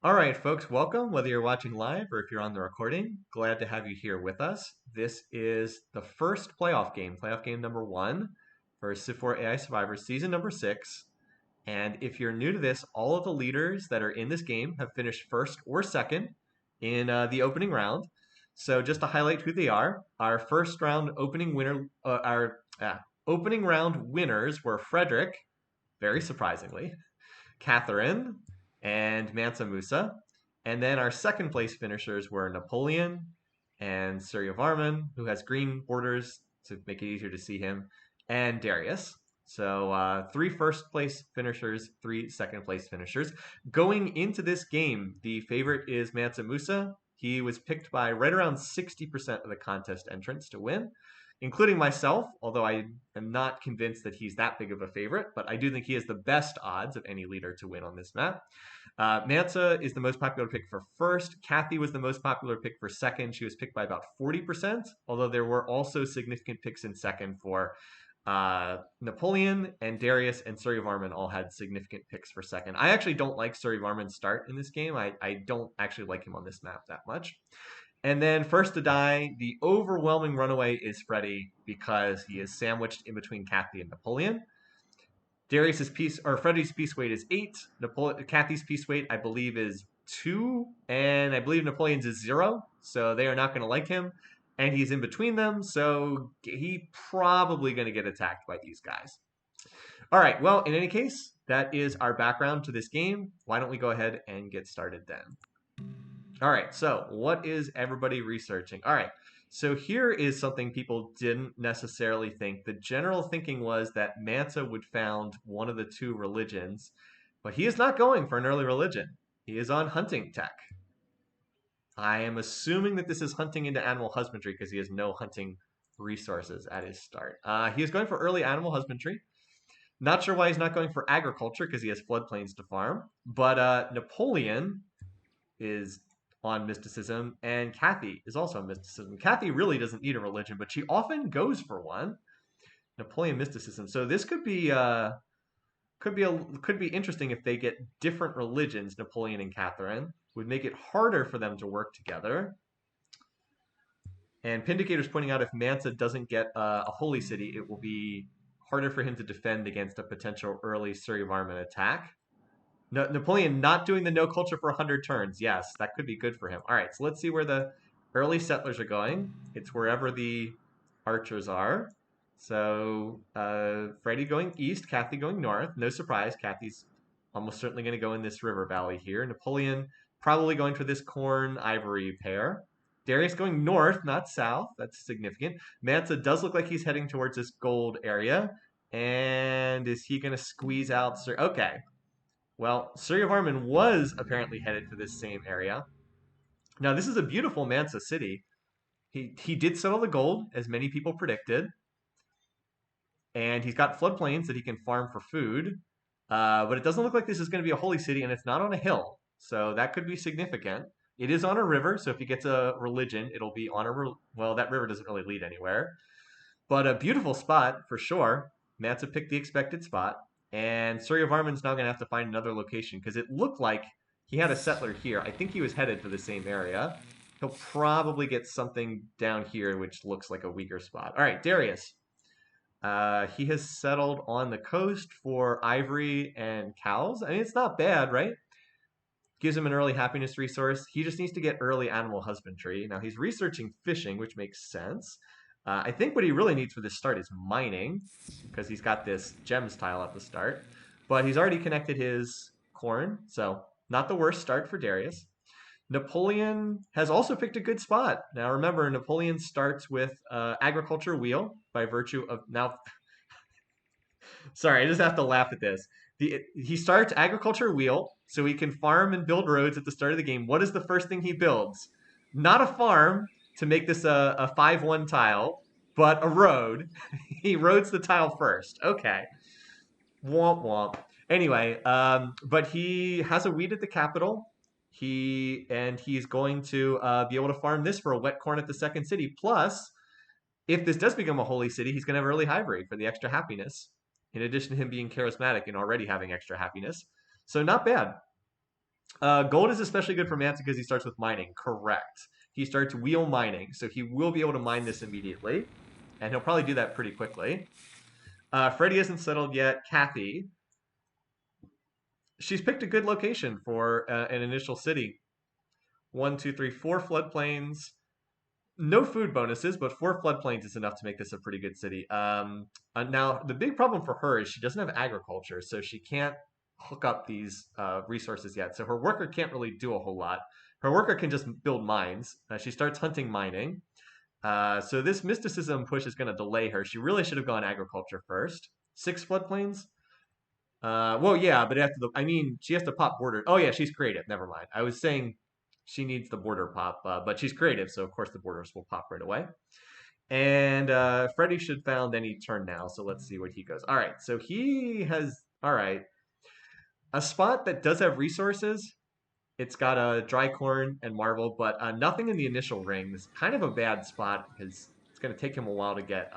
All right, folks, welcome. Whether you're watching live or if you're on the recording, glad to have you here with us. This is the first playoff game number one for Civ4 AI Survivors, season number 6. And if you're new to this, all of the leaders that are in this game have finished first or second in the opening round. So just to highlight who they are, our first round opening winner, our opening round winners were Frederick, very surprisingly, Catherine, and Mansa Musa. And then our second place finishers were Napoleon and Surya Varman, who has green borders to make it easier to see him, and Darius. So three first place finishers, three second place finishers. Going into this game, the favorite is Mansa Musa. He was picked by right around 60% of the contest entrants to win, including myself, although I am not convinced that he's that big of a favorite, but I do think he has the best odds of any leader to win on this map. Mansa is the most popular pick for first. Kathy was the most popular pick for second. She was picked by about 40%, although there were also significant picks in second for Napoleon and Darius and Suryavarman all had significant picks for second. I actually don't like Suryavarman's start in this game. I don't actually like him on this map that much. And then first to die, the overwhelming runaway is Freddy because he is sandwiched in between Kathy and Napoleon. Darius's piece or Freddy's piece weight is 8. Kathy's piece weight, I believe, is 2, and I believe Napoleon's is 0. So they are not going to like him, and he's in between them, so he probably going to get attacked by these guys. All right. Well, in any case, that is our background to this game. Why don't we go ahead and get started then? All right, so what is everybody researching? All right, so here is something people didn't necessarily think. The general thinking was that Mansa would found one of the two religions, but he is not going for an early religion. He is on hunting tech. I am assuming that this is hunting into animal husbandry because he has no hunting resources at his start. He is going for early animal husbandry. Not sure why he's not going for agriculture because he has floodplains to farm. But Napoleon is on mysticism, and Kathy is also on mysticism. Kathy really doesn't need a religion, but she often goes for one. Napoleon mysticism. So this could be interesting if they get different religions. Napoleon and Catherine would make it harder for them to work together. And Pindicator's pointing out if Mansa doesn't get a holy city, it will be harder for him to defend against a potential early Suryavarman attack. Napoleon not doing the no culture for 100 turns. Yes, that could be good for him. All right, so let's see where the early settlers are going. It's wherever the archers are. So Freddy going east, Kathy going north. No surprise, Kathy's almost certainly going to go in this river valley here. Napoleon probably going for this corn ivory pair. Darius going north, not south. That's significant. Mansa does look like he's heading towards this gold area. And is he going to squeeze out? Okay. Well, Suryavarman was apparently headed to this same area. Now, this is a beautiful Mansa city. He did settle the gold, as many people predicted. And he's got floodplains that he can farm for food. But it doesn't look like this is going to be a holy city, and it's not on a hill. So that could be significant. It is on a river, so if he gets a religion, it'll be on a... Well, that river doesn't really lead anywhere. But a beautiful spot, for sure. Mansa picked the expected spot. And Suryavarman's now going to have to find another location because it looked like he had a settler here. I think he was headed for the same area. He'll probably get something down here, which looks like a weaker spot. All right, Darius. He has settled on the coast for ivory and cows. I mean, it's not bad, right? Gives him an early happiness resource. He just needs to get early animal husbandry. Now, he's researching fishing, which makes sense. I think what he really needs for this start is mining, because he's got this gems tile at the start. But he's already connected his corn, so not the worst start for Darius. Napoleon has also picked a good spot. Now remember, Napoleon starts with agriculture wheel by virtue of now. Sorry, I just have to laugh at this. He starts agriculture wheel so he can farm and build roads at the start of the game. What is the first thing he builds? Not a farm to make this a 5-1 tile, but a road. He roads the tile first. Okay. Womp womp. Anyway, but he has a weed at the capital. He's going to be able to farm this for a wet corn at the second city. Plus, if this does become a holy city, he's going to have early highbury for the extra happiness, in addition to him being charismatic and already having extra happiness. So not bad. Gold is especially good for Manson because he starts with mining. Correct. He starts wheel mining, so he will be able to mine this immediately, and he'll probably do that pretty quickly. Freddie isn't settled yet. Kathy, she's picked a good location for an initial city. 1, 2, 3, 4 floodplains. No food bonuses, but 4 floodplains is enough to make this a pretty good city. Now, the big problem for her is she doesn't have agriculture, so she can't hook up these resources yet. So her worker can't really do a whole lot. Her worker can just build mines. She starts hunting mining. So this mysticism push is going to delay her. She really should have gone agriculture first. 6 floodplains? Well, yeah, but after I mean, she has to pop border. Oh yeah, she's creative. Never mind. I was saying she needs the border pop, but she's creative, so of course the borders will pop right away. And Freddy should found any turn now, so let's see what he goes. All right, so he has a spot that does have resources. It's got a dry corn and marble, but nothing in the initial rings. Kind of a bad spot because it's going to take him a while to get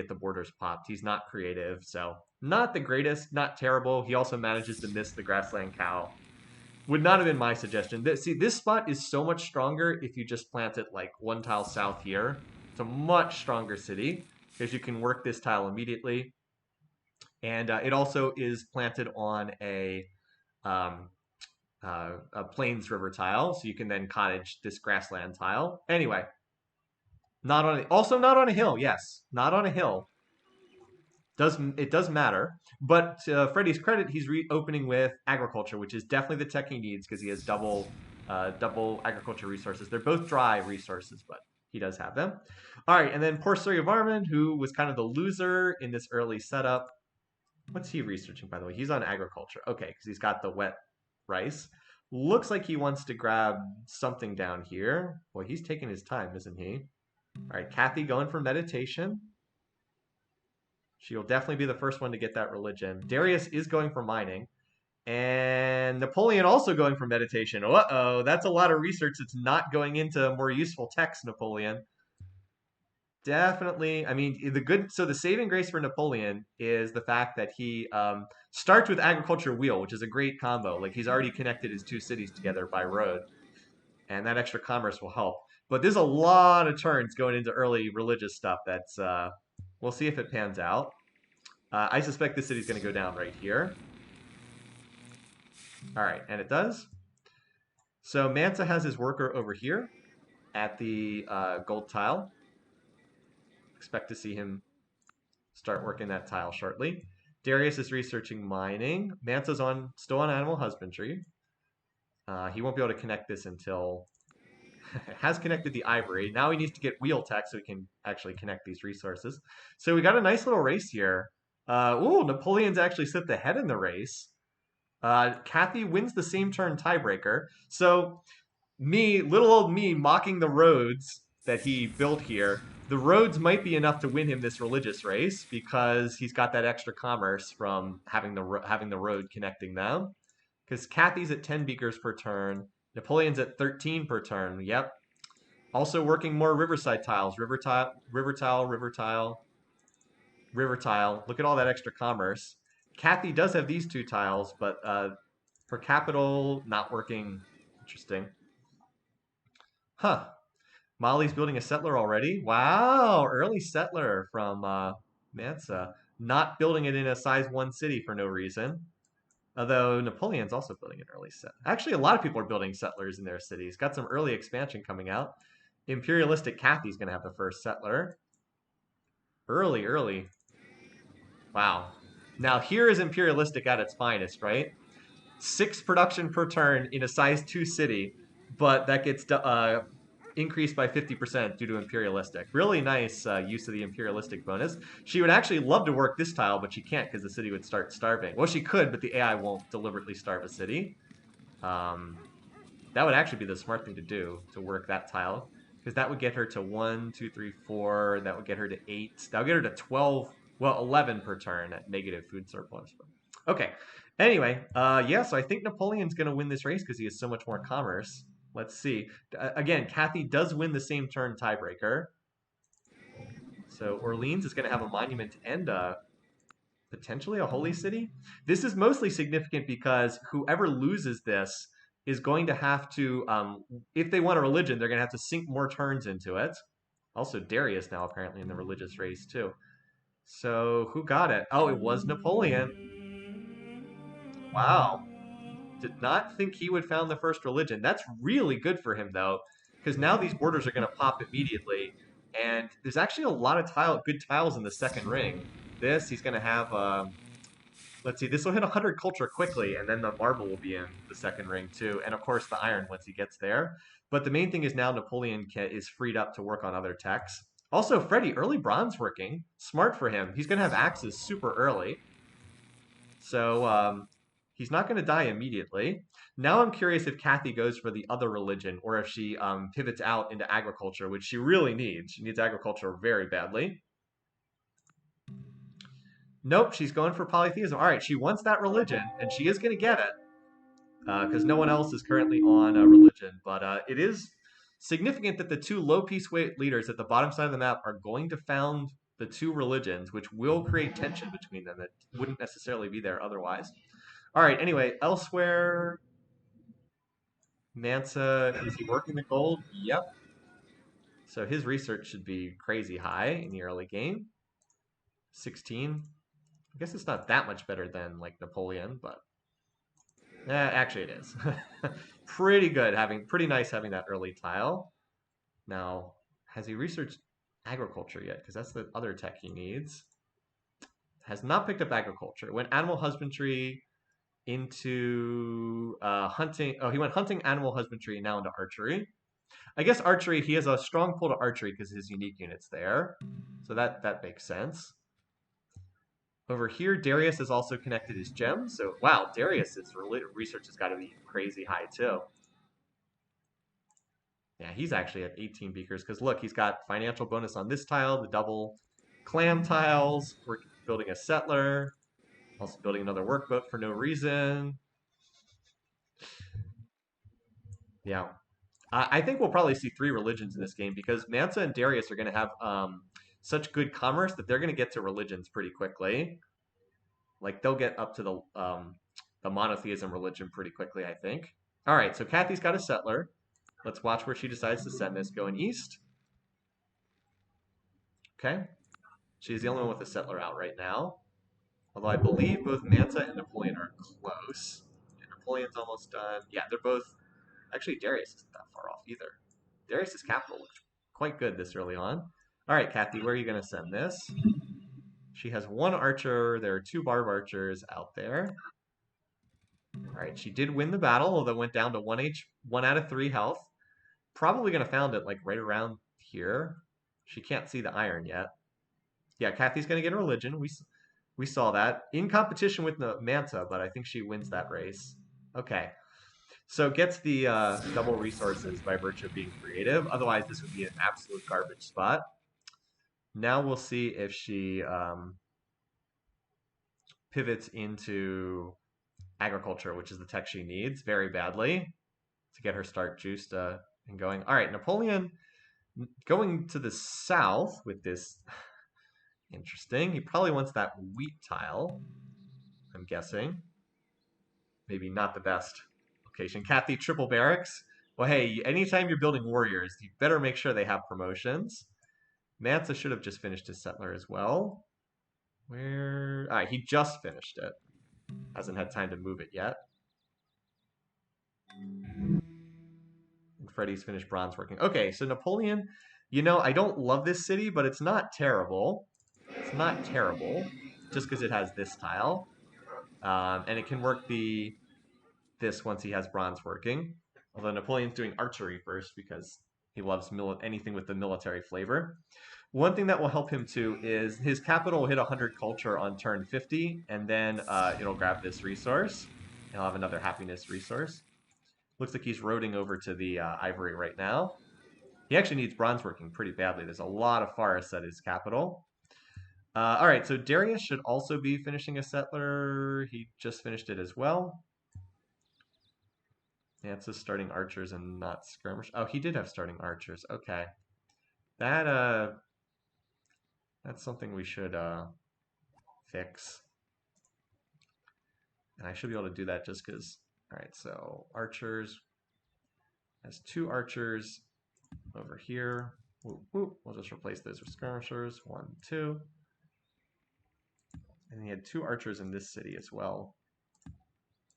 the borders popped. He's not creative, so not the greatest, not terrible. He also manages to miss the grassland cow. Would not have been my suggestion. See, this spot is so much stronger if you just plant it like 1 tile south here. It's a much stronger city because you can work this tile immediately. And it also is planted on um, a plains river tile, so you can then cottage this grassland tile. Anyway, also not on a hill. Yes, not on a hill. It does matter, but to Freddie's credit, he's reopening with agriculture, which is definitely the tech he needs because he has double agriculture resources. They're both dry resources, but he does have them. All right, and then poor Surya Varman, who was kind of the loser in this early setup. What's he researching, by the way? He's on agriculture. Okay, because he's got the wet rice. Looks like he wants to grab something down here. Boy, he's taking his time, isn't he? All right, Kathy going for meditation. She'll definitely be the first one to get that religion. Darius is going for mining. And Napoleon also going for meditation. Uh-oh, that's a lot of research that's not going into more useful text, Napoleon. Definitely. I mean, the saving grace for Napoleon is the fact that he starts with agriculture wheel, which is a great combo. Like he's already connected his 2 cities together by road, and that extra commerce will help. But there's a lot of turns going into early religious stuff. We'll see if it pans out. I suspect this city's going to go down right here. All right, and it does. So Mansa has his worker over here at the gold tile. Expect to see him start working that tile shortly. Darius is researching mining. Mansa's still on animal husbandry. He won't be able to connect this until has connected the ivory. Now he needs to get wheel tech so he can actually connect these resources. So we got a nice little race here. Napoleon's actually slipped ahead in the race. Kathy wins the same turn tiebreaker. So little old me, mocking the roads that he built here. The roads might be enough to win him this religious race because he's got that extra commerce from having the road connecting them. Because Kathy's at 10 beakers per turn. Napoleon's at 13 per turn. Yep. Also working more riverside tiles. River tile, river tile, river tile, river tile. Look at all that extra commerce. Kathy does have these 2 tiles, but her capital not working. Interesting. Huh. Molly's building a settler already? Wow, early settler from Mansa. Not building it in a size 1 city for no reason. Although Napoleon's also building an early set. Actually, a lot of people are building settlers in their cities. Got some early expansion coming out. Imperialistic Kathy's going to have the first settler. Early. Wow. Now, here is imperialistic at its finest, right? 6 production per turn in a size 2 city, but that gets increased by 50% due to imperialistic. Really nice use of the imperialistic bonus. She would actually love to work this tile, but she can't because the city would start starving. Well, she could, but the AI won't deliberately starve a city. That would actually be the smart thing to do, to work that tile, because that would get her to 1, 2, 3, 4. That would get her to 8. That would get her to 12. Well, 11 per turn at negative food surplus. Okay. Anyway, yeah, so I think Napoleon's going to win this race because he has so much more commerce. Let's see. Again, Kathy does win the same turn tiebreaker. So Orleans is going to have a monument and a potentially a holy city. This is mostly significant because whoever loses this is going to have to, if they want a religion, they're going to have to sink more turns into it. Also, Darius now apparently in the religious race too. So who got it? Oh, it was Napoleon. Wow. Did not think he would found the first religion. That's really good for him though, because now these borders are going to pop immediately, and there's actually a lot of good tiles in the second ring. This he's going to have. Let's see, this will hit 100 culture quickly, and then the marble will be in the second ring too, and of course the iron once he gets there. But the main thing is now Napoleon is freed up to work on other techs. Also, Freddy, early bronze working, smart for him. He's going to have axes super early. So he's not going to die immediately. Now I'm curious if Kathy goes for the other religion or if she pivots out into agriculture, which she really needs. She needs agriculture very badly. Nope, she's going for polytheism. All right, she wants that religion, and she is going to get it because no one else is currently on a religion. But it is significant that the two low peace weight leaders at the bottom side of the map are going to found the two religions, which will create tension between them that wouldn't necessarily be there otherwise. All right, anyway, elsewhere, Mansa, is he working the gold? Yep. So his research should be crazy high in the early game. 16. I guess it's not that much better than like Napoleon, but actually it is. Pretty good pretty nice having that early tile. Now, has he researched agriculture yet? Because that's the other tech he needs. Has not picked up agriculture. Went animal husbandry into hunting. Oh, he went hunting, animal husbandry, now into archery. I guess archery, he has a strong pull to archery because his unique unit's there. So that makes sense. Over here, Darius has also connected his gems. So, wow, Darius's research has got to be crazy high, too. Yeah, he's actually at 18 beakers because, look, he's got financial bonus on this tile, the double clam tiles. We're building a settler. Also building another workboat for no reason. Yeah. I think we'll probably see 3 religions in this game because Mansa and Darius are going to have such good commerce that they're going to get to religions pretty quickly. Like they'll get up to the monotheism religion pretty quickly, I think. All right, so Kathy's got a settler. Let's watch where she decides to send this. Going east. Okay. She's the only one with a settler out right now. Although I believe both Mansa and Napoleon are close. And Napoleon's almost done. Yeah, they're both. Actually, Darius isn't that far off either. Darius's capital looks quite good this early on. All right, Kathy, where are you going to send this? She has 1 archer. There are 2 barb archers out there. All right, she did win the battle, although went down to 1 out of 3 health. Probably going to found it like right around here. She can't see the iron yet. Yeah, Kathy's going to get a religion. We saw that in competition with Manta, but I think she wins that race. Okay. So gets the double resources by virtue of being creative. Otherwise, this would be an absolute garbage spot. Now we'll see if she pivots into agriculture, which is the tech she needs very badly to get her start juiced and going. All right, Napoleon going to the south with this. Interesting. He probably wants that wheat tile, I'm guessing. Maybe not the best location. Kathy, triple barracks. Well, hey, anytime you're building warriors, you better make sure they have promotions. Mansa should have just finished his settler as well. Where? All right, he just finished it. Hasn't had time to move it yet. And Freddy's finished bronze working. Okay, so Napoleon, I don't love this city, but it's not terrible. It's not terrible, just because it has this tile. And it can work this once he has bronze working. Although Napoleon's doing archery first because he loves anything with the military flavor. One thing that will help him too is his capital will hit 100 culture on turn 50, and then it'll grab this resource, and he'll have another happiness resource. Looks like he's roading over to the ivory right now. He actually needs bronze working pretty badly. There's a lot of forests at his capital. All right, so Darius should also be finishing a settler. He just finished it as well. Yeah, it's just starting archers and not skirmish. Oh, he did have starting archers. Okay. That's something we should fix. And I should be able to do that just because. All right, so archers has 2 archers over here. Whoop, whoop. We'll just replace those with skirmishers. 1, 2. And he had 2 archers in this city as well.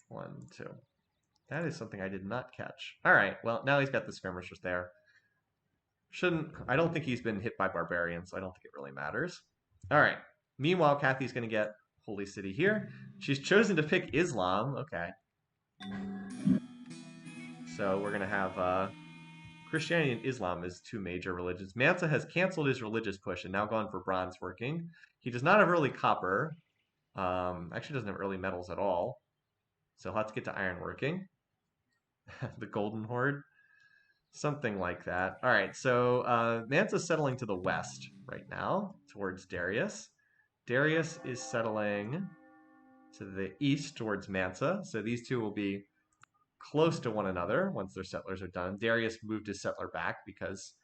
1, 2. That is something I did not catch. All right, well, now he's got the skirmishers there. I don't think he's been hit by barbarians, so I don't think it really matters. All right. Meanwhile, Kathy's going to get Holy City here. She's chosen to pick Islam. Okay. So we're going to have Christianity and Islam as 2 major religions. Mansa has canceled his religious push and now gone for bronze working. He does not have early copper. Actually doesn't have early metals at all. So he'll have to get to iron working. The Golden Horde. Something like that. All right, so Mansa's settling to the west right now, towards Darius. Darius is settling to the east towards Mansa. So these 2 will be close to one another once their settlers are done. Darius moved his settler back because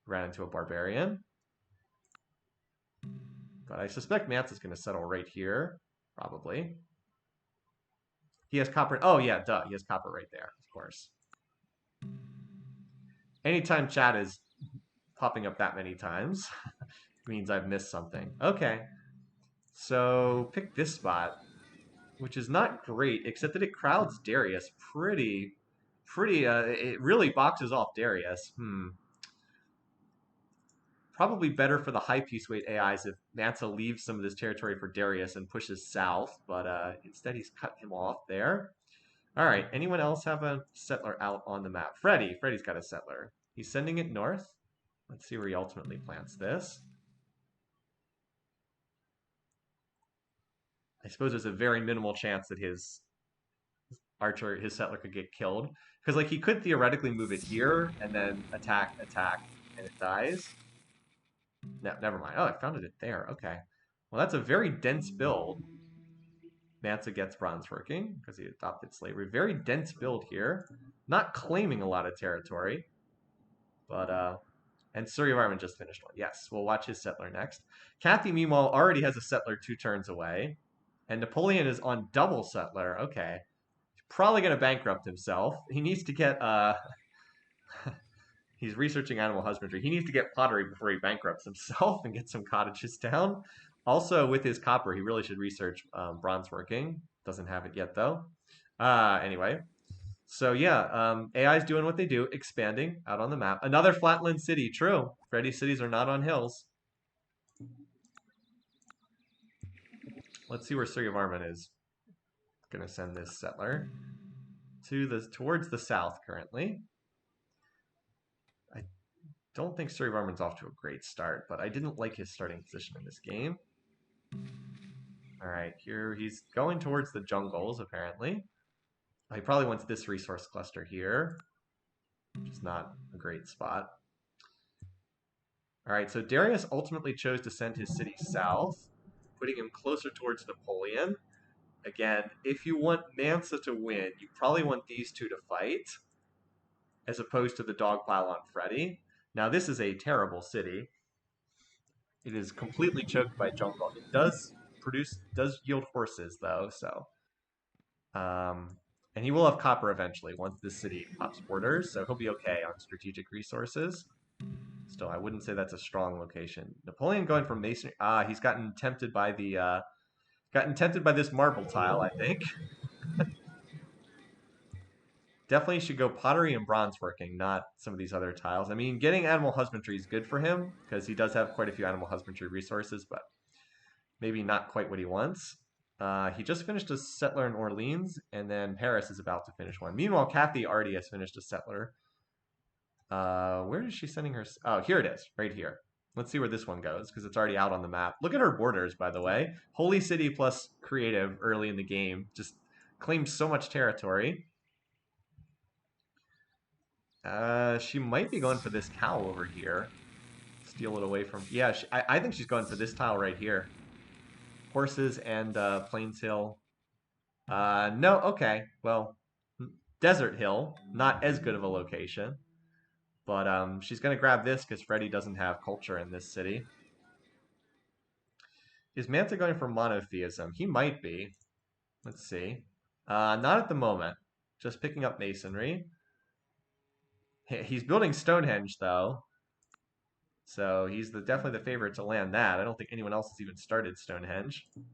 he ran into a barbarian. But I suspect Mansa's going to settle right here, probably. He has copper. Oh, yeah, duh. He has copper right there, of course. Anytime chat is popping up that many times means I've missed something. Okay. So pick this spot, which is not great, except that it crowds Darius pretty, it really boxes off Darius. Probably better for the high piece weight AIs if Mansa leaves some of this territory for Darius and pushes south, but instead he's cut him off there. All right, anyone else have a settler out on the map? Freddy's got a settler. He's sending it north. Let's see where he ultimately plants this. I suppose there's a very minimal chance that his settler could get killed. Because like he could theoretically move it here and then attack, and it dies. No, never mind. Oh, I found it there. Okay. Well, that's a very dense build. Mansa gets bronze working because he adopted slavery. Very dense build here. Not claiming a lot of territory. But, and Surya Varman just finished one. Yes, we'll watch his settler next. Kathy, meanwhile, already has a settler 2 turns away. And Napoleon is on double settler. Okay. Probably going to bankrupt himself. He needs to get, he's researching animal husbandry. He needs to get pottery before he bankrupts himself and get some cottages down. Also, with his copper, he really should research bronze working. Doesn't have it yet, though. Anyway. So yeah, AI's doing what they do, expanding out on the map. Another flatland city, true. Freddy's cities are not on hills. Let's see where Surya Varman is. Gonna send this settler towards the south currently. I don't think Surya Varman's off to a great start, but I didn't like his starting position in this game. All right, here he's going towards the jungles apparently. He probably wants this resource cluster here, which is not a great spot. All right, so Darius ultimately chose to send his city south, putting him closer towards Napoleon. Again, if you want Mansa to win, you probably want these 2 to fight, as opposed to the dogpile on Freddy. Now, this is a terrible city. It is completely choked by jungle. It does yield horses, though, so... and he will have copper eventually once this city pops borders, so he'll be okay on strategic resources. Still, I wouldn't say that's a strong location. Napoleon going from masonry. He's gotten tempted by this marble tile, I think. Definitely should go pottery and bronze working, not some of these other tiles. I mean, getting animal husbandry is good for him because he does have quite a few animal husbandry resources, but maybe not quite what he wants. He just finished a settler in Orleans, and then Paris is about to finish one. Meanwhile, Kathy already has finished a settler. Where is she sending her? Oh, here it is, right here. Let's see where this one goes, because it's already out on the map. Look at her borders, by the way. Holy City plus Creative early in the game. Just claims so much territory. She might be going for this cow over here. Steal it away from... Yeah, I think she's going for this tile right here. Horses and Plains Hill. No, okay. Well, Desert Hill. Not as good of a location. But she's going to grab this because Freddy doesn't have culture in this city. Is Mansa going for monotheism? He might be. Let's see. Not at the moment. Just picking up masonry. He's building Stonehenge, though. So he's definitely the favorite to land that. I don't think anyone else has even started Stonehenge. Which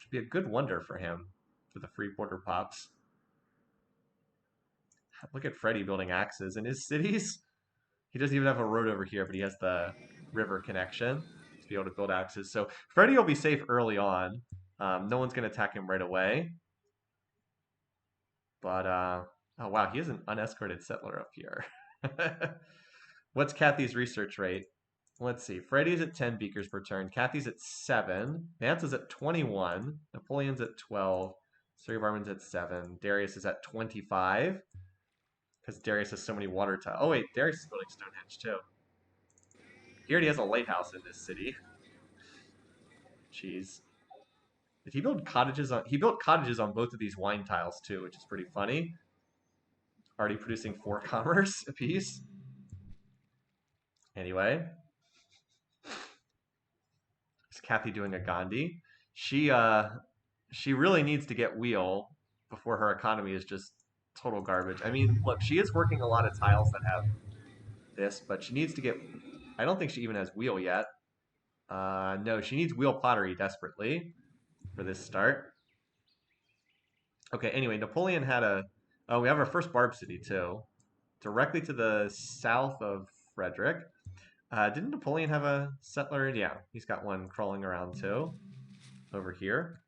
would be a good wonder for him, for the free border pops. Look at Freddy building axes in his cities. He doesn't even have a road over here, but he has the river connection to be able to build axes. So Freddy will be safe early on. No one's going to attack him right away. But, oh wow, he has an unescorted settler up here. What's Kathy's research rate? Let's see. Freddy's at 10 beakers per turn. Kathy's at 7. Vance is at 21. Napoleon's at 12. Sir Barman's at 7. Darius is at 25. Because Darius has so many water tiles. Oh wait, Darius is building Stonehenge too. He already has a lighthouse in this city. Jeez. Did he build cottages on... He built cottages on both of these wine tiles too, which is pretty funny. Already producing 4 commerce apiece. Anyway. Is Kathy doing a Gandhi? She really needs to get wheel before her economy is just total garbage. I mean, look, she is working a lot of tiles that have this, but she needs to get... I don't think she even has wheel yet. No, she needs wheel pottery desperately for this start. Okay, anyway, Napoleon had a... Oh, we have our first Barb City, too. Directly to the south of Frederick. Didn't Napoleon have a settler? Yeah, he's got one crawling around, too. Over here.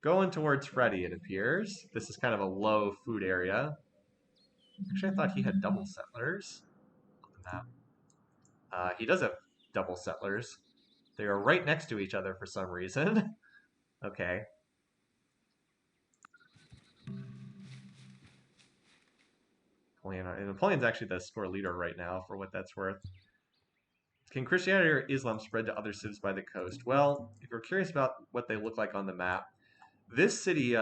Going towards Freddy, it appears. This is kind of a low food area. Actually, I thought he had double settlers on the map. He does have double settlers. They are right next to each other for some reason. Okay. Napoleon's actually the score leader right now, for what that's worth. Can Christianity or Islam spread to other cities by the coast? Well, if you're curious about what they look like on the map, this city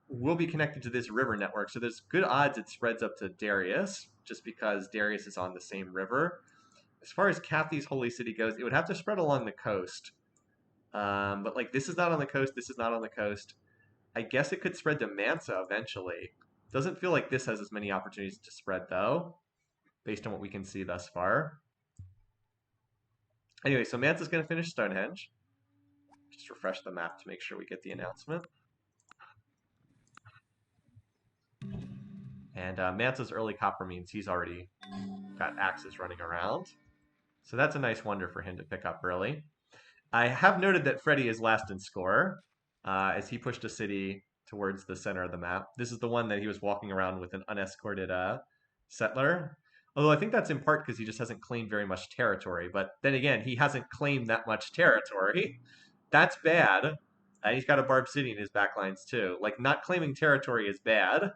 will be connected to this river network, so there's good odds it spreads up to Darius, just because Darius is on the same river. As far as Kathy's holy city goes, it would have to spread along the coast. But like, this is not on the coast, this is not on the coast. I guess it could spread to Mansa eventually. Doesn't feel like this has as many opportunities to spread, though, based on what we can see thus far. Anyway, so Mansa's going to finish Stonehenge. Just refresh the map to make sure we get the announcement. And Mansa's early copper means he's already got axes running around. So that's a nice wonder for him to pick up early. I have noted that Freddy is last in score as he pushed a city towards the center of the map. This is the one that he was walking around with an unescorted settler. Although I think that's in part because he just hasn't claimed very much territory. But then again, he hasn't claimed that much territory. That's bad. And he's got a Barb City in his backlines too. Like, not claiming territory is bad.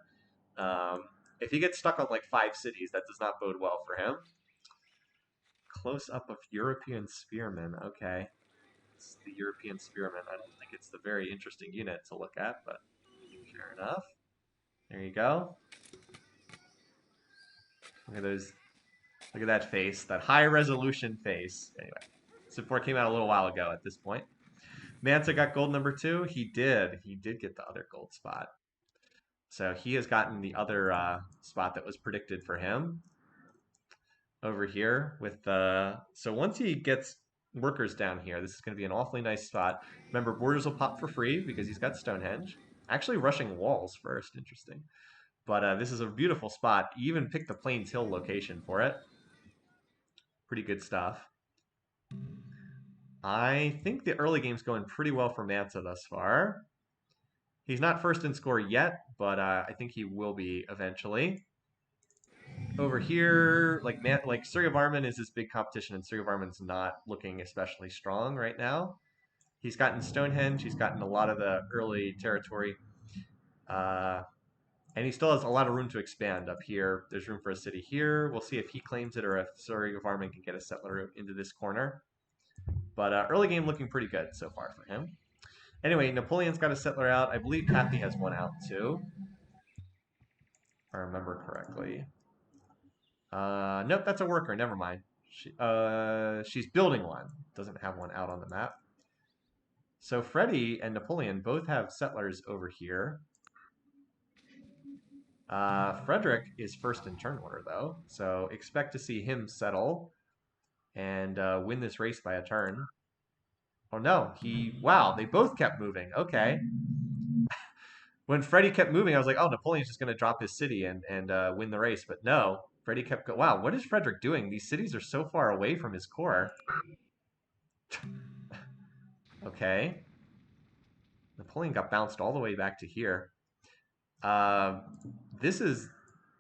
If he gets stuck on like 5 cities, that does not bode well for him. Close up of European Spearmen. Okay. It's the European Spearmen. I don't think it's the very interesting unit to look at, but fair enough. There you go. Look at those. Look at that face. That high resolution face. Anyway. Civ4 came out a little while ago at this point. Mansa got gold number 2. He did. He did get the other gold spot. So he has gotten the other spot that was predicted for him over here with the... So once he gets workers down here, this is going to be an awfully nice spot. Remember, borders will pop for free because he's got Stonehenge. Actually rushing walls first. Interesting. But this is a beautiful spot. You even picked the Plains Hill location for it. Pretty good stuff. I think the early game's going pretty well for Mansa thus far. He's not first in score yet, but I think he will be eventually. Over here, like Surya Varman is this big competition, and Surya Varman's not looking especially strong right now. He's gotten Stonehenge, he's gotten a lot of the early territory, and he still has a lot of room to expand up here. There's room for a city here. We'll see if he claims it or if Surya Varman can get a settler into this corner. But early game looking pretty good so far for him. Anyway, Napoleon's got a settler out. I believe Kathy has one out too, if I remember correctly. Nope, that's a worker. Never mind. She's building one. Doesn't have one out on the map. So Freddy and Napoleon both have settlers over here. Frederick is first in turn order, though, so expect to see him settle and win this race by a turn. Oh no, wow, they both kept moving. Okay. When Freddie kept moving, I was like, oh, Napoleon's just going to drop his city and win the race. But no, Freddie kept going. Wow, what is Frederick doing? These cities are so far away from his core. Okay. Napoleon got bounced all the way back to here. Uh, this is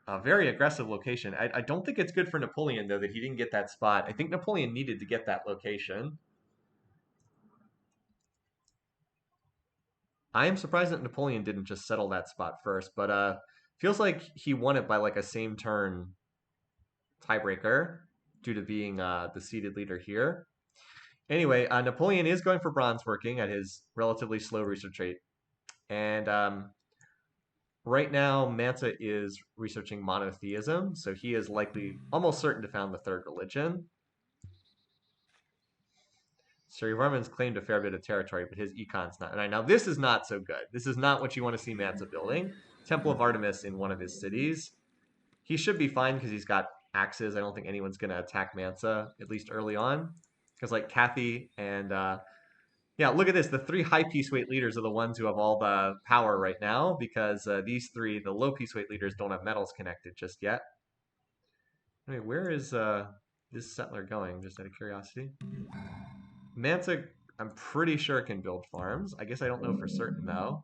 a very aggressive location. I don't think it's good for Napoleon, though, that he didn't get that spot. I think Napoleon needed to get that location. I am surprised that Napoleon didn't just settle that spot first, but feels like he won it by like a same turn tiebreaker due to being the seeded leader here. Anyway, Napoleon is going for bronze working at his relatively slow research rate. And right now, Mansa is researching monotheism, so he is likely almost certain to found the third religion. Suryavarman's claimed a fair bit of territory, but his econ's not. And now this is not so good. This is not what you want to see Mansa building. Temple of Artemis in one of his cities. He should be fine because he's got axes. I don't think anyone's going to attack Mansa, at least early on. Because like Kathy and yeah, look at this. The three high piece weight leaders are the ones who have all the power right now because these three, the low piece weight leaders, don't have metals connected just yet. Anyway, where is this settler going? Just out of curiosity. Mansa, I'm pretty sure can build farms. I guess I don't know for certain though.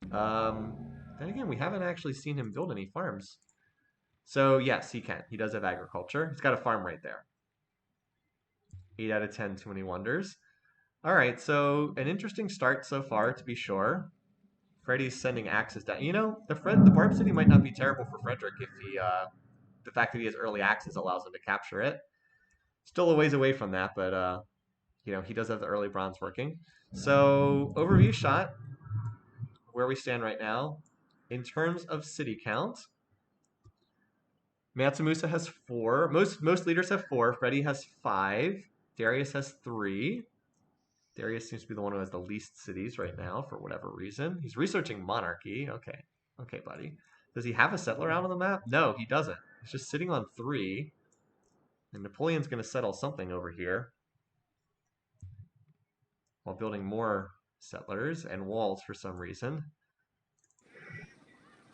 Then again, we haven't actually seen him build any farms. So yes, he can. He does have agriculture. He's got a farm right there. 8 out of 10, too many wonders. All right, so an interesting start so far, to be sure. Freddy's sending axes down. You know, the Barb City might not be terrible for Frederick if the fact that he has early axes allows him to capture it. Still a ways away from that, but you know, he does have the early bronze working. So overview shot, where we stand right now. In terms of city count, Mansa Musa has 4. Most leaders have 4. Freddy has 5. Darius has 3. Darius seems to be the one who has the least cities right now for whatever reason. He's researching monarchy. Okay. Okay, buddy. Does he have a settler out on the map? No, he doesn't. He's just sitting on 3. And Napoleon's going to settle something over here while building more settlers and walls for some reason.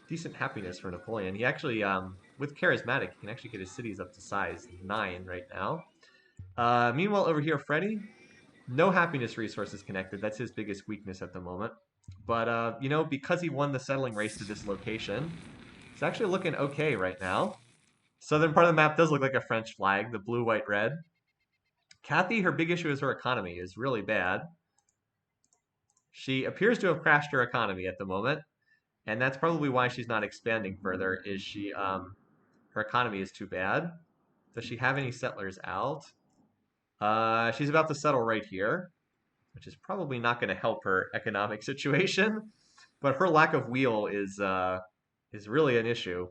Decent happiness for Napoleon. He actually, with charismatic, he can actually get his cities up to size 9 right now. Meanwhile, over here, Freddy, no happiness resources connected. That's his biggest weakness at the moment. But, you know, because he won the settling race to this location, it's actually looking okay right now. Southern part of the map does look like a French flag, the blue, white, red. Kathy, her big issue is her economy is really bad. She appears to have crashed her economy at the moment, and that's probably why she's not expanding further, is her economy is too bad. Does she have any settlers out? She's about to settle right here, which is probably not going to help her economic situation. But her lack of wheel is really an issue.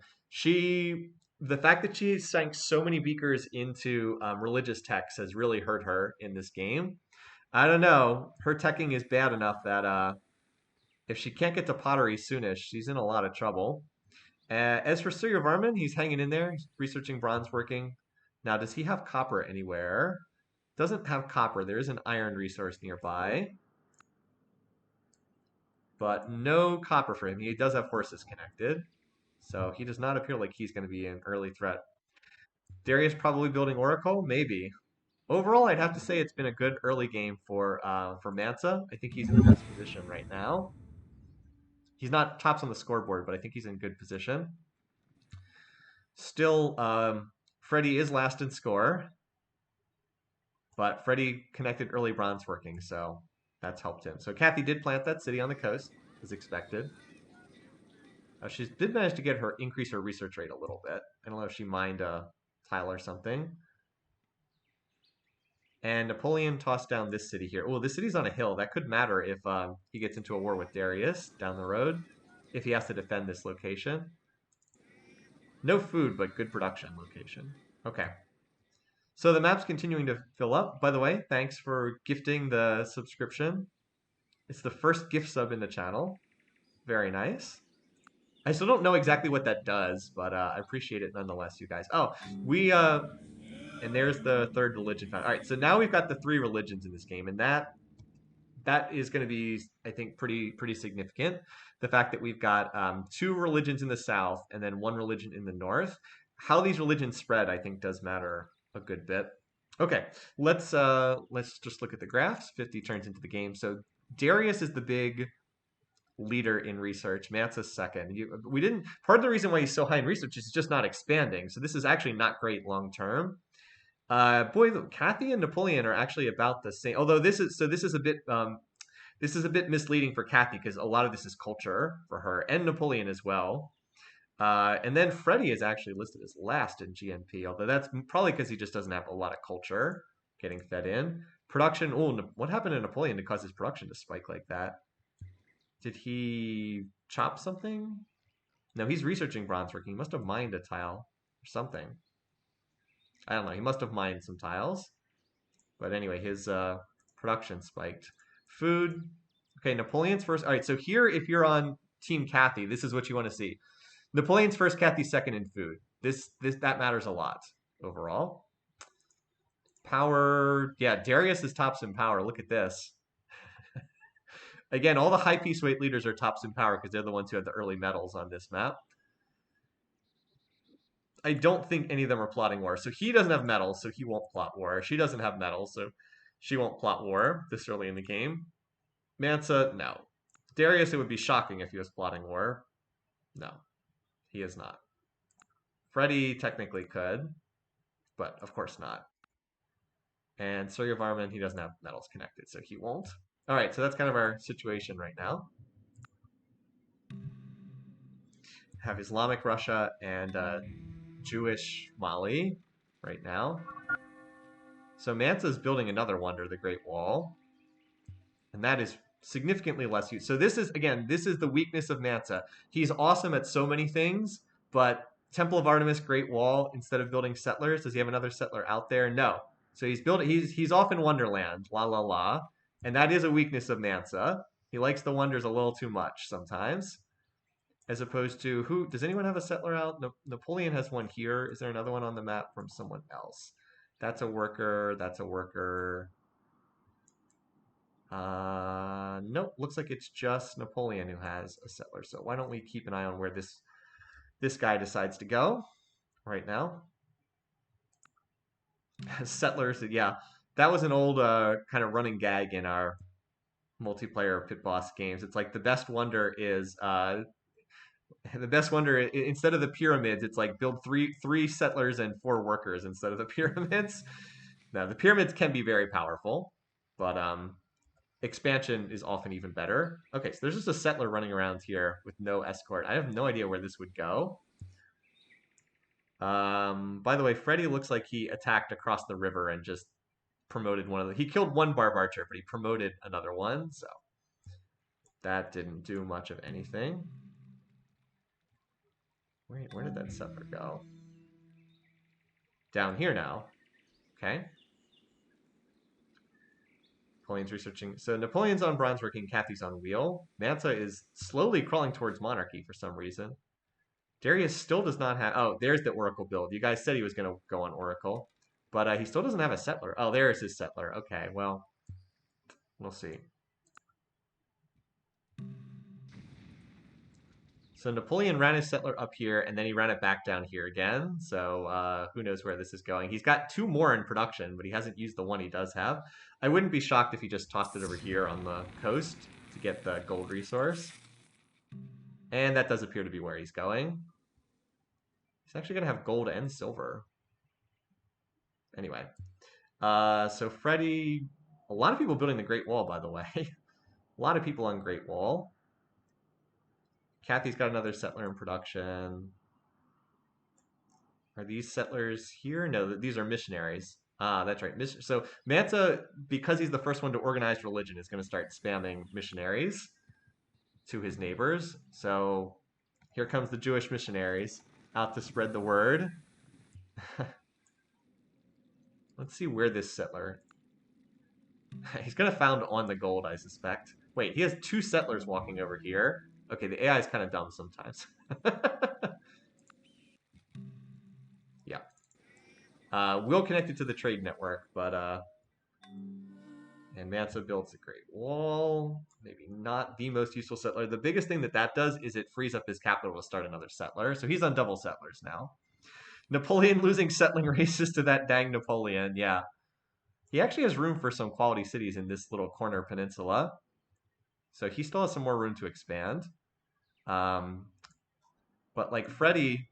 The fact that she sank so many beakers into religious texts has really hurt her in this game. I don't know. Her teching is bad enough that if she can't get to pottery soonish, she's in a lot of trouble. As for Suryavarman, he's hanging in there. He's researching bronze working. Now, does he have copper anywhere? Doesn't have copper. There is an iron resource nearby. But no copper for him. He does have horses connected. So he does not appear like he's going to be an early threat. Darius probably building Oracle? Maybe. Overall, I'd have to say it's been a good early game for Mansa. I think he's in the best position right now. He's not tops on the scoreboard, but I think he's in good position. Still, Freddy is last in score, but Freddy connected early bronze working, so that's helped him. So Kathy did plant that city on the coast, as expected. She did manage to increase her research rate a little bit. I don't know if she mined a tile or something. And Napoleon tossed down this city here. Oh, this city's on a hill. That could matter if he gets into a war with Darius down the road, if he has to defend this location. No food, but good production location. Okay. So the map's continuing to fill up. By the way, thanks for gifting the subscription. It's the first gift sub in the channel. Very nice. I still don't know exactly what that does, but I appreciate it nonetheless, you guys. Oh, we and there's the third religion found. All right, so now we've got the three religions in this game, and that is going to be, I think, pretty significant. The fact that we've got two religions in the south and then one religion in the north. How these religions spread, I think, does matter a good bit. Okay, let's just look at the graphs. 50 turns into the game. So Darius is the big leader in research. Mansa's second. We didn't. Part of the reason why he's so high in research is just not expanding. So this is actually not great long term. Boy, Kathy and Napoleon are actually about the same. Although this is a bit misleading for Kathy because a lot of this is culture for her and Napoleon as well. And then Freddie is actually listed as last in GNP, although that's probably because he just doesn't have a lot of culture getting fed in. Production. Oh, what happened to Napoleon to cause his production to spike like that? Did he chop something? No, he's researching bronze working. He must have mined a tile or something. I don't know. He must have mined some tiles. But anyway, his production spiked. Food. Okay, Napoleon's first. All right, so here, if you're on Team Kathy, this is what you want to see. Napoleon's first, Kathy second in food. That matters a lot overall. Power. Yeah, Darius is tops in power. Look at this. Again, all the high piece weight leaders are tops in power because they're the ones who have the early medals on this map. I don't think any of them are plotting war. So he doesn't have medals, so he won't plot war. She doesn't have medals, so she won't plot war this early in the game. Mansa, no. Darius, it would be shocking if he was plotting war. No, he is not. Freddy technically could, but of course not. And Suryavarman, he doesn't have medals connected, so he won't. All right, so that's kind of our situation right now. Have Islamic Russia and Jewish Mali right now. So Mansa's building another wonder, the Great Wall. And that is significantly less used. So this is, again, this is the weakness of Mansa. He's awesome at so many things, but Temple of Artemis, Great Wall, instead of building settlers, does he have another settler out there? No. So he's off in Wonderland, la la la. And that is a weakness of Mansa. He likes the wonders a little too much sometimes. As opposed to does anyone have a settler out? Napoleon has one here. Is there another one on the map from someone else? That's a worker. That's a worker. Nope. Looks like it's just Napoleon who has a settler. So why don't we keep an eye on where this guy decides to go right now? Settlers. Yeah, that was an old kind of running gag in our multiplayer pit boss games. It's like the best wonder is instead of the pyramids, it's like build three settlers and 4 workers instead of the pyramids. Now the pyramids can be very powerful, but expansion is often even better. Okay, so there's just a settler running around here with no escort. I have no idea where this would go. By the way, Freddy looks like he attacked across the river and just promoted one of the. He killed one barb archer, but he promoted another one, so that didn't do much of anything. Where did that settler go? Down here now. Okay. Napoleon's researching. So Napoleon's on bronze working, Kathy's on wheel. Mansa is slowly crawling towards monarchy for some reason. Darius still does not have. Oh, there's the Oracle build. You guys said he was going to go on Oracle, but he still doesn't have a settler. Oh, there's his settler. Okay, well, we'll see. So Napoleon ran his settler up here, and then he ran it back down here again. So who knows where this is going. He's got 2 more in production, but he hasn't used the one he does have. I wouldn't be shocked if he just tossed it over here on the coast to get the gold resource. And that does appear to be where he's going. He's actually going to have gold and silver. Anyway. So Freddy... A lot of people building the Great Wall, by the way. A lot of people on Great Wall. Kathy's got another settler in production. Are these settlers here? No, these are missionaries. Ah, that's right. So Mansa, because he's the first one to organize religion, is going to start spamming missionaries to his neighbors. So here comes the Jewish missionaries out to spread the word. Let's see where this settler... He's going to found on the gold, I suspect. Wait, he has 2 settlers walking over here. Okay, the AI is kind of dumb sometimes. Yeah. Will connected to the trade network, but and Mansa builds a great wall. Maybe not the most useful settler. The biggest thing that does is it frees up his capital to start another settler. So he's on double settlers now. Napoleon losing settling races to that dang Napoleon. Yeah. He actually has room for some quality cities in this little corner peninsula. So he still has some more room to expand. Um, but like Freddie,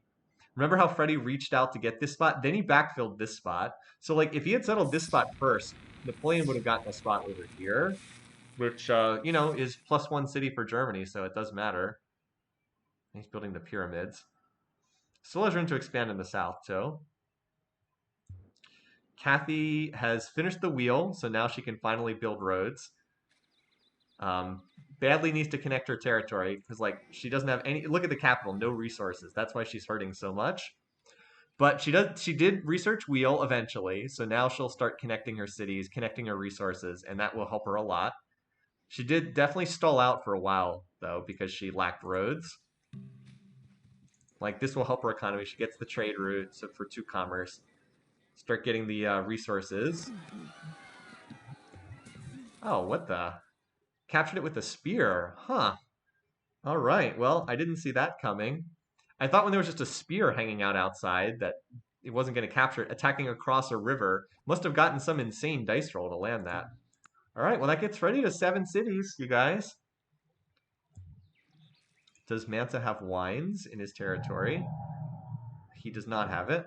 remember how Freddie reached out to get this spot? Then he backfilled this spot. So like if he had settled this spot first, Napoleon would have gotten a spot over here, which you know, is +1 city for Germany, so it does matter. He's building the pyramids. Still has room to expand in the south too. Kathy has finished the wheel, so now she can finally build roads. Um, badly needs to connect her territory because like she doesn't have any. Look at the capital, no resources. That's why she's hurting so much. But she did research wheel eventually, so now she'll start connecting her cities, connecting her resources, and that will help her a lot. She did definitely stall out for a while though because she lacked roads. Like this will help her economy. She gets the trade route so for 2 commerce. Start getting the resources. Oh, what the? Captured it with a spear. Huh. All right. Well, I didn't see that coming. I thought when there was just a spear hanging out outside that it wasn't going to capture it. Attacking across a river must have gotten some insane dice roll to land that. All right. Well, that gets ready to 7 cities, you guys. Does Mansa have wines in his territory? He does not have it.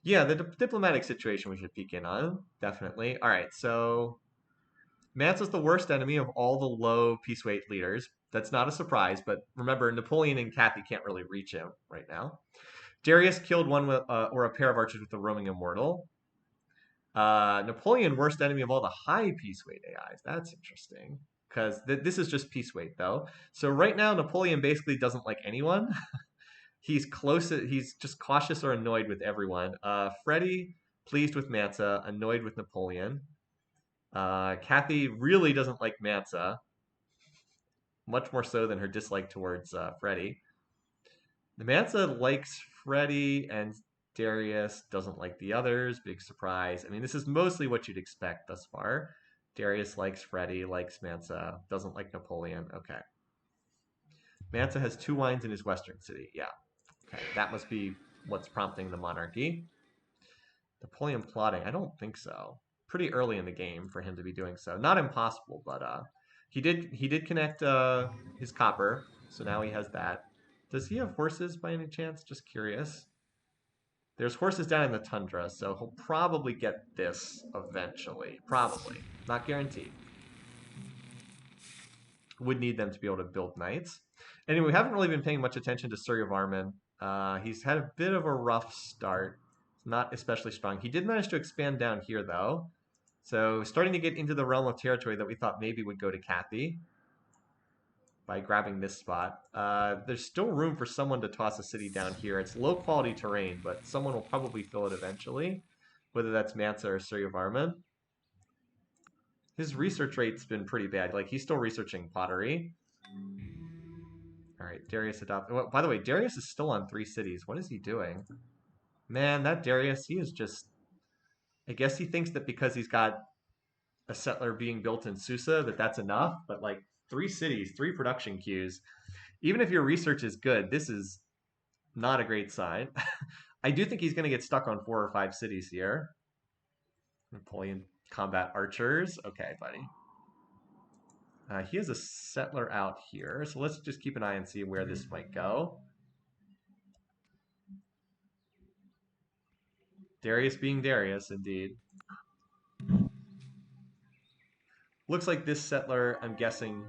Yeah, the diplomatic situation we should peek in on. Definitely. All right. So Mansa's the worst enemy of all the low peace weight leaders. That's not a surprise, but remember, Napoleon and Cathy can't really reach him right now. Darius killed one with, or a pair of archers with the roaming immortal. Napoleon, worst enemy of all the high peace weight AIs. That's interesting because this is just peace weight though. So right now, Napoleon basically doesn't like anyone. He's close. He's just cautious or annoyed with everyone. Freddie pleased with Mansa, annoyed with Napoleon. Kathy really doesn't like Mansa, much more so than her dislike towards Freddie. The Mansa likes Freddie, and Darius doesn't like the others. Big surprise. I mean, this is mostly what you'd expect thus far. Darius likes Freddie, likes Mansa, doesn't like Napoleon. Okay. Mansa has 2 wines in his western city. Yeah. Okay. That must be what's prompting the monarchy. Napoleon plotting? I don't think so. Pretty early in the game for him to be doing so. Not impossible, but he did connect his copper, so now he has that. Does he have horses by any chance? Just curious. There's horses down in the tundra, so he'll probably get this eventually. Probably. Not guaranteed. Would need them to be able to build knights. Anyway, we haven't really been paying much attention to Surya Varman. He's had a bit of a rough start. Not especially strong. He did manage to expand down here, though. So starting to get into the realm of territory that we thought maybe would go to Kathy by grabbing this spot. There's still room for someone to toss a city down here. It's low quality terrain, but someone will probably fill it eventually, whether that's Mansa or Surya Varman. His research rate's been pretty bad. Like, he's still researching pottery. All right, Darius adopted. Well, by the way, Darius is still on 3 cities. What is he doing? Man, that Darius, he is just. I guess he thinks that because he's got a settler being built in Susa, that's enough. But like 3 cities, 3 production queues. Even if your research is good, this is not a great sign. I do think he's going to get stuck on 4 or 5 cities here. Napoleon combat archers. Okay, buddy. He has a settler out here, so let's just keep an eye and see where this might go. Darius being Darius, indeed. Looks like this settler, I'm guessing.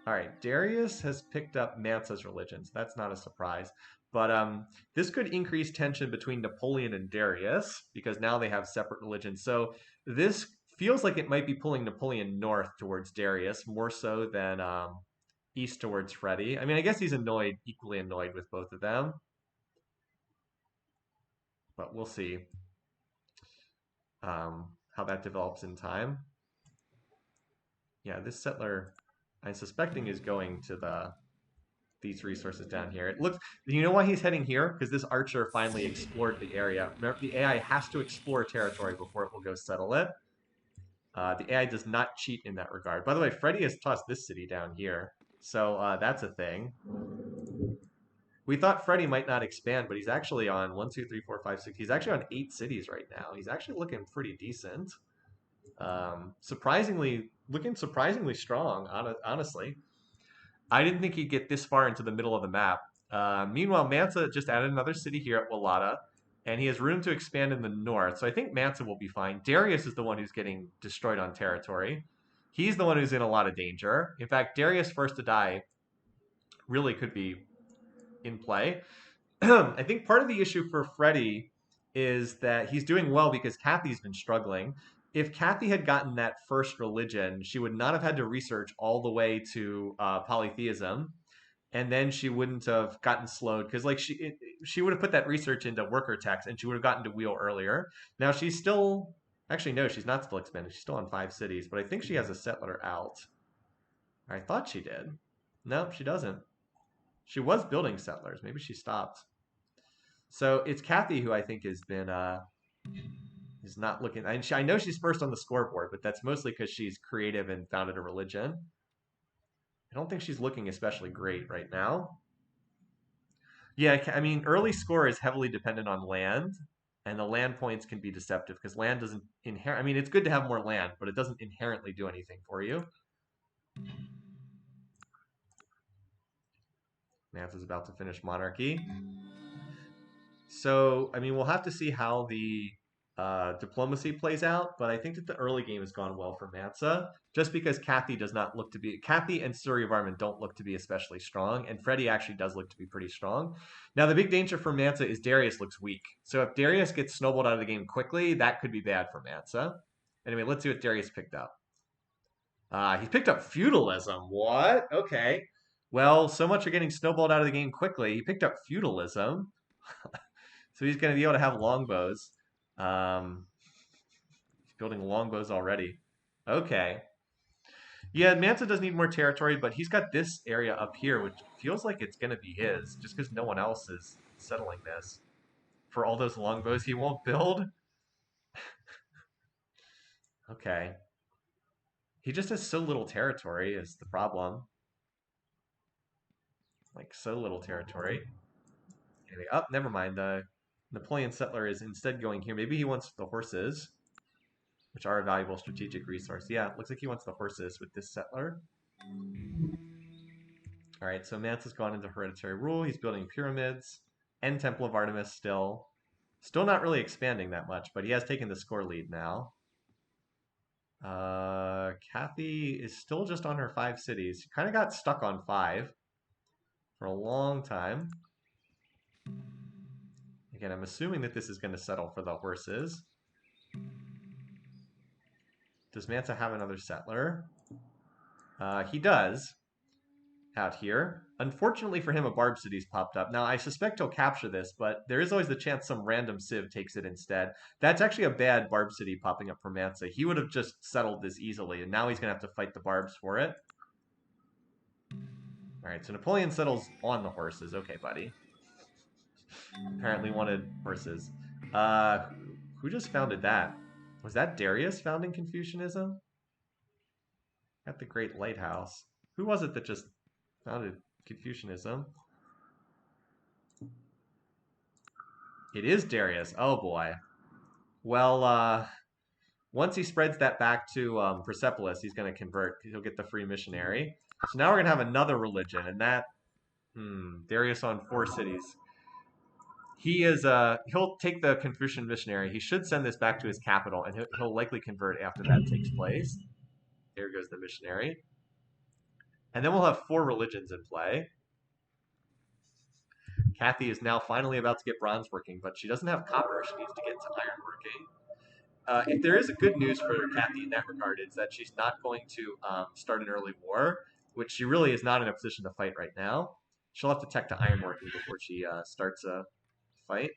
All right, Darius has picked up Mansa's religions. That's not a surprise. But this could increase tension between Napoleon and Darius because now they have separate religions. So this feels like it might be pulling Napoleon north towards Darius more so than east towards Freddie. I mean, I guess he's annoyed, equally annoyed with both of them. But we'll see how that develops in time. Yeah, this settler, I'm suspecting, is going to the these resources down here. It looks. You know why he's heading here? Because this archer finally explored the area. Remember, the AI has to explore territory before it will go settle it. The AI does not cheat in that regard. By the way, Freddy has tossed this city down here, so that's a thing. We thought Freddy might not expand, but he's actually on 1, 2, 3, 4, 5, 6. He's actually on 8 cities right now. He's actually looking pretty decent. Looking surprisingly strong, honestly. I didn't think he'd get this far into the middle of the map. Meanwhile, Mansa just added another city here at Wallata, and he has room to expand in the north. So I think Mansa will be fine. Darius is the one who's getting destroyed on territory. He's the one who's in a lot of danger. In fact, Darius first to die really could be in play. I think part of the issue for Freddy is that he's doing well because Kathy's been struggling. If Kathy had gotten that first religion, she would not have had to research all the way to polytheism, and then she wouldn't have gotten slowed because like she would have put that research into worker text and she would have gotten to wheel earlier. Now she's still actually no, she's not still expanded. She's still on 5 cities, but I think she has a settler out. I thought she did. Nope, she doesn't. She was building settlers. Maybe she stopped. So it's Kathy who I think has been is not looking. I know she's first on the scoreboard, but that's mostly because she's creative and founded a religion. I don't think she's looking especially great right now. Yeah, I mean, early score is heavily dependent on land, and the land points can be deceptive because land doesn't inherent. I mean, it's good to have more land, but it doesn't inherently do anything for you. Nance is about to finish monarchy. So, I mean, we'll have to see how the diplomacy plays out, but I think that the early game has gone well for Mansa, just because Kathy does not look to be Kathy and Surya Varman don't look to be especially strong, and Freddy actually does look to be pretty strong. Now, the big danger for Mansa is Darius looks weak. So if Darius gets snowballed out of the game quickly, that could be bad for Mansa. Anyway, let's see what Darius picked up. He's picked up feudalism. What? Okay. Well, so much for getting snowballed out of the game quickly. He picked up feudalism. So he's going to be able to have longbows. He's building longbows already. Okay. Yeah, Mansa does need more territory, but he's got this area up here, which feels like it's going to be his, just because no one else is settling this. For all those longbows he won't build? Okay. He just has so little territory is the problem. Like, so little territory. Anyway, never mind. The Napoleon settler is instead going here. Maybe he wants the horses, which are a valuable strategic resource. Yeah, it looks like he wants the horses with this settler. All right, so Mansa's gone into hereditary rule. He's building pyramids and Temple of Artemis still. Still not really expanding that much, but he has taken the score lead now. Kathy is still just on her 5 cities. She kind of got stuck on 5 for a long time. Again, I'm assuming that this is going to settle for the horses. Does Mansa have another settler? He does. Out here. Unfortunately for him, a Barb City's popped up. Now, I suspect he'll capture this, but there is always the chance some random Civ takes it instead. That's actually a bad Barb City popping up for Mansa. He would have just settled this easily, and now he's going to have to fight the Barbs for it. All right, so Napoleon settles on the horses. Okay, buddy. Apparently wanted horses. Who just founded that? Was that Darius founding Confucianism? At the Great Lighthouse. Who was it that just founded Confucianism? It is Darius. Oh boy. Well, once he spreads that back to Persepolis, he's going to convert. He'll get the free missionary. So now we're going to have another religion, and that Darius on 4 cities. He'll take the Confucian missionary. He should send this back to his capital, and he'll likely convert after that takes place. Here goes the missionary. And then we'll have 4 religions in play. Kathy is now finally about to get bronze working, but she doesn't have copper. She needs to get to iron working. If there is a good news for Kathy in that regard, it's that she's not going to start an early war, which she really is not in a position to fight right now. She'll have to tech to iron working before she starts a fight.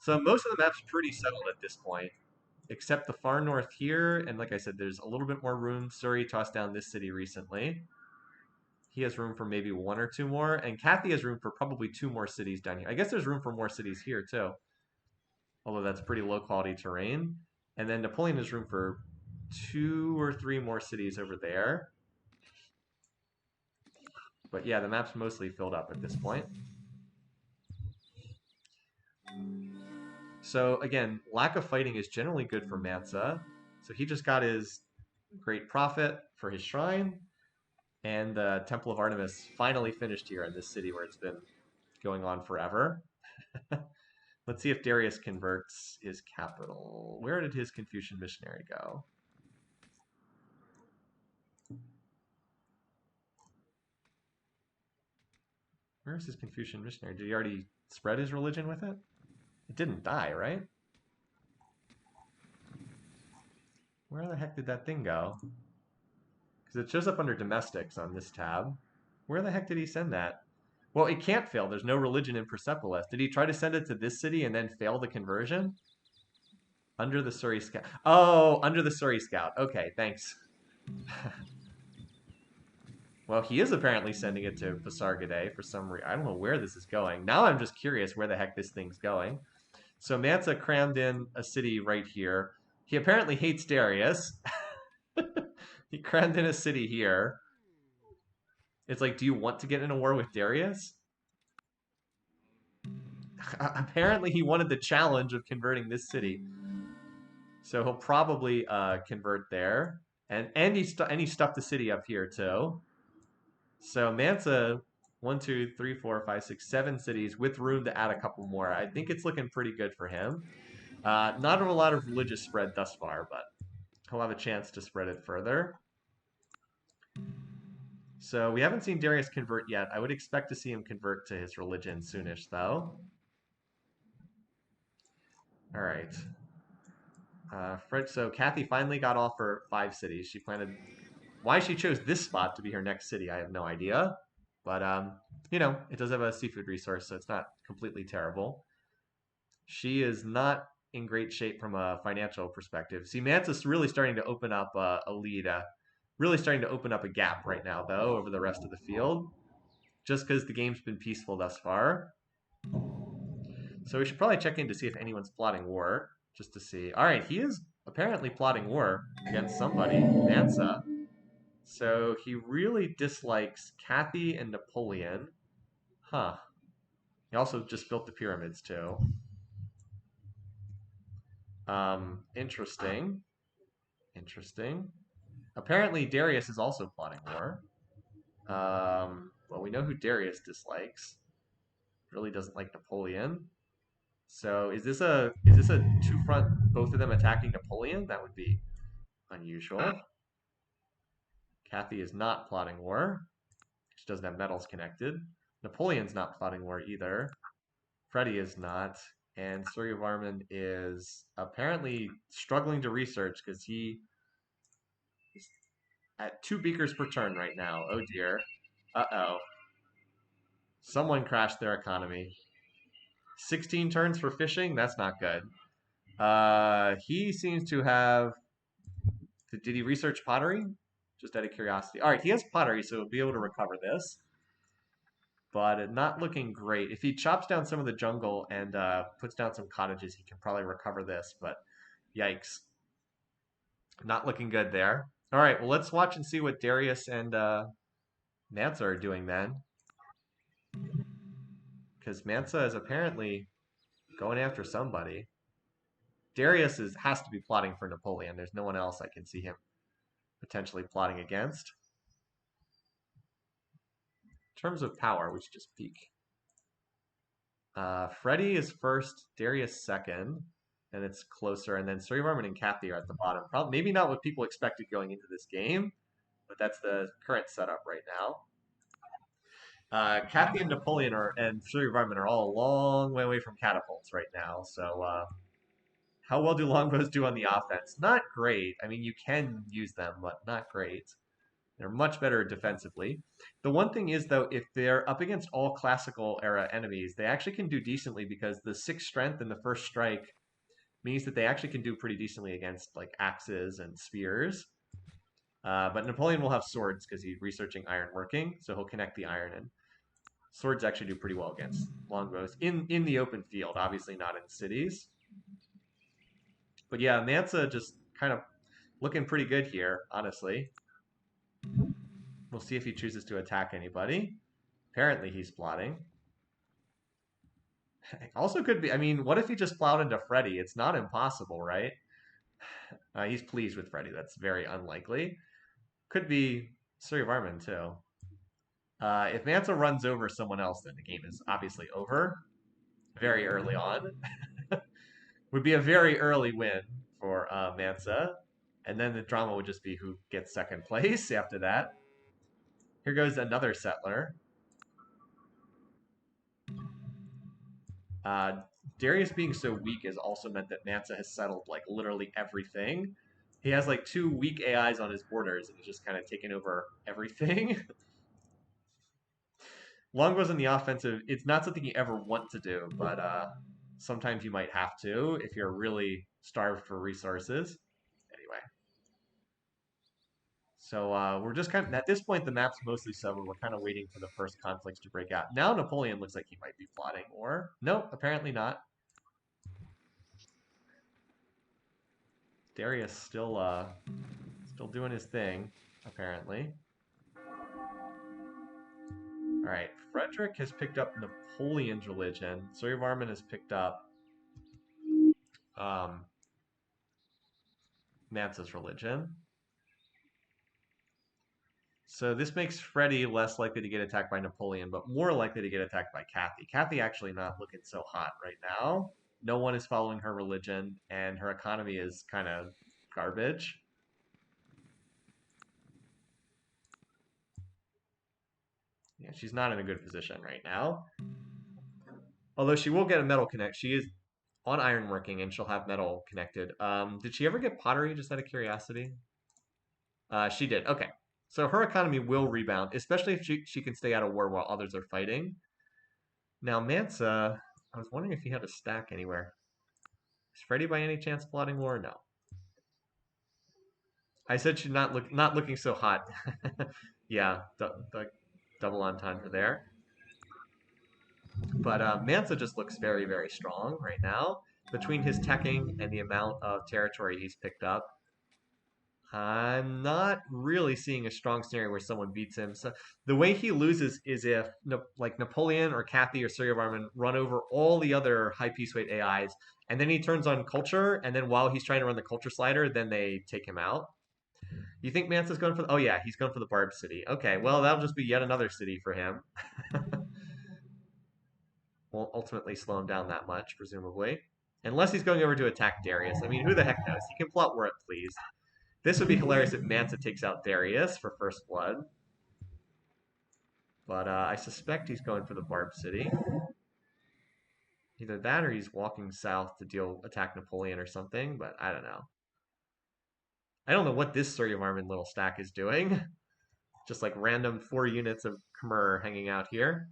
So most of the map's pretty settled at this point, except the far north here. And like I said, there's a little bit more room. Surrey tossed down this city recently. He has room for maybe one or two more, and Kathy has room for probably two more cities down here. I guess there's room for more cities here too, although that's pretty low quality terrain. And then Napoleon has room for two or three more cities over there. But yeah, the map's mostly filled up at this point. So again, lack of fighting is generally good for Mansa. So he just got his great profit for his shrine, and the Temple of Artemis finally finished here in this city where it's been going on forever. Let's see if Darius converts his capital. Where did his Confucian missionary go? Where's his Confucian missionary? Did he already spread his religion with it? It didn't die, right? Where the heck did that thing go? Because it shows up under domestics on this tab. Where the heck did he send that? Well, it can't fail. There's no religion in Persepolis. Did he try to send it to this city and then fail the conversion? Under the Surrey Scout. Oh, under the Surrey Scout. Okay, thanks. Well, he is apparently sending it to Pasargadae for some reason. I don't know where this is going. Now I'm just curious where the heck this thing's going. So Mansa crammed in a city right here. He apparently hates Darius. He crammed in a city here. It's like, do you want to get in a war with Darius? Apparently he wanted the challenge of converting this city. So he'll probably convert there. And he stuffed the city up here too. So Mansa, 1, 2, 3, 4, 5, 6, 7 cities with room to add a couple more. I think it's looking pretty good for him. Not a lot of religious spread thus far, but he'll have a chance to spread it further. So we haven't seen Darius convert yet. I would expect to see him convert to his religion soonish, though. All right. So Kathy finally got off her 5 cities. She planted. Why she chose this spot to be her next city, I have no idea. But you know, it does have a seafood resource, so it's not completely terrible. She is not in great shape from a financial perspective. See, Mansa's really starting to open up a lead, really starting to open up a gap right now, though, over the rest of the field, just because the game's been peaceful thus far. So we should probably check in to see if anyone's plotting war, just to see. All right, he is apparently plotting war against somebody, Mansa. So he really dislikes Kathy and Napoleon. Huh. He also just built the pyramids, too. Interesting. Interesting. Apparently, Darius is also plotting war. Well, we know who Darius dislikes. Really doesn't like Napoleon. So is this a two front, both of them attacking Napoleon? That would be unusual. Kathy is not plotting war. She doesn't have metals connected. Napoleon's not plotting war either. Freddy is not. And Suryavarman is apparently struggling to research because he is at 2 beakers per turn right now. Oh dear. Uh-oh. Someone crashed their economy. 16 turns for fishing? That's not good. He seems to have... Did he research pottery? Just out of curiosity. All right, he has pottery, so he'll be able to recover this. But not looking great. If he chops down some of the jungle and puts down some cottages, he can probably recover this. But yikes. Not looking good there. All right, well, let's watch and see what Darius and Mansa are doing then. Because Mansa is apparently going after somebody. Darius has to be plotting for Napoleon. There's no one else I can see him potentially plotting against. In terms of power, we should just peek. Freddy is first, Darius second, and it's closer. And then Suryavarman and Kathy are at the bottom. Probably, maybe not what people expected going into this game, but that's the current setup right now. Kathy and Napoleon and Suryavarman are all a long way away from catapults right now. So how well do longbows do on the offense? Not great. I mean, you can use them, but not great. They're much better defensively. The one thing is, though, if they're up against all classical era enemies, they actually can do decently because the 6 strength and the first strike means that they actually can do pretty decently against like axes and spears. But Napoleon will have swords because he's researching ironworking, so he'll connect the iron in. Swords actually do pretty well against longbows in the open field, obviously not in cities. But yeah, Mansa just kind of looking pretty good here, honestly. We'll see if he chooses to attack anybody. Apparently he's plotting. Also could be, I mean, what if he just plowed into Freddy? It's not impossible, right? He's pleased with Freddy. That's very unlikely. Could be Surya Varman, too. If Mansa runs over someone else, then the game is obviously over very early on. Would be a very early win for Mansa. And then the drama would just be who gets second place after that. Here goes another settler. Uh, Darius being so weak has also meant that Mansa has settled like literally everything. He has like 2 weak AIs on his borders and he's just kind of taken over everything. Longbows in the offensive, it's not something you ever want to do, but sometimes you might have to if you're really starved for resources. Anyway, so we're just kind of, at this point, the map's mostly settled. We're kind of waiting for the first conflicts to break out. Now Napoleon looks like he might be plotting, or nope, apparently not. Darius still doing his thing, apparently. All right, Frederick has picked up Napoleon's religion. Surya Varman has picked up um, Mansa's religion. So this makes Freddy less likely to get attacked by Napoleon, but more likely to get attacked by Kathy. Kathy actually not looking so hot right now. No one is following her religion, and her economy is kind of garbage. Yeah, she's not in a good position right now. Although she will get a metal connect. She is on ironworking, and she'll have metal connected. Did she ever get pottery, just out of curiosity? She did. Okay. So her economy will rebound, especially if she can stay out of war while others are fighting. Now, Mansa, I was wondering if he had a stack anywhere. Is Freddy by any chance plotting war? No. I said she's not looking so hot. Yeah, double entendre there. But Mansa just looks very, very strong right now. Between his teching and the amount of territory he's picked up, I'm not really seeing a strong scenario where someone beats him. So the way he loses is if like Napoleon or Kathy or Surya Varman run over all the other high piece weight AIs, and then he turns on culture, and then while he's trying to run the culture slider, then they take him out. You think Mansa's going for the, oh yeah, he's going for the Barb City. Okay, well that'll just be yet another city for him. Won't ultimately slow him down that much, presumably. Unless he's going over to attack Darius. I mean, who the heck knows? He can plot where it please. This would be hilarious if Mansa takes out Darius for first blood. But I suspect he's going for the Barb City. Either that or he's walking south to attack Napoleon or something, but I don't know. I don't know what this Surya Varman little stack is doing. Just like random 4 units of Khmer hanging out here.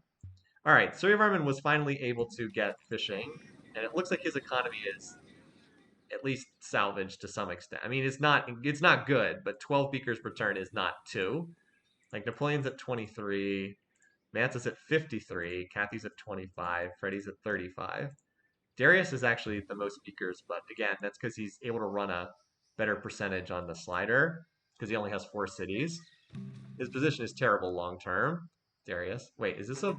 All right, Surya Varman was finally able to get fishing, and it looks like his economy is at least salvaged to some extent. I mean, it's not good, but 12 beakers per turn is not 2. Like Napoleon's at 23, Mansa's at 53, Kathy's at 25, Freddy's at 35. Darius is actually the most beakers, but again, that's because he's able to run a better percentage on the slider because he only has 4 cities. His position is terrible long term. Darius. Wait, is this a...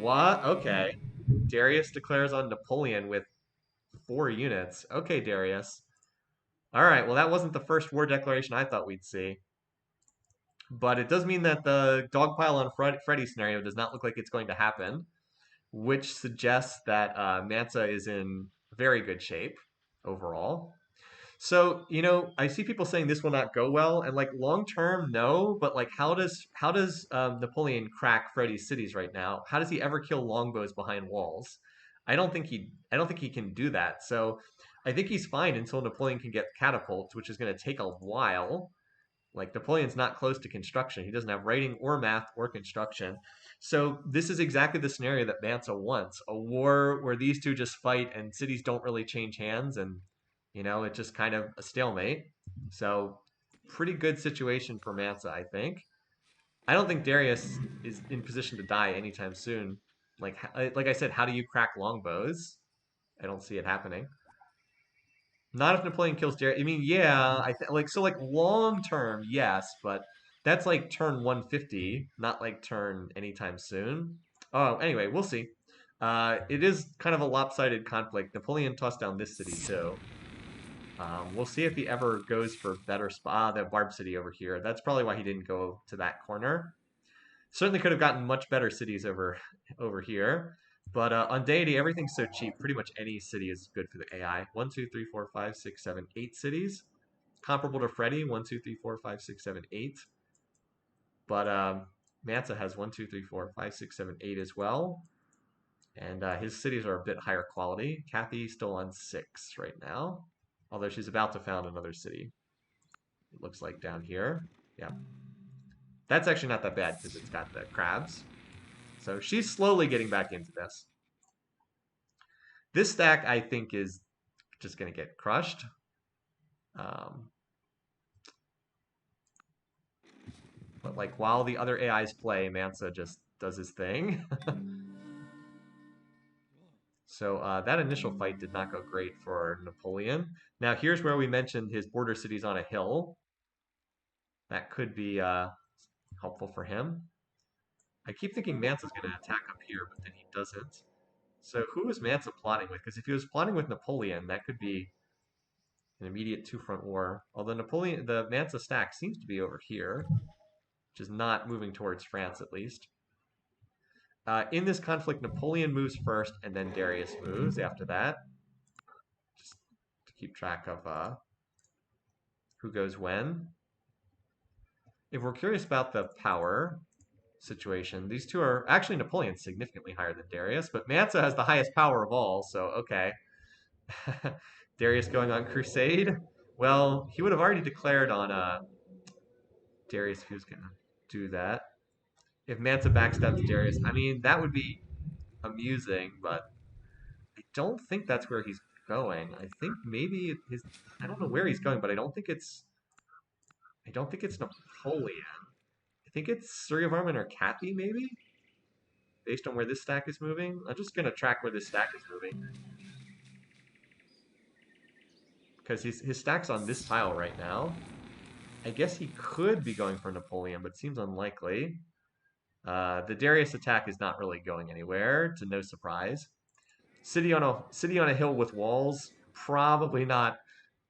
What? Okay. Darius declares on Napoleon with 4 units. Okay, Darius. All right, well, that wasn't the first war declaration I thought we'd see. But it does mean that the dogpile on Freddy scenario does not look like it's going to happen, which suggests that Mansa is in very good shape overall. So, I see people saying this will not go well, and like long term, no. But like, how does Napoleon crack Freddy's cities right now? How does he ever kill longbows behind walls? I don't think he can do that. So, I think he's fine until Napoleon can get catapults, which is going to take a while. Like Napoleon's not close to construction. He doesn't have writing or math or construction. So this is exactly the scenario that Mansa wants. A war where these two just fight and cities don't really change hands and it's just kind of a stalemate. So pretty good situation for Mansa, I think. I don't think Darius is in position to die anytime soon. Like I said, how do you crack longbows? I don't see it happening. Not if Napoleon kills Darius. I mean, yeah, like long term, yes, but that's like turn 150, not like turn anytime soon. Oh, anyway, we'll see. It is kind of a lopsided conflict. Napoleon tossed down this city too. We'll see if he ever goes for better spot. Ah, that Barb city over here. That's probably why he didn't go to that corner. Certainly could have gotten much better cities over here. But on deity, everything's so cheap. Pretty much any city is good for the AI. 1, 2, 3, 4, 5, 6, 7, 8 cities. Comparable to Freddy. 1, 2, 3, 4, 5, 6, 7, 8. But Mansa has 1, 2, 3, 4, 5, 6, 7, 8 as well. And his cities are a bit higher quality. Kathy's still on 6 right now. Although she's about to found another city. It looks like down here. Yeah. That's actually not that bad because it's got the crabs. So she's slowly getting back into this. This stack, I think, is just going to get crushed. But like while the other AIs play, Mansa just does his thing. So that initial fight did not go great for Napoleon. Now here's where we mentioned his border cities on a hill. That could be helpful for him. I keep thinking Mansa's going to attack up here, but then he doesn't. So who is Mansa plotting with? Because if he was plotting with Napoleon, that could be an immediate two-front war. Although the Mansa stack seems to be over here, which is not moving towards France at least. In this conflict, Napoleon moves first, and then Darius moves after that. Just to keep track of who goes when. If we're curious about the power situation, these two are actually Napoleon's significantly higher than Darius, but Mansa has the highest power of all, so okay. Darius going on crusade. Well, he would have already declared on Darius if he was going to do that. If Mansa backstabs Darius, I mean, that would be amusing, but I don't think that's where he's going. I think maybe I don't know where he's going, but I don't think it's Napoleon. I think it's Surya Varman or Kathy, maybe? Based on where this stack is moving. I'm just going to track where this stack is moving. Because his stack's on this tile right now. I guess he could be going for Napoleon, but it seems unlikely. The Darius attack is not really going anywhere, to no surprise. City on a hill with walls, probably not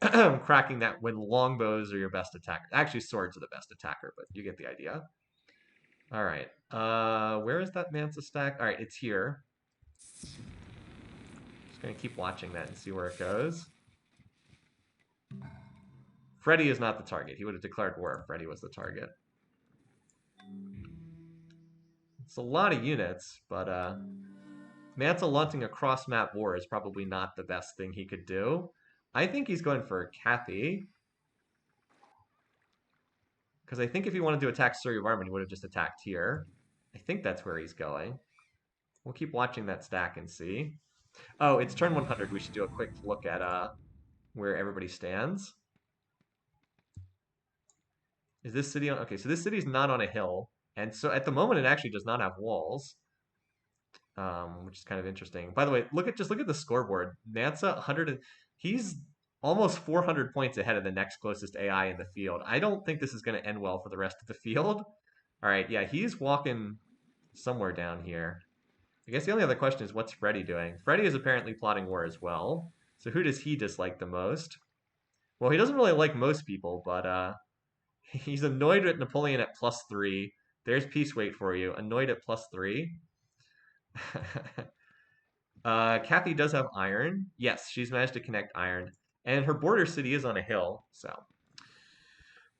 cracking that when longbows are your best attacker. Actually, swords are the best attacker, but you get the idea. All right. Where is that Mansa stack? All right, it's here. Just gonna keep watching that and see where it goes. Freddy is not the target. He would have declared war if Freddy was the target. It's a lot of units, but Mansa launching a cross-map war is probably not the best thing he could do. I think he's going for Kathy. Because I think if he wanted to attack Surya Varman, he would have just attacked here. I think that's where he's going. We'll keep watching that stack and see. Oh, it's turn 100. We should do a quick look at where everybody stands. Is this city on... Okay, so this city's not on a hill. And so at the moment, it actually does not have walls. Which is kind of interesting. By the way, just look at the scoreboard. Mansa 100. He's almost 400 points ahead of the next closest AI in the field. I don't think this is going to end well for the rest of the field. All right, yeah, he's walking somewhere down here. I guess the only other question is what's Freddy doing? Freddy is apparently plotting war as well. So who does he dislike the most? Well, he doesn't really like most people, but he's annoyed at Napoleon at +3. There's peace weight for you. Annoyed at +3. Kathy does have iron. Yes, she's managed to connect iron. And her border city is on a hill, so.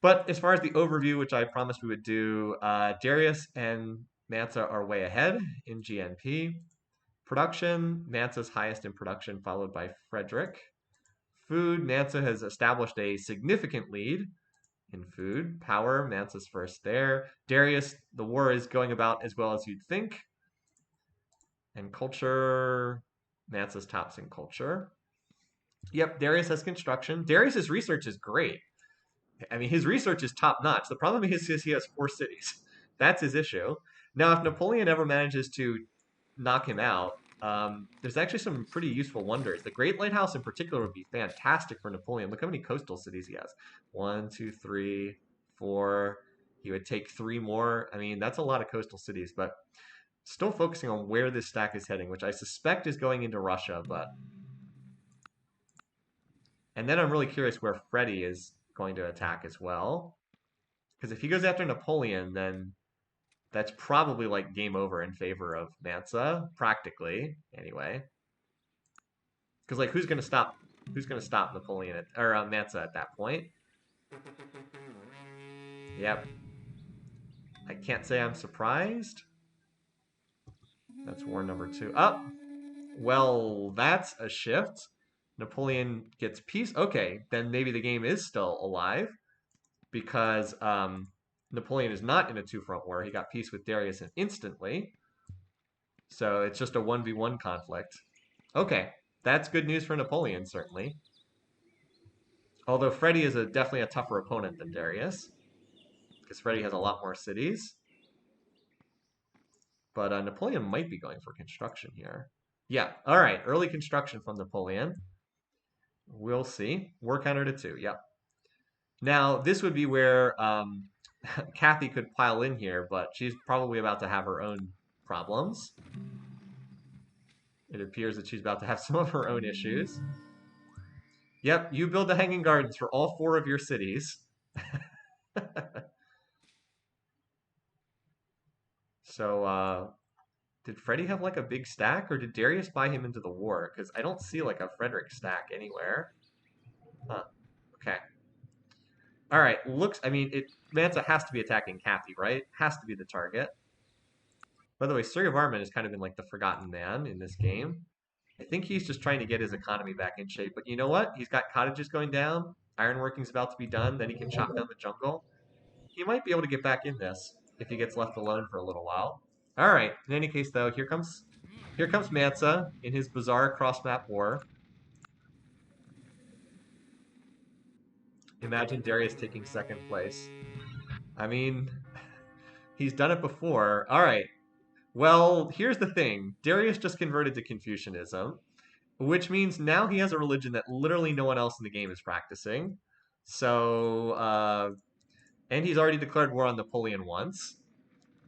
But as far as the overview, which I promised we would do, Darius and Mansa are way ahead in GNP. Production, Mansa's highest in production, followed by Frederick. Food, Mansa has established a significant lead in food. Power, Mansa's first there. Darius, the war is going about as well as you'd think. And culture, Mansa's tops in culture. Yep, Darius has construction. Darius's research is great. I mean, his research is top notch. The problem is he has 4 cities. That's his issue. Now, if Napoleon ever manages to knock him out, there's actually some pretty useful wonders. The Great Lighthouse in particular would be fantastic for Napoleon. Look how many coastal cities he has. 1, 2, 3, 4. He would take 3 more. I mean, that's a lot of coastal cities, but still focusing on where this stack is heading, which I suspect is going into Russia, but and then I'm really curious where Freddy is going to attack as well. Because if he goes after Napoleon, then that's probably like game over in favor of Mansa, practically, anyway. Because like who's gonna stop Napoleon or Mansa at that point? Yep. I can't say I'm surprised. That's war number 2. Oh, well, that's a shift. Napoleon gets peace. Okay, then maybe the game is still alive because Napoleon is not in a 2-front war. He got peace with Darius instantly. So it's just a 1v1 conflict. Okay, that's good news for Napoleon, certainly. Although Freddy is definitely a tougher opponent than Darius, because Freddy has a lot more cities. But Napoleon might be going for construction here. Yeah, all right, early construction from Napoleon. We'll see. War counter to 2, yep. Now, this would be where Kathy could pile in here, but she's probably about to have her own problems. It appears that she's about to have some of her own issues. Yep, you build the Hanging Gardens for all 4 of your cities. So, did Freddy have like a big stack, or did Darius buy him into the war? Because I don't see like a Frederick stack anywhere. Huh. Okay. All right. I mean, Mansa has to be attacking Kathy, right? Has to be the target. By the way, Surya Varman has kind of been like the forgotten man in this game. I think he's just trying to get his economy back in shape. But you know what? He's got cottages going down. Ironworking's about to be done. Then he can chop down the jungle. He might be able to get back in this if he gets left alone for a little while. All right. In any case, though, here comes Mansa in his bizarre cross-map war. Imagine Darius taking second place. I mean, he's done it before. All right. Well, here's the thing. Darius just converted to Confucianism, which means now he has a religion that literally no one else in the game is practicing. So, and he's already declared war on Napoleon once.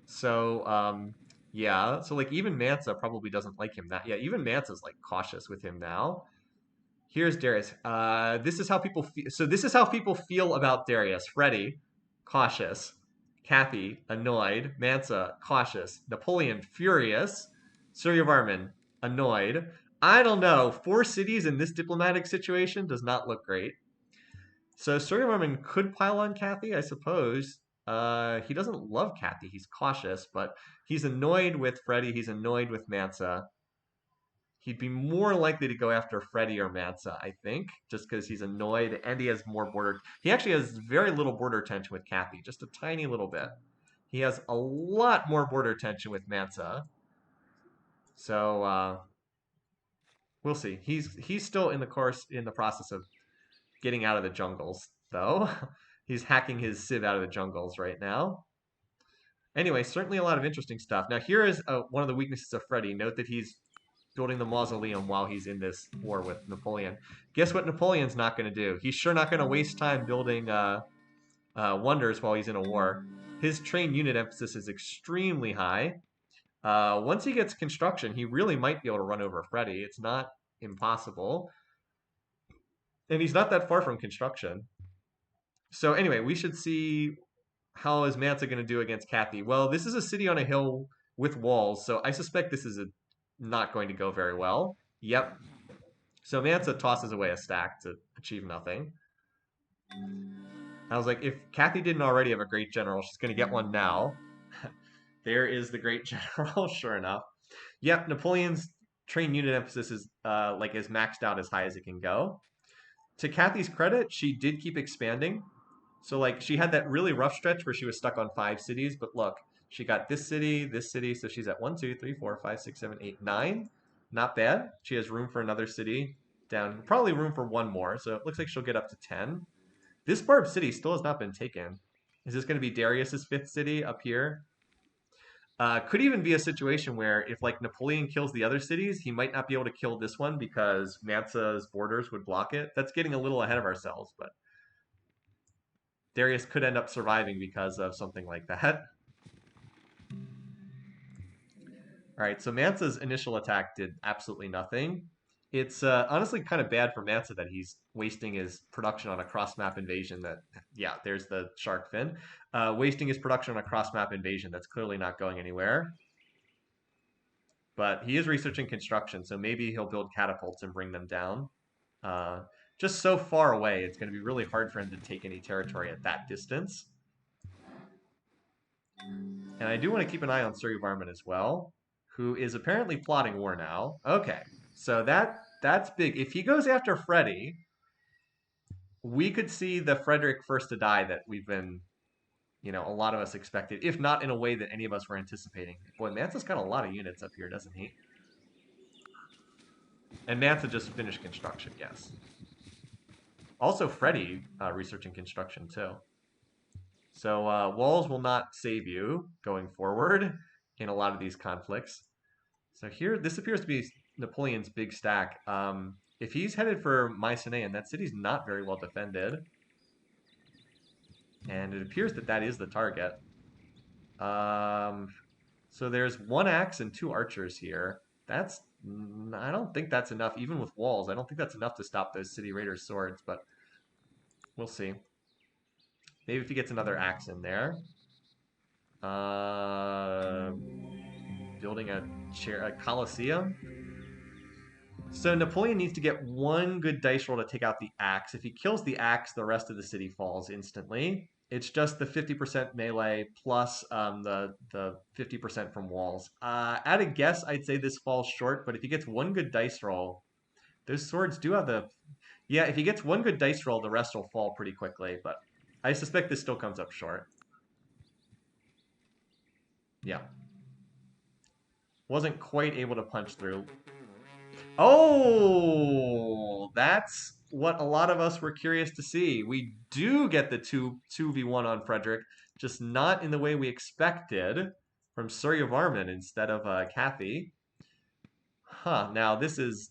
So, yeah. So, like, even Mansa probably doesn't like him that. Yeah, even Mansa's like cautious with him now. Here's Darius. This is how people feel. So this is how people feel about Darius. Freddy, cautious. Kathy, annoyed. Mansa, cautious. Napoleon, furious. Suryavarman, annoyed. I don't know. 4 cities in this diplomatic situation does not look great. So Suryavarman could pile on Kathy, I suppose. He doesn't love Kathy. He's cautious, but he's annoyed with Freddy. He's annoyed with Mansa. He'd be more likely to go after Freddy or Mansa, I think, just because he's annoyed and he has more border. He actually has very little border tension with Kathy, just a tiny little bit. He has a lot more border tension with Mansa. So we'll see. He's still in the process of getting out of the jungles, though. He's hacking his Civ out of the jungles right now. Anyway, certainly a lot of interesting stuff. Now here is one of the weaknesses of Freddy. Note that he's building the mausoleum while he's in this war with Napoleon. Guess what Napoleon's not going to do? He's sure not going to waste time building wonders while he's in a war. His train unit emphasis is extremely high. Once he gets construction, he really might be able to run over Freddy. It's not impossible. And he's not that far from construction. So anyway, we should see how is Mansa going to do against Kathy. Well, this is a city on a hill with walls, so I suspect this is not going to go very well. Yep. So Mansa tosses away a stack to achieve nothing. I was like, if Kathy didn't already have a great general, she's going to get one now. There is the great general, sure enough. Yep, Napoleon's train unit emphasis is like as maxed out as high as it can go. To Kathy's credit, she did keep expanding. So like she had that really rough stretch where she was stuck on 5 cities, but look, she got this city, so she's at 1, 2, 3, 4, 5, 6, 7, 8, 9. Not bad. She has room for another city down, probably room for one more, so it looks like she'll get up to 10. This barbed city still has not been taken. Is this going to be Darius's 5th city up here? Could even be a situation where if like Napoleon kills the other cities, he might not be able to kill this one because Mansa's borders would block it. That's getting a little ahead of ourselves, but Darius could end up surviving because of something like that. All right, so Mansa's initial attack did absolutely nothing. It's honestly kind of bad for Mansa that he's wasting his production on a cross-map invasion that, yeah, there's the shark fin. Wasting his production on a cross-map invasion that's clearly not going anywhere. But he is researching construction, so maybe he'll build catapults and bring them down. Uh, just so far away, it's going to be really hard for him to take any territory at that distance. And I do want to keep an eye on Surrey Varman as well, who is apparently plotting war now. Okay, so that's big. If he goes after Freddy, we could see the Frederick first to die that we've been, a lot of us expected, if not in a way that any of us were anticipating. Boy, Mansa's got a lot of units up here, doesn't he? And Mansa just finished construction, yes. Also, Freddy researching construction too. So walls will not save you going forward in a lot of these conflicts. So here, this appears to be Napoleon's big stack. If he's headed for Mycenaean, that city's not very well defended. And it appears that that is the target. So there's 1 axe and 2 archers here. I don't think that's enough, even with walls. I don't think that's enough to stop those city raiders' swords, but we'll see. Maybe if he gets another axe in there. Building a Colosseum. So Napoleon needs to get 1 good dice roll to take out the axe. If he kills the axe, the rest of the city falls instantly. It's just the 50% melee plus the 50% from walls. At a guess, I'd say this falls short, but if he gets 1 good dice roll, those swords do have the... Yeah, if he gets 1 good dice roll, the rest will fall pretty quickly, but I suspect this still comes up short. Yeah. Wasn't quite able to punch through. Oh, that's what a lot of us were curious to see. We do get the 2v1 on Frederick, just not in the way we expected from Surya Varman instead of Kathy. Huh, now this is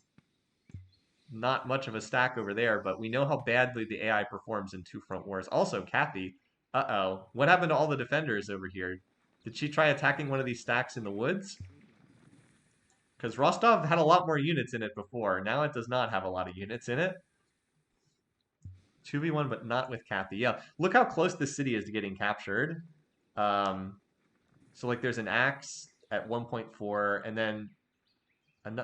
not much of a stack over there, but we know how badly the AI performs in 2 front wars. Also, Kathy, uh-oh, what happened to all the defenders over here? Did she try attacking one of these stacks in the woods? Because Rostov had a lot more units in it before. Now it does not have a lot of units in it. 2v1, but not with Kathy. Yeah, look how close this city is to getting captured. So, like, there's an axe at 1.4, and then...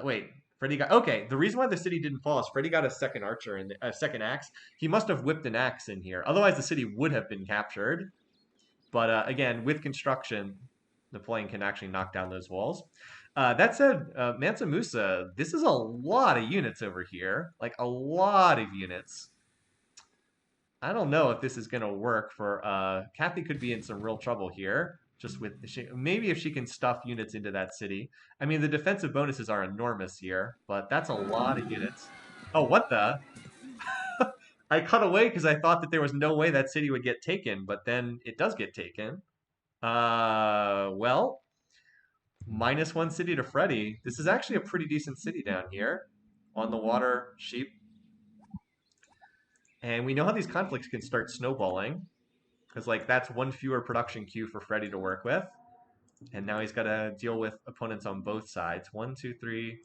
wait, Freddy got... Okay, the reason why the city didn't fall is Freddy got a second archer and a second axe. He must have whipped an axe in here. Otherwise, the city would have been captured. But, again, with construction, Napoleon can actually knock down those walls. That said, Mansa Musa, this is a lot of units over here. Like, a lot of units. I don't know if this is going to work for... Kathy could be in some real trouble here. Just with... maybe if she can stuff units into that city. I mean, the defensive bonuses are enormous here, but that's a lot of units. Oh, what the? I cut away because I thought that there was no way that city would get taken, but then it does get taken. Well... -1 city to Freddy. This is actually a pretty decent city down here. On the water, sheep. And we know how these conflicts can start snowballing. Because, like, that's 1 fewer production queue for Freddy to work with. And now he's got to deal with opponents on both sides. 1, 2, 3,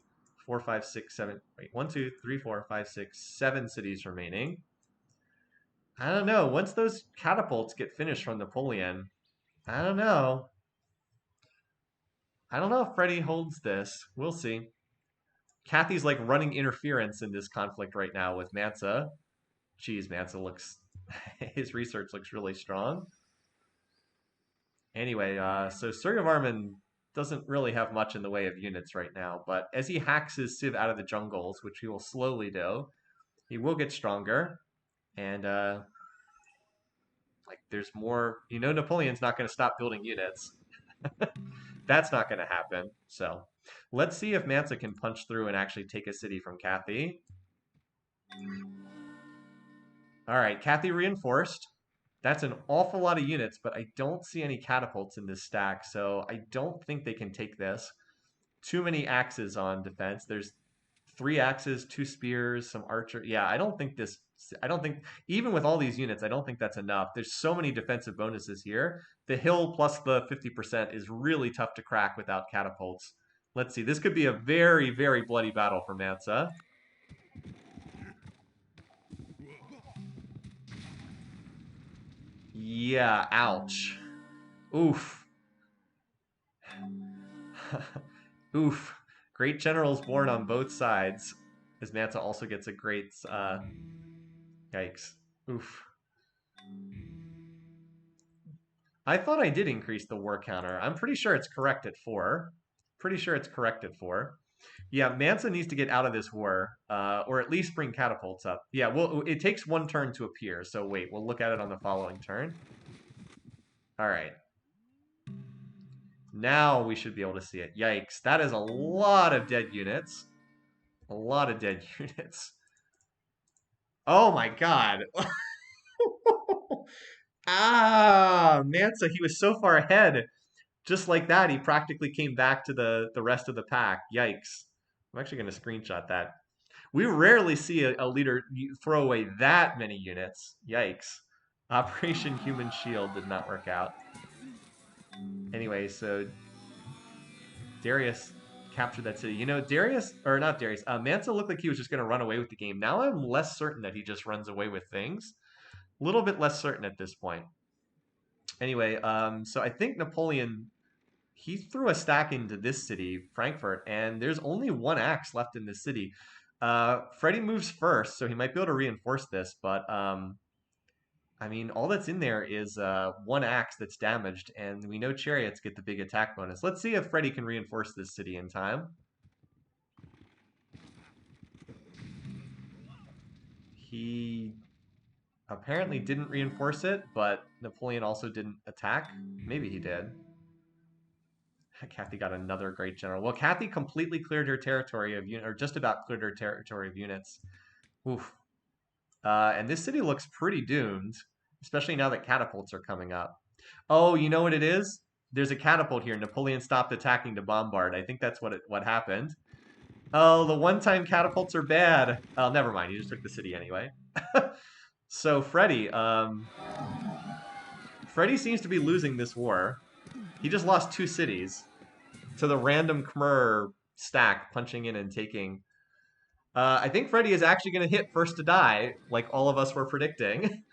4, 5, 6, 7. Wait, 1, 2, 3, 4, 5, 6, 7 cities remaining. I don't know. Once those catapults get finished from Napoleon, I don't know. I don't know if Freddy holds this. We'll see. Kathy's like running interference in this conflict right now with Mansa. Geez, Mansa looks... his research looks really strong. Anyway, so Surya Varman doesn't really have much in the way of units right now, but as he hacks his Civ out of the jungles, which he will slowly do, he will get stronger. And, like, there's more... Napoleon's not going to stop building units. That's not going to happen. So let's see if Mansa can punch through and actually take a city from Kathy. All right, Kathy reinforced. That's an awful lot of units, but I don't see any catapults in this stack, so I don't think they can take this. Too many axes on defense. There's 3 axes, 2 spears, some archer. Yeah, I don't think this. I don't think even with all these units, I don't think that's enough. There's so many defensive bonuses here. The hill plus the 50% is really tough to crack without catapults. Let's see. This could be a very, very bloody battle for Mansa. Yeah, ouch. Oof. Oof. Great generals born on both sides. As Mansa also gets a great yikes. Oof. I thought I did increase the war counter. I'm pretty sure it's correct at 4. Pretty sure it's correct at 4. Yeah, Mansa needs to get out of this war, or at least bring catapults up. Yeah, well, it takes 1 turn to appear, so wait, we'll look at it on the following turn. All right. Now we should be able to see it. Yikes, that is a lot of dead units. A lot of dead units. Oh my god. Ah, Mansa, he was so far ahead. Just like that, he practically came back to the rest of the pack. Yikes. I'm actually going to screenshot that. We rarely see a leader throw away that many units. Yikes. Operation Human Shield did not work out. Anyway, so Darius captured that city. You know, Darius, or not Darius, Mansa looked like he was just going to run away with the game. Now I'm less certain that he just runs away with things. A little bit less certain at this point. Anyway, so I think Napoleon, he threw a stack into this city, Frankfurt, and there's only 1 axe left in this city. Freddie moves first, so he might be able to reinforce this, but I mean, all that's in there is 1 axe that's damaged, and we know chariots get the big attack bonus. Let's see if Freddie can reinforce this city in time. He apparently didn't reinforce it, but Napoleon also didn't attack. Maybe he did. Kathy got another great general. Well, Kathy completely cleared her territory of or just about cleared her territory of units. Oof. And this city looks pretty doomed, especially now that catapults are coming up. Oh, you know what it is? There's a catapult here. Napoleon stopped attacking to bombard. I think that's what happened. Oh, the one-time catapults are bad. Oh, never mind. He just took the city anyway. So Freddie seems to be losing this war. He just lost 2 cities to the random Khmer stack punching in and taking. I think Freddie is actually going to hit first to die, like all of us were predicting.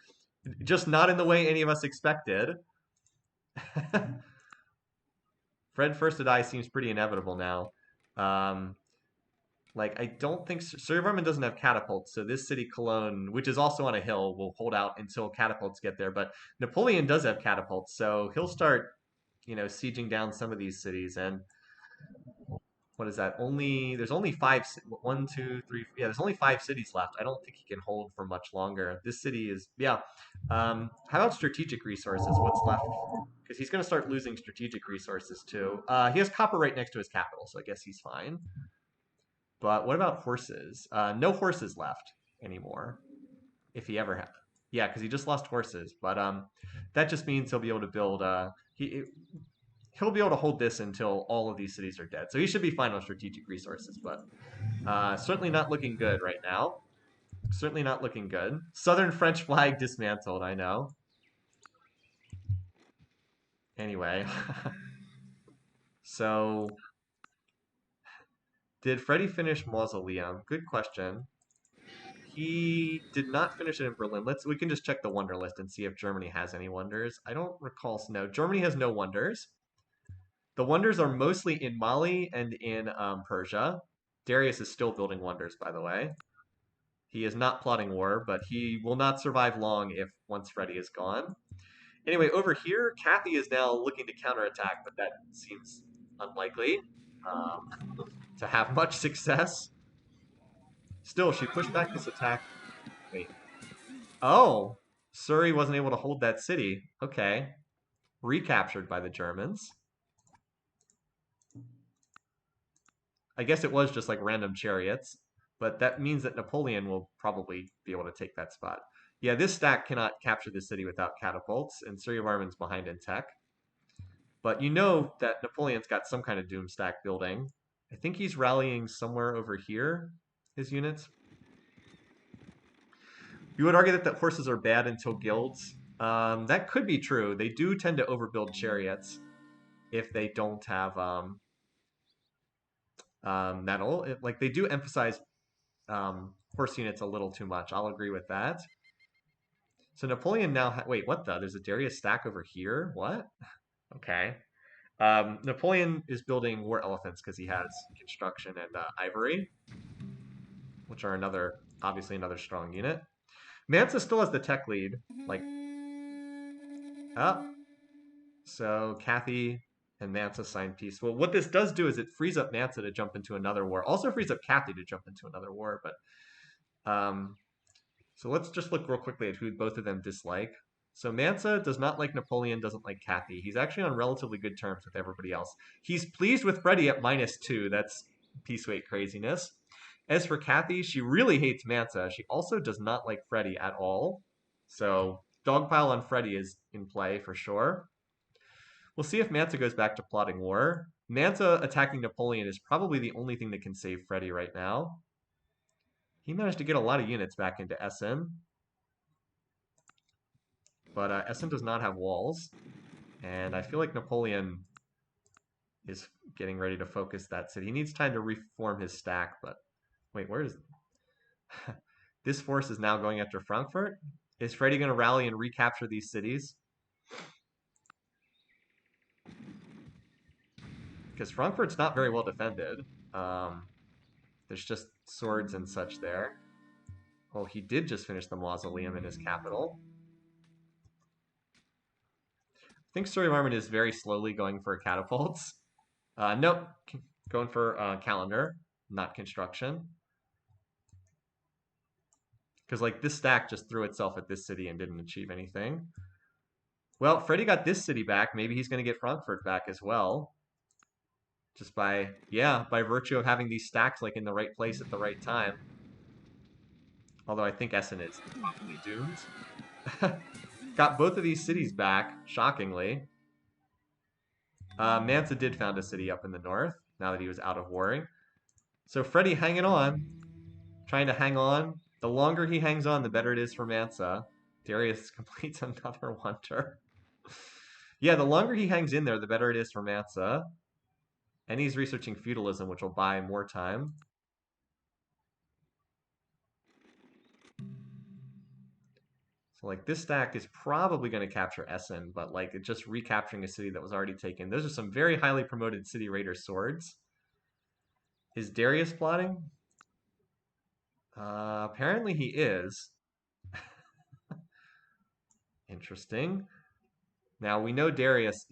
Just not in the way any of us expected. Fred first to die seems pretty inevitable now. Like, I don't think Serverman doesn't have catapults, so this city, Cologne, which is also on a hill, will hold out until catapults get there. But Napoleon does have catapults, so he'll start, sieging down some of these cities. And what is that? There's only 5, 1, 2, 3, yeah, there's only 5 cities left. I don't think he can hold for much longer. This city is, yeah. How about strategic resources? What's left? Because he's going to start losing strategic resources too. He has copper right next to his capital, so I guess he's fine. But what about horses? No horses left anymore, if he ever had. Yeah, because he just lost horses. But that just means he'll be able to build. He'll be able to hold this until all of these cities are dead. So he should be fine on strategic resources, but certainly not looking good right now. Certainly not looking good. Southern French flag dismantled, I know. Anyway. So, did Freddie finish Mausoleum? Good question. He did not finish it in Berlin. We can just check the wonder list and see if Germany has any wonders. I don't recall. No, Germany has no wonders. The wonders are mostly in Mali and in Persia. Darius is still building wonders, by the way. He is not plotting war, but he will not survive long if once Freddie is gone. Anyway, over here, Kathy is now looking to counterattack, but that seems unlikely to have much success. Still, she pushed back this attack. Wait. Oh, Surrey wasn't able to hold that city. Okay. Recaptured by the Germans. I guess it was just like random chariots, but that means that Napoleon will probably be able to take that spot. Yeah, this stack cannot capture the city without catapults, and Suryavarman's behind in tech. But you know that Napoleon's got some kind of doom stack building. I think he's rallying somewhere over here, his units. You would argue that the horses are bad until guilds. That could be true. They do tend to overbuild chariots if they don't have metal. Like they do emphasize horse units a little too much. I'll agree with that. So Napoleon now, wait, what the? There's a Darius stack over here? What? Okay. Napoleon is building war elephants because he has construction and ivory, which are obviously another strong unit. Mansa still has the tech lead. Like, oh, so Kathy and Mansa signed peace. Well, what this does do is it frees up Mansa to jump into another war. Also frees up Kathy to jump into another war. But so let's just look real quickly at who both of them dislike. So Mansa does not like Napoleon, doesn't like Kathy. He's actually on relatively good terms with everybody else. He's pleased with Freddie at -2. That's piece weight craziness. As for Kathy, she really hates Mansa. She also does not like Freddie at all. So dogpile on Freddie is in play for sure. We'll see if Mansa goes back to plotting war. Mansa attacking Napoleon is probably the only thing that can save Freddie right now. He managed to get a lot of units back into Essen. But Essen does not have walls. And I feel like Napoleon is getting ready to focus that city. He needs time to reform his stack, but wait, where is this force is now going after Frankfurt? Is Freddie going to rally and recapture these cities? Because Frankfurt's not very well defended. There's just swords and such there. Well, he did just finish the mausoleum in his capital. I think Suryavarman is very slowly going for catapults. Nope, going for calendar, not construction. Because like this stack just threw itself at this city and didn't achieve anything. Well, Freddie got this city back. Maybe he's going to get Frankfurt back as well. Just by virtue of having these stacks like in the right place at the right time. Although I think Essen is probably doomed. Got both of these cities back, shockingly. Mansa did found a city up in the north, now that he was out of warring. So Freddie hanging on, trying to hang on. The longer he hangs on, the better it is for Mansa. Darius completes another wonder. Yeah, the longer he hangs in there, the better it is for Mansa. And he's researching feudalism, which will buy more time. So like this stack is probably going to capture Essen, but like it's just recapturing a city that was already taken. Those are some very highly promoted city raider swords. Is Darius plotting? Apparently he is. Interesting. Now we know Darius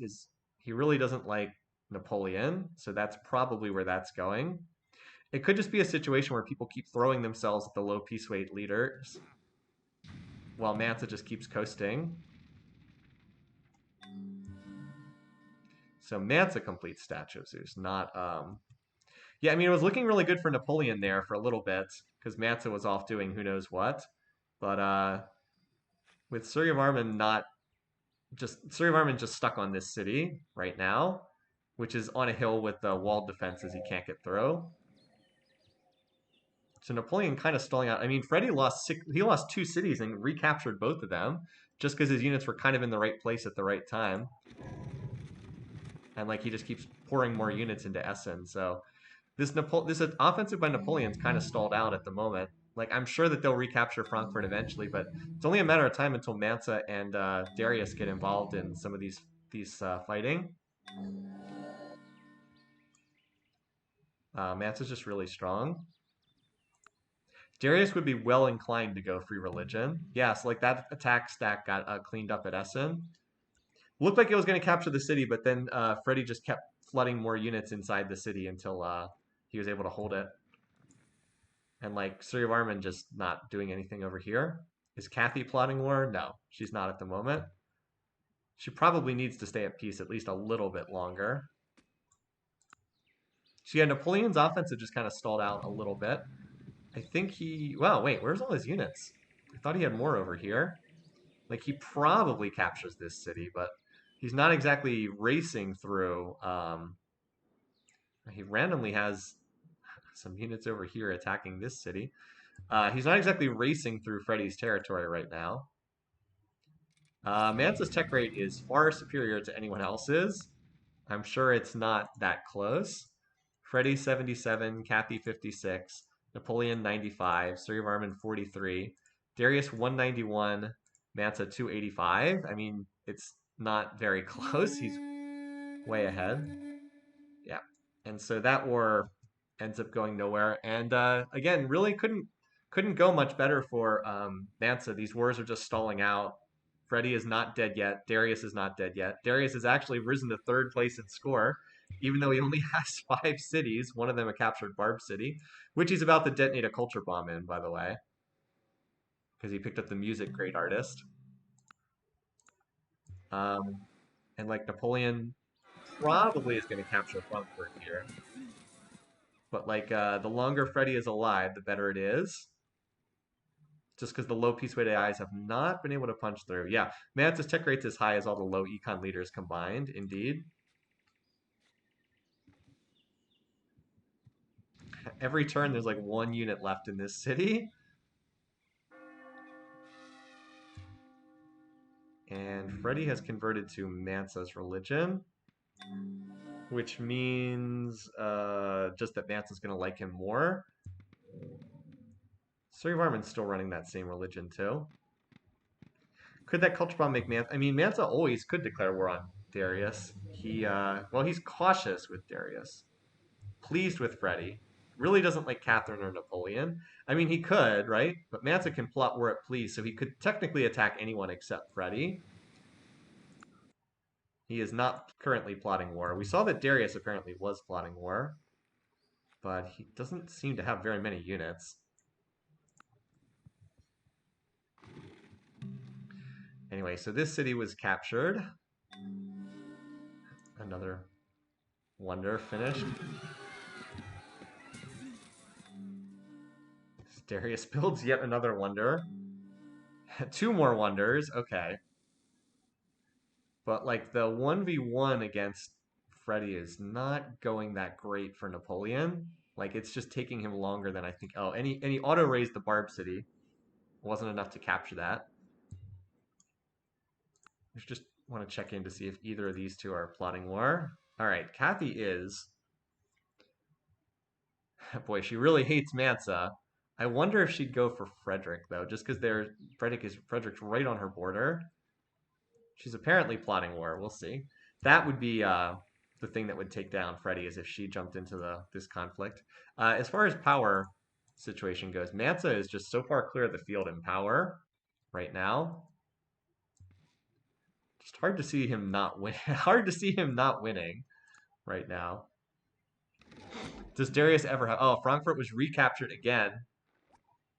he really doesn't like Napoleon, so that's probably where that's going. It could just be a situation where people keep throwing themselves at the low piece weight leaders while Mansa just keeps coasting. So Mansa completes Statue of Zeus, not yeah, I mean it was looking really good for Napoleon there for a little bit, because Mansa was off doing who knows what. But with Suryavarman just stuck on this city right now, which is on a hill with walled defenses he can't get through. So Napoleon kind of stalling out. I mean, Freddie lost 2 cities and recaptured both of them just because his units were kind of in the right place at the right time. And like he just keeps pouring more units into Essen. So this offensive by Napoleon's kind of stalled out at the moment. Like I'm sure that they'll recapture Frankfurt eventually, but it's only a matter of time until Mansa and Darius get involved in some of these fighting. Mansa's just really strong. Darius would be well inclined to go free religion. Yeah, so like that attack stack got cleaned up at Essen. Looked like it was going to capture the city, but then Freddie just kept flooding more units inside the city until he was able to hold it. And like Suryavarman just not doing anything over here. Is Kathy plotting war? No, she's not at the moment. She probably needs to stay at peace at least a little bit longer. So yeah, Napoleon's offensive just kind of stalled out a little bit. I think wow, wait, where's all his units? I thought he had more over here. Like, he probably captures this city, but he's not exactly racing through. He randomly has some units over here attacking this city. He's not exactly racing through Freddy's territory right now. Mansa's tech rate is far superior to anyone else's. I'm sure it's not that close. Freddy 77, Kathy 56, Napoleon 95, Surya Varman 43, Darius 191, Mansa 285. I mean, it's not very close. He's way ahead. Yeah. And so that war ends up going nowhere. And again, really couldn't go much better for Mansa. These wars are just stalling out. Freddy is not dead yet. Darius is not dead yet. Darius has actually risen to third place in score, even though he only has 5 cities. One of them a captured Barb city, which he's about to detonate a culture bomb in, by the way, because he picked up the music great artist. Um, and like Napoleon probably is going to capture Frankfurt here. But like the longer Freddy is alive, the better it is. Just because the low piece weight AIs have not been able to punch through. Yeah, Mantis tech rate's as high as all the low econ leaders combined, indeed. Every turn there's like 1 unit left in this city. And Freddy has converted to Mansa's religion, which means just that Mansa's going to like him more. Surya Varman's still running that same religion too. Could that culture bomb make Mansa? I mean, Mansa always could declare war on Darius. Well, he's cautious with Darius, pleased with Freddy. Really doesn't like Catherine or Napoleon. I mean, he could, right? But Mansa can plot war at please, so he could technically attack anyone except Freddy. He is not currently plotting war. We saw that Darius apparently was plotting war, but he doesn't seem to have very many units. Anyway, so this city was captured. Another wonder finished. Darius builds yet another wonder. 2 more wonders, okay. But like the 1v1 against Freddy is not going that great for Napoleon. Like it's just taking him longer than I think. Oh, and he auto raised the Barb City. Wasn't enough to capture that. I just want to check in to see if either of these two are plotting war. All right, Kathy is. Boy, she really hates Mansa. I wonder if she'd go for Frederick though, just because Frederick's right on her border. She's apparently plotting war. We'll see. That would be the thing that would take down Freddy, is if she jumped into this conflict. As far as power situation goes, Mansa is just so far clear of the field in power right now. Just hard to see him not win. Hard to see him not winning right now. Does Darius ever have? Oh, Frankfurt was recaptured again.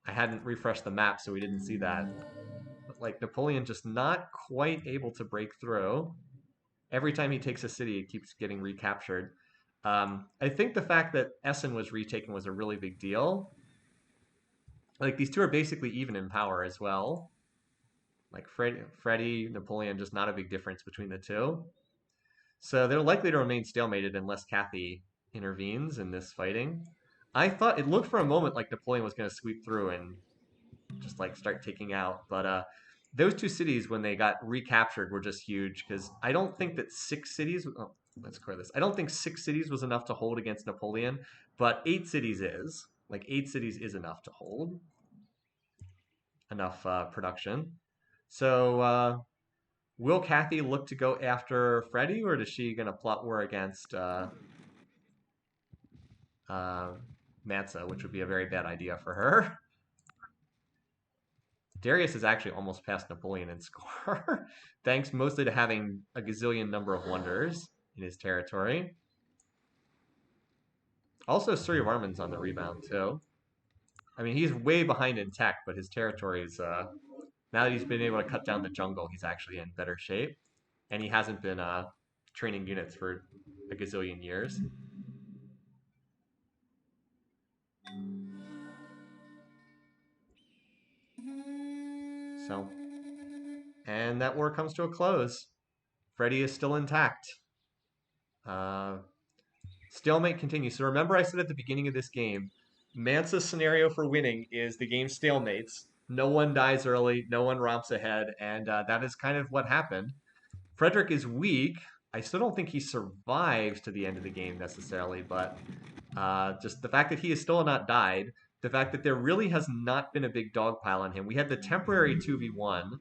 I hadn't refreshed the map, so we didn't see that. But like Napoleon just not quite able to break through. Every time he takes a city, it keeps getting recaptured. I think the fact that Essen was retaken was a really big deal. Like these two are basically even in power as well. Like Freddy, Napoleon, just not a big difference between the two. So they're likely to remain stalemated unless Kathy intervenes in this fighting. I thought it looked for a moment like Napoleon was going to sweep through and just like start taking out, but those 2 cities when they got recaptured were just huge because I don't think that 6 cities. Oh, let's clear this. I don't think 6 cities was enough to hold against Napoleon, but 8 cities is. Like 8 cities is enough to hold enough production. So will Kathy look to go after Freddy, or is she going to plot war against Mansa, which would be a very bad idea for her? Darius is actually almost past Napoleon in score, thanks mostly to having a gazillion number of wonders in his territory. Also, Surya Varman's on the rebound, too. I mean, he's way behind in tech, but his territory is, now that he's been able to cut down the jungle, he's actually in better shape. And he hasn't been training units for a gazillion years. So, and that war comes to a close. Freddy is still intact. Stalemate continues. So remember I said at the beginning of this game, Mansa's scenario for winning is the game stalemates. No one dies early, no one romps ahead, and that is kind of what happened. Frederick is weak. I still don't think he survives to the end of the game necessarily, but just the fact that he has still not died, the fact that there really has not been a big dog pile on him. We had the temporary 2v1,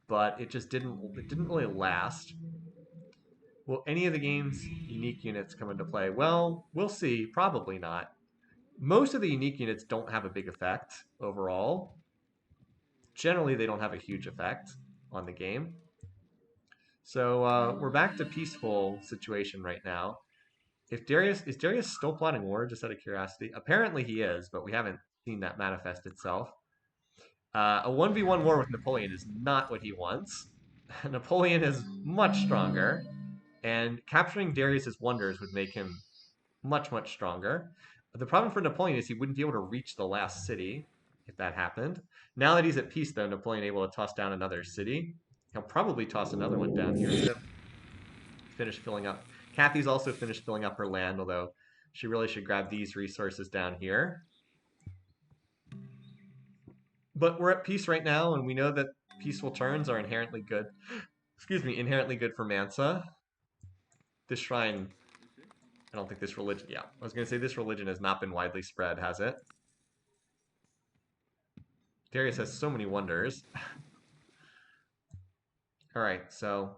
but it just didn't really last. Will any of the game's unique units come into play? Well, we'll see. Probably not. Most of the unique units don't have a big effect overall. Generally, they don't have a huge effect on the game. So we're back to peaceful situation right now. If Darius is Darius still plotting war? Just out of curiosity, apparently he is, but we haven't seen that manifest itself. A 1v1 war with Napoleon is not what he wants. Napoleon is much stronger, and capturing Darius's wonders would make him much, much stronger. The problem for Napoleon is he wouldn't be able to reach the last city if that happened. Now that he's at peace, though, Napoleon able to toss down another city. He'll probably toss another one down here to finish filling up. Kathy's also finished filling up her land, although she really should grab these resources down here. But we're at peace right now, and we know that peaceful turns are inherently good. Excuse me, inherently good for Mansa. This shrine, I don't think this religion, yeah, I was going to say this religion has not been widely spread, has it? Darius has so many wonders. Alright, so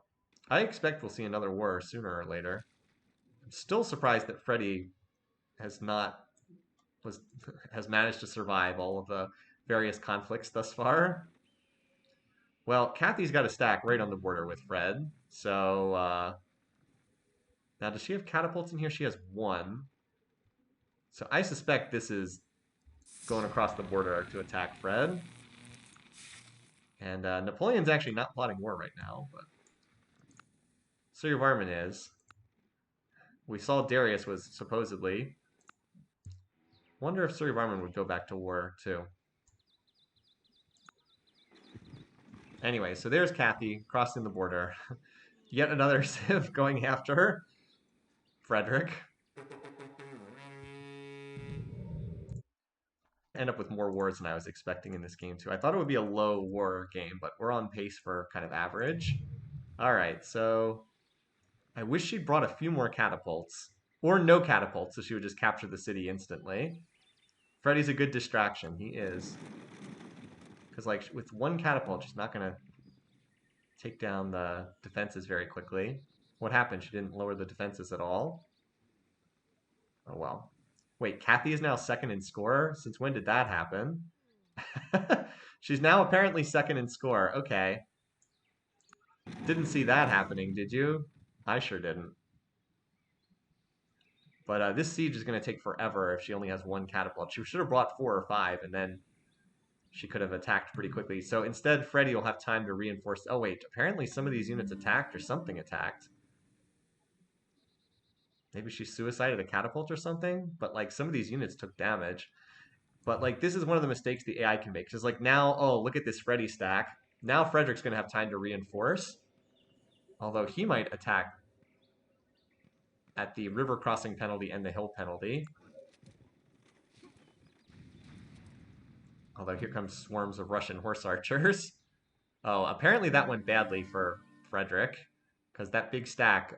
I expect we'll see another war sooner or later. I'm still surprised that Freddy has not has managed to survive all of the various conflicts thus far. Well, Kathy's got a stack right on the border with Fred. So now does she have catapults in here? She has one. So I suspect this is going across the border to attack Fred. And Napoleon's actually not plotting war right now, but Sir Varman is. We saw Darius was supposedly. Wonder if Sir Varman would go back to war too. Anyway, so there's Kathy crossing the border. Yet another Civ going after her. Frederick. End up with more wars than I was expecting in this game too. I thought it would be a low war game, but we're on pace for kind of average. All right, so I wish she'd brought a few more catapults. Or no catapults, so she would just capture the city instantly. Freddy's a good distraction. He is. Because, like, with one catapult, she's not going to take down the defenses very quickly. What happened? She didn't lower the defenses at all? Oh, well. Wait, Kathy is now second in score? Since when did that happen? She's now apparently second in score. Okay. Didn't see that happening, did you? I sure didn't. But this siege is going to take forever if she only has one catapult. She should have brought 4 or 5, and then she could have attacked pretty quickly. So instead, Freddy will have time to reinforce. Oh, wait. Apparently some of these units attacked or something attacked. Maybe she suicided a catapult or something? But, like, some of these units took damage. But, like, this is one of the mistakes the AI can make. It's like, now, oh, look at this Freddy stack. Now Frederick's going to have time to reinforce. Although he might attack at the river crossing penalty and the hill penalty. Although here comes swarms of Russian horse archers. Oh, apparently that went badly for Frederick. Because that big stack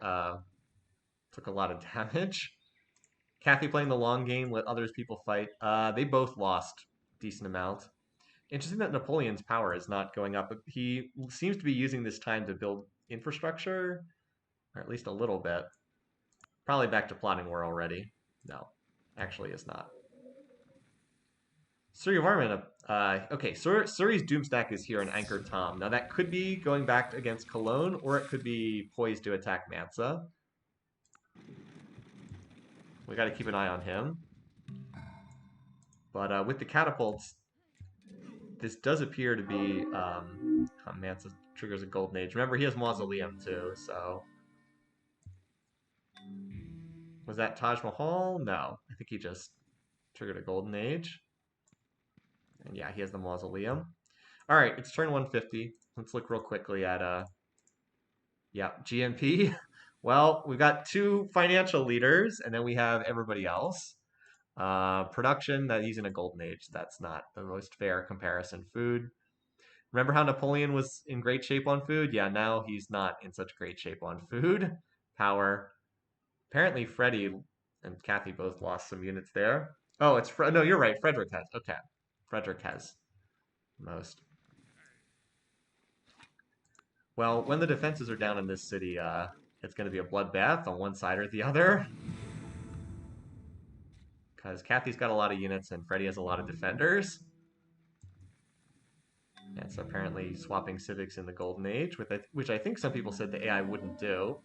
took a lot of damage. Kathy playing the long game, let others people fight. They both lost a decent amount. Interesting that Napoleon's power is not going up. But he seems to be using this time to build infrastructure. Or at least a little bit. Probably back to plotting war already. No, actually is not. Surrey Varman, okay, Surrey's Doomstack is here in Anchor Tom. Now that could be going back against Cologne, or it could be poised to attack Mansa. We got to keep an eye on him. But with the catapults, this does appear to be Mansa triggers a Golden Age. Remember, he has Mausoleum too, so... Was that Taj Mahal? No, I think he just triggered a Golden Age. And yeah, he has the Mausoleum. All right, it's turn 150. Let's look real quickly at yeah, GMP. Well, we've got two financial leaders, and then we have everybody else. Production, that he's in a golden age. That's not the most fair comparison. Food. Remember how Napoleon was in great shape on food? Yeah, now he's not in such great shape on food. Power. Apparently, Freddie and Kathy both lost some units there. Oh, no, you're right. Frederick has. Okay, Frederick has most. Well, when the defenses are down in this city, it's going to be a bloodbath on one side or the other. Because Kathy's got a lot of units and Freddie has a lot of defenders. And so apparently swapping civics in the Golden Age, which I think some people said the AI wouldn't do.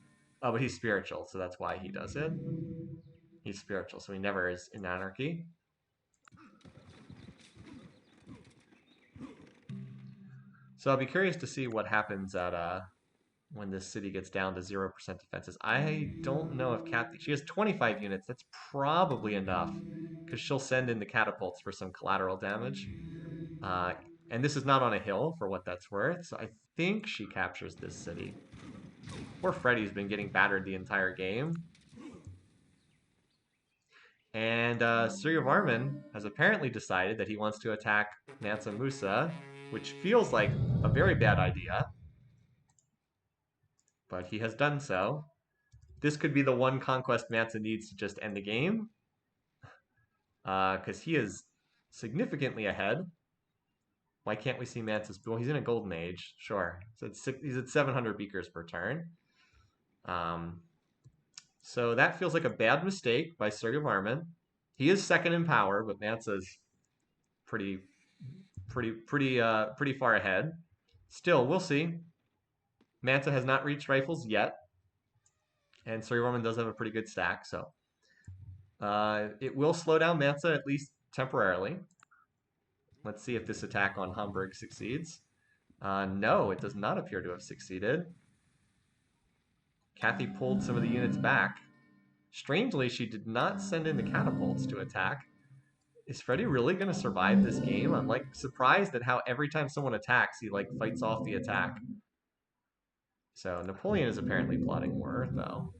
Oh, but he's spiritual, so that's why he does it. He's spiritual, so he never is in anarchy. So I'll be curious to see what happens at when this city gets down to 0% defenses. I don't know if Kathy... She has 25 units. That's probably enough, because she'll send in the catapults for some collateral damage. And this is not on a hill, for what that's worth, so I think she captures this city. Poor Freddy's been getting battered the entire game. And Suryavarman has apparently decided that he wants to attack Mansa Musa, which feels like a very bad idea. But he has done so. This could be the one conquest Mansa needs to just end the game. Because he is significantly ahead. Why can't we see Mansa's... Well, he's in a golden age. Sure. So he's at 700 beakers per turn. So that feels like a bad mistake by Suryavarman. He is second in power, but Mansa's pretty far ahead. Still, we'll see. Mansa has not reached rifles yet, and Suryavarman does have a pretty good stack, so it will slow down Mansa at least temporarily. Let's see if this attack on Hamburg succeeds. No, it does not appear to have succeeded. Kathy pulled some of the units back. Strangely, she did not send in the catapults to attack. Is Freddy really going to survive this game? I'm like surprised at how every time someone attacks, he like fights off the attack. So Napoleon is apparently plotting war, though.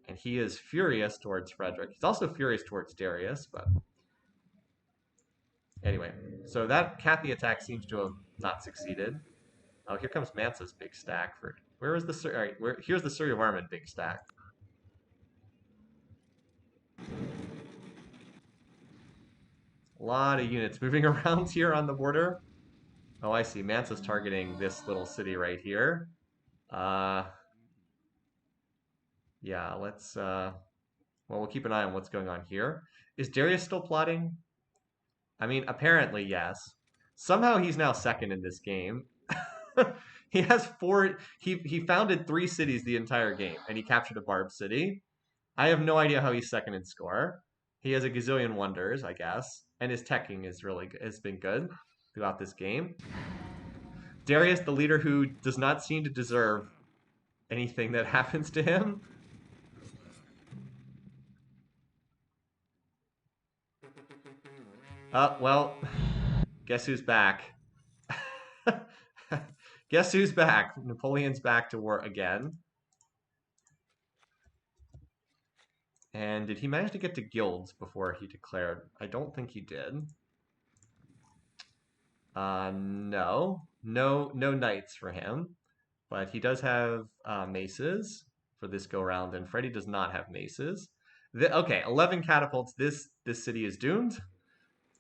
And he is furious towards Frederick. He's also furious towards Darius, but anyway. So that Kathy attack seems to have not succeeded. Oh, here comes Mansa's big stack. Where is the... All right, here's the Suryavarman big stack. A lot of units moving around here on the border. Oh, I see. Mansa's targeting this little city right here. Yeah, let's... well, we'll keep an eye on what's going on here. Is Darius still plotting? I mean, apparently, yes. Somehow he's now second in this game. He has four... He founded 3 cities the entire game, and he captured a Barb city. I have no idea how he's second in score. He has a gazillion wonders, I guess. And his teching has been good throughout this game. Darius, the leader who does not seem to deserve anything that happens to him. Well, guess who's back? Guess who's back? Napoleon's back to war again. And did he manage to get to guilds before he declared? I don't think he did. No. No knights for him. But he does have maces for this go-round, and Freddy does not have maces. Okay, 11 catapults. This city is doomed.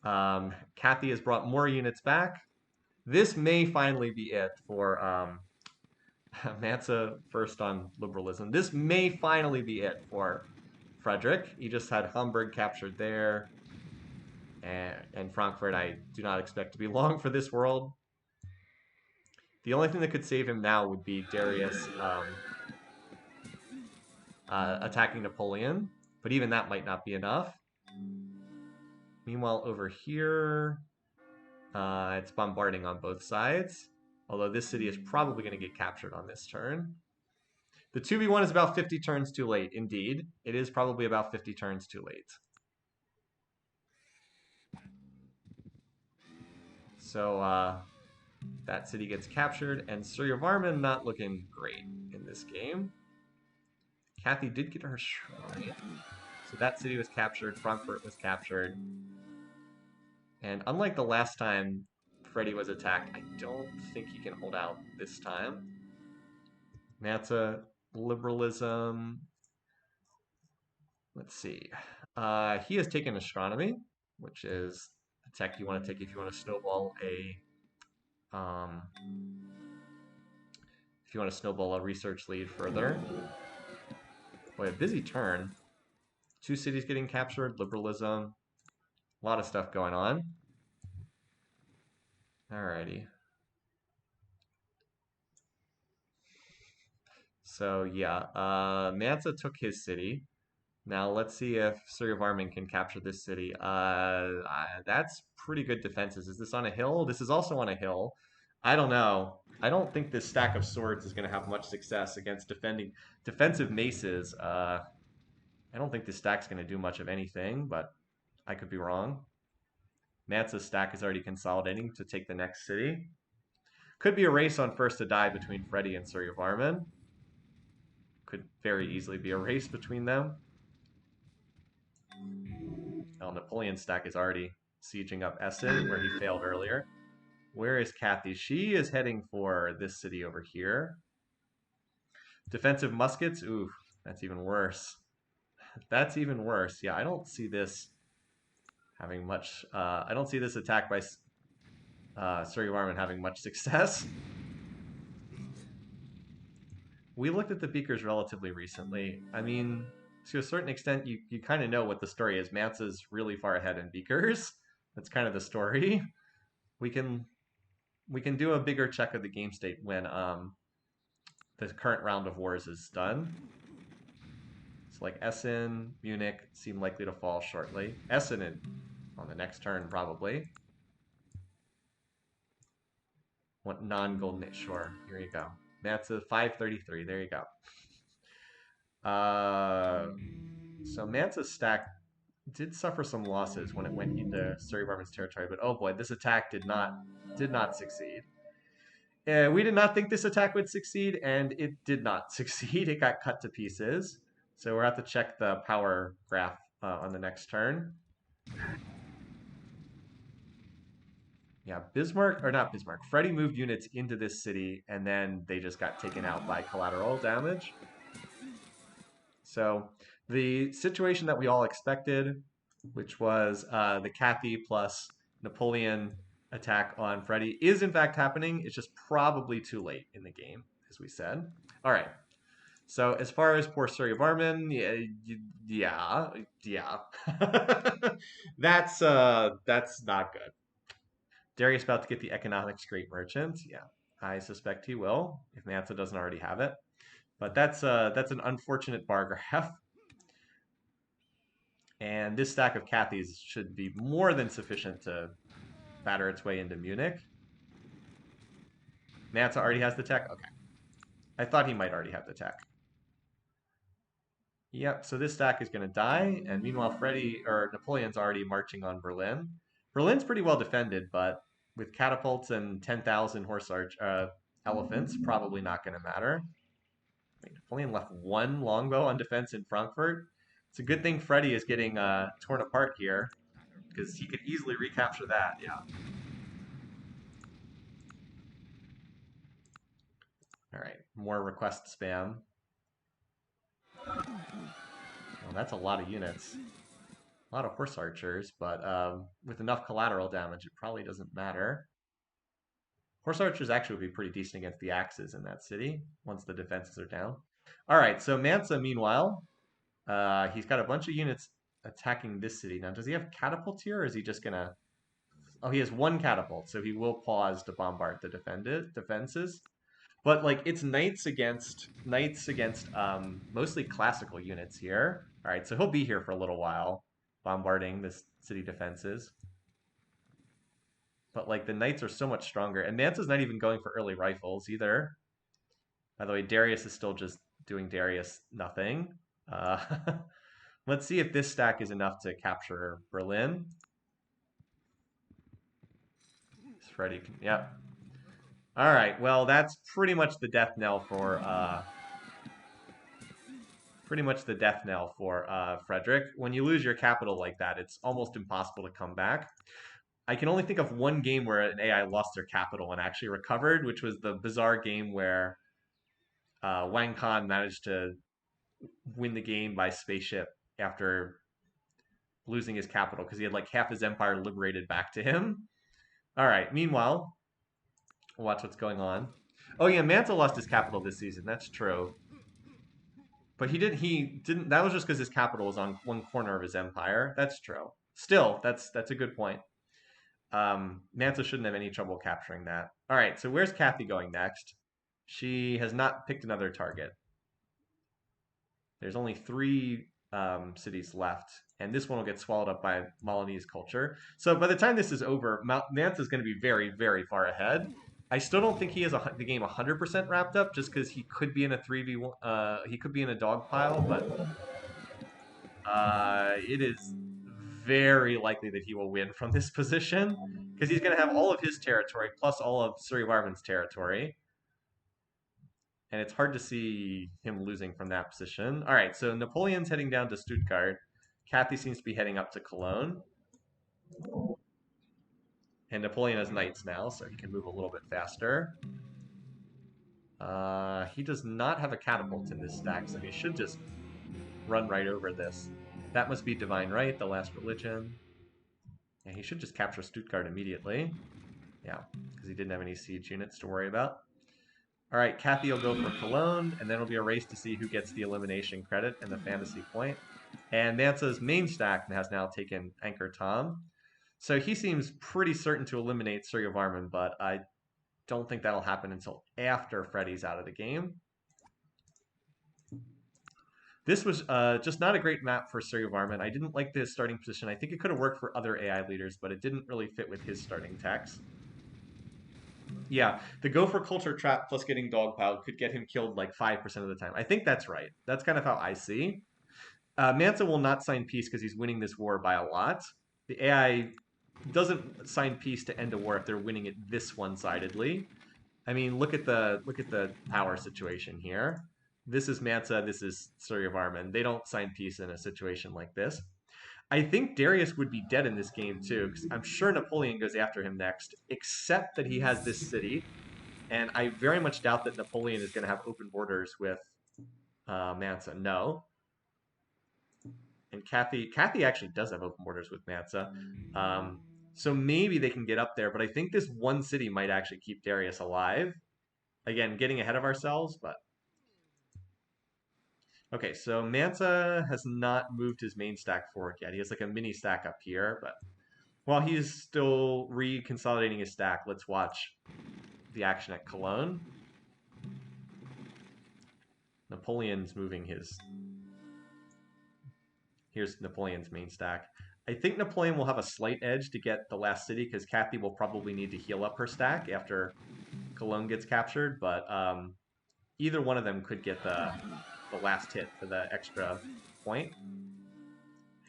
Kathy has brought more units back. This may finally be it for Mansa first on liberalism. This may finally be it for Frederick. He just had Hamburg captured there. And Frankfurt, I do not expect to be long for this world. The only thing that could save him now would be Darius attacking Napoleon. But even that might not be enough. Meanwhile, over here, it's bombarding on both sides. Although this city is probably going to get captured on this turn. The 2v1 is about 50 turns too late, indeed. It is probably about 50 turns too late. So that city gets captured, and Suryavarman not looking great in this game. Kathy did get her shrine. So that city was captured, Frankfurt was captured. And unlike the last time Freddy was attacked, I don't think he can hold out this time. Mansa, liberalism. Let's see. He has taken astronomy, which is a tech you want to take if you want to snowball a research lead further. Boy, a busy turn. 2 cities getting captured, liberalism, a lot of stuff going on. Alrighty. So yeah, Mansa took his city. Now let's see if Suryavarman can capture this city. That's pretty good defenses. Is this on a hill? This is also on a hill. I don't know. I don't think this stack of swords is going to have much success against defensive maces. I don't think this stack's going to do much of anything, but I could be wrong. Mansa's stack is already consolidating to take the next city. Could be a race on first to die between Freddy and Suryavarman. Could very easily be a race between them. Oh, Napoleon's stack is already sieging up Essen, where he failed earlier. Where is Kathy? She is heading for this city over here. Defensive muskets? Ooh, that's even worse. That's even worse. Yeah, I don't see this having much... I don't see this attack by Suryavarman having much success. We looked at the Beakers relatively recently. I mean, to a certain extent, you kind of know what the story is. Mansa's really far ahead in Beakers. That's kind of the story. We can do a bigger check of the game state when the current round of wars is done. So like Essen, Munich seem likely to fall shortly. Essen on the next turn probably. What non-golden? Sure, here you go. Mansa 533. There you go. So Mansa's stack did suffer some losses when it went into Suryavarman's territory, but oh boy, this attack did not succeed. We did not think this attack would succeed, and it did not succeed. It got cut to pieces. So we'll have to check the power graph on the next turn. Yeah, Freddy moved units into this city, and then they just got taken out by collateral damage. So the situation that we all expected, which was the Kathy plus Napoleon attack on Freddy, is in fact happening. It's just probably too late in the game, as we said. All right. So as far as poor Suryavarman, yeah. That's not good. Darius about to get the economics great merchant. Yeah, I suspect he will if Mansa doesn't already have it. But that's an unfortunate bar graph. And this stack of Cathys should be more than sufficient to batter its way into Munich. Mansa already has the tech? Okay. I thought he might already have the tech. Yep, so this stack is going to die, and meanwhile Napoleon's already marching on Berlin. Berlin's pretty well defended, but with catapults and 10,000 elephants, probably not going to matter. Napoleon left 1 longbow on defense in Frankfurt. It's a good thing Freddy is getting torn apart here, because he could easily recapture that, yeah. All right, more request spam. Well, that's a lot of units. A lot of horse archers, but with enough collateral damage, it probably doesn't matter. Horse archers actually would be pretty decent against the axes in that city, once the defenses are down. All right, so Mansa, meanwhile, he's got a bunch of units attacking this city. Now, does he have catapults here, or is he just going to... Oh, he has 1 catapult, so he will pause to bombard the defenses. But, like, it's knights against mostly classical units here. All right, so he'll be here for a little while, bombarding this city defenses. But, like, the knights are so much stronger. And Mansa's not even going for early rifles either. By the way, Darius is still just doing Darius nothing. Let's see if this stack is enough to capture Berlin. Freddy. Yep. All right. Well, that's pretty much the death knell for Frederick. When you lose your capital like that, it's almost impossible to come back. I can only think of one game where an AI lost their capital and actually recovered, which was the bizarre game where Wang Kan managed to win the game by spaceship after losing his capital because he had like half his empire liberated back to him. All right. Meanwhile, we'll watch what's going on. Oh yeah, Manta lost his capital this season. That's true. But he didn't. That was just because his capital was on one corner of his empire. That's true. Still, that's a good point. Manta shouldn't have any trouble capturing that. All right, so where's Kathy going next? She has not picked another target. There's only three cities left, and this one will get swallowed up by Milanese culture. So by the time this is over, Manta is going to be very, very far ahead. I still don't think he has the game 100% wrapped up, just because he could be in a 3v1. He could be in a dog pile, but it is very likely that he will win from this position because he's going to have all of his territory plus all of Suryavarman's territory. And it's hard to see him losing from that position. All right, so Napoleon's heading down to Stuttgart. Kathy seems to be heading up to Cologne. And Napoleon has knights now, so he can move a little bit faster. He does not have a catapult in this stack, so he should just run right over this. That must be Divine Right, the last religion. Yeah, he should just capture Stuttgart immediately. Yeah, because he didn't have any siege units to worry about. All right, Kathy will go for Cologne, and then it'll be a race to see who gets the elimination credit and the fantasy point. And Mansa's main stack has now taken Anchor Tom. So he seems pretty certain to eliminate Suryavarman, but I don't think that'll happen until after Freddy's out of the game. This was just not a great map for Suryavarman. I didn't like the starting position. I think it could have worked for other AI leaders, but it didn't really fit with his starting techs. Yeah, the go for culture trap plus getting dogpiled could get him killed like 5% of the time. I think that's right. That's kind of how I see. Mansa will not sign peace because he's winning this war by a lot. The AI doesn't sign peace to end a war if they're winning it this one-sidedly. I mean, look at the power situation here. This is Mansa, this is Suryavarman. They don't sign peace in a situation like this. I think Darius would be dead in this game too, because I'm sure Napoleon goes after him next, except that he has this city. And I very much doubt that Napoleon is going to have open borders with Mansa. No. And Kathy actually does have open borders with Mansa. So maybe they can get up there, but I think this one city might actually keep Darius alive. Again, getting ahead of ourselves, but okay, so Mansa has not moved his main stack forward yet. He has like a mini stack up here, but while he's still reconsolidating his stack, let's watch the action at Cologne. Napoleon's moving his... Here's Napoleon's main stack. I think Napoleon will have a slight edge to get the last city because Kathy will probably need to heal up her stack after Cologne gets captured, but either one of them could get the last hit for the extra point.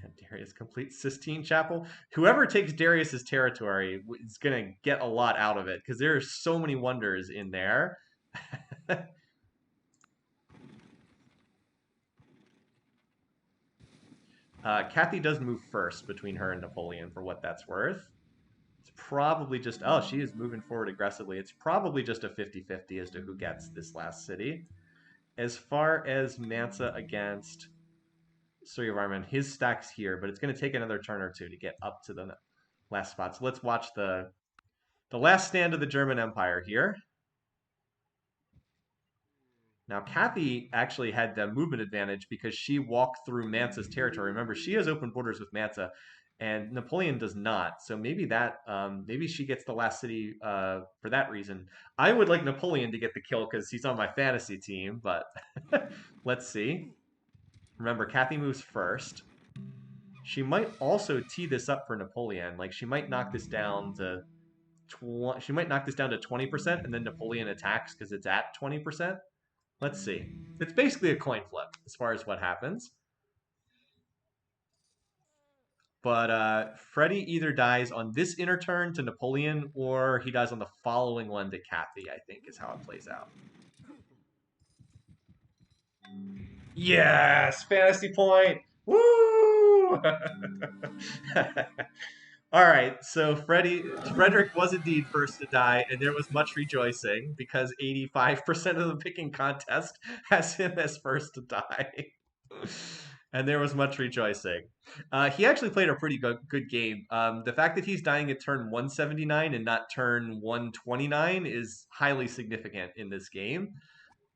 And Darius completes Sistine Chapel. Whoever takes Darius's territory is going to get a lot out of it because there are so many wonders in there. Kathy does move first between her and Napoleon for what that's worth. It's probably just, oh, she is moving forward aggressively. It's probably just a 50-50 as to who gets this last city. As far as Mansa against Suryavarman, his stack's here, but it's going to take another turn or two to get up to the last spot. So let's watch the last stand of the German Empire here. Now, Kathy actually had the movement advantage because she walked through Mansa's territory. Remember, she has open borders with Mansa, and Napoleon does not. So maybe that, maybe she gets the last city for that reason. I would like Napoleon to get the kill because he's on my fantasy team, but let's see. Remember, Kathy moves first. She might also tee this up for Napoleon. Like she might knock this down to 20%, and then Napoleon attacks because it's at 20%. Let's see. It's basically a coin flip as far as what happens. But Freddie either dies on this inner turn to Napoleon, or he dies on the following one to Kathy, I think is how it plays out. Yes! Fantasy point! Woo! All right, so Frederick was indeed first to die, and there was much rejoicing because 85% of the picking contest has him as first to die. And there was much rejoicing. He actually played a pretty good game. The fact that he's dying at turn 179 and not turn 129 is highly significant in this game.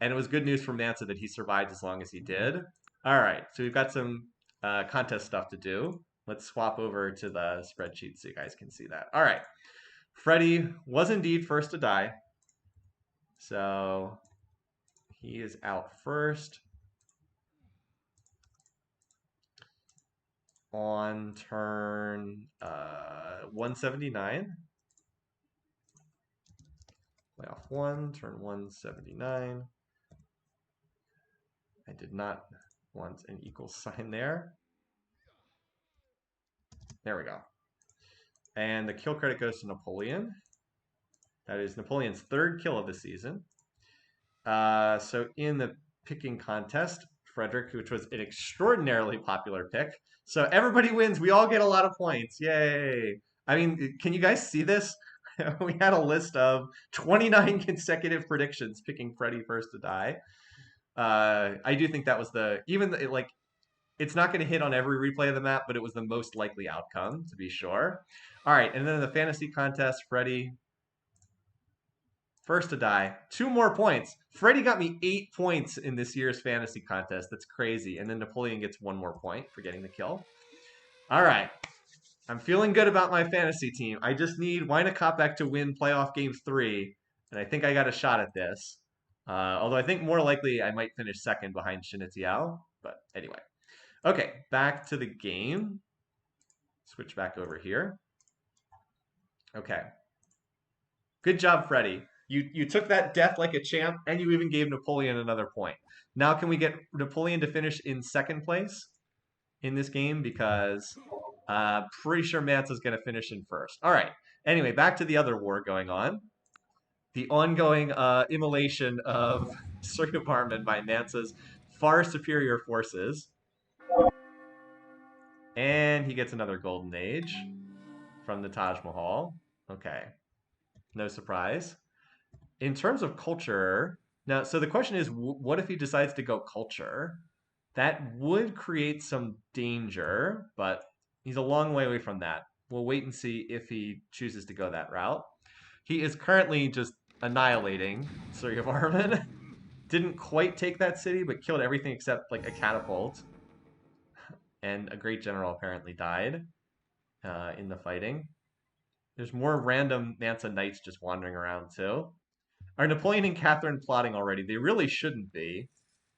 And it was good news for Mansa that he survived as long as he did. All right, so we've got some contest stuff to do. Let's swap over to the spreadsheet so you guys can see that. All right, Freddie was indeed first to die. So he is out first. On turn 179. Playoff 1, turn 179. I did not want an equal sign there. There we go. And the kill credit goes to Napoleon. That is Napoleon's third kill of the season. So in the picking contest, Frederick, which was an extraordinarily popular pick. So everybody wins. We all get a lot of points. Yay. I mean, can you guys see this? We had a list of 29 consecutive predictions picking Freddie first to die. I do think that was it's not going to hit on every replay of the map, but it was the most likely outcome, to be sure. All right, and then the fantasy contest, Freddie first to die. 2 more points. Freddie got me 8 points in this year's fantasy contest. That's crazy. And then Napoleon gets 1 more point for getting the kill. All right. I'm feeling good about my fantasy team. I just need Wynakopek to win playoff game 3, and I think I got a shot at this. Although I think more likely I might finish second behind Shinitiao. But anyway. Okay, back to the game. Switch back over here. Okay. Good job, Freddie. You took that death like a champ, and you even gave Napoleon another point. Now can we get Napoleon to finish in second place in this game? Because pretty sure Mansa's going to finish in first. All right. Anyway, back to the other war going on. The ongoing immolation of Suryavarman by Mansa's far superior forces. And he gets another Golden Age from the Taj Mahal. Okay. No surprise. In terms of culture, now, so the question is, what if he decides to go culture? That would create some danger, but he's a long way away from that. We'll wait and see if he chooses to go that route. He is currently just annihilating Suryavarman. Didn't quite take that city, but killed everything except like a catapult. And a great general apparently died in the fighting. There's more random Mansa knights just wandering around too. Are Napoleon and Catherine plotting already? They really shouldn't be.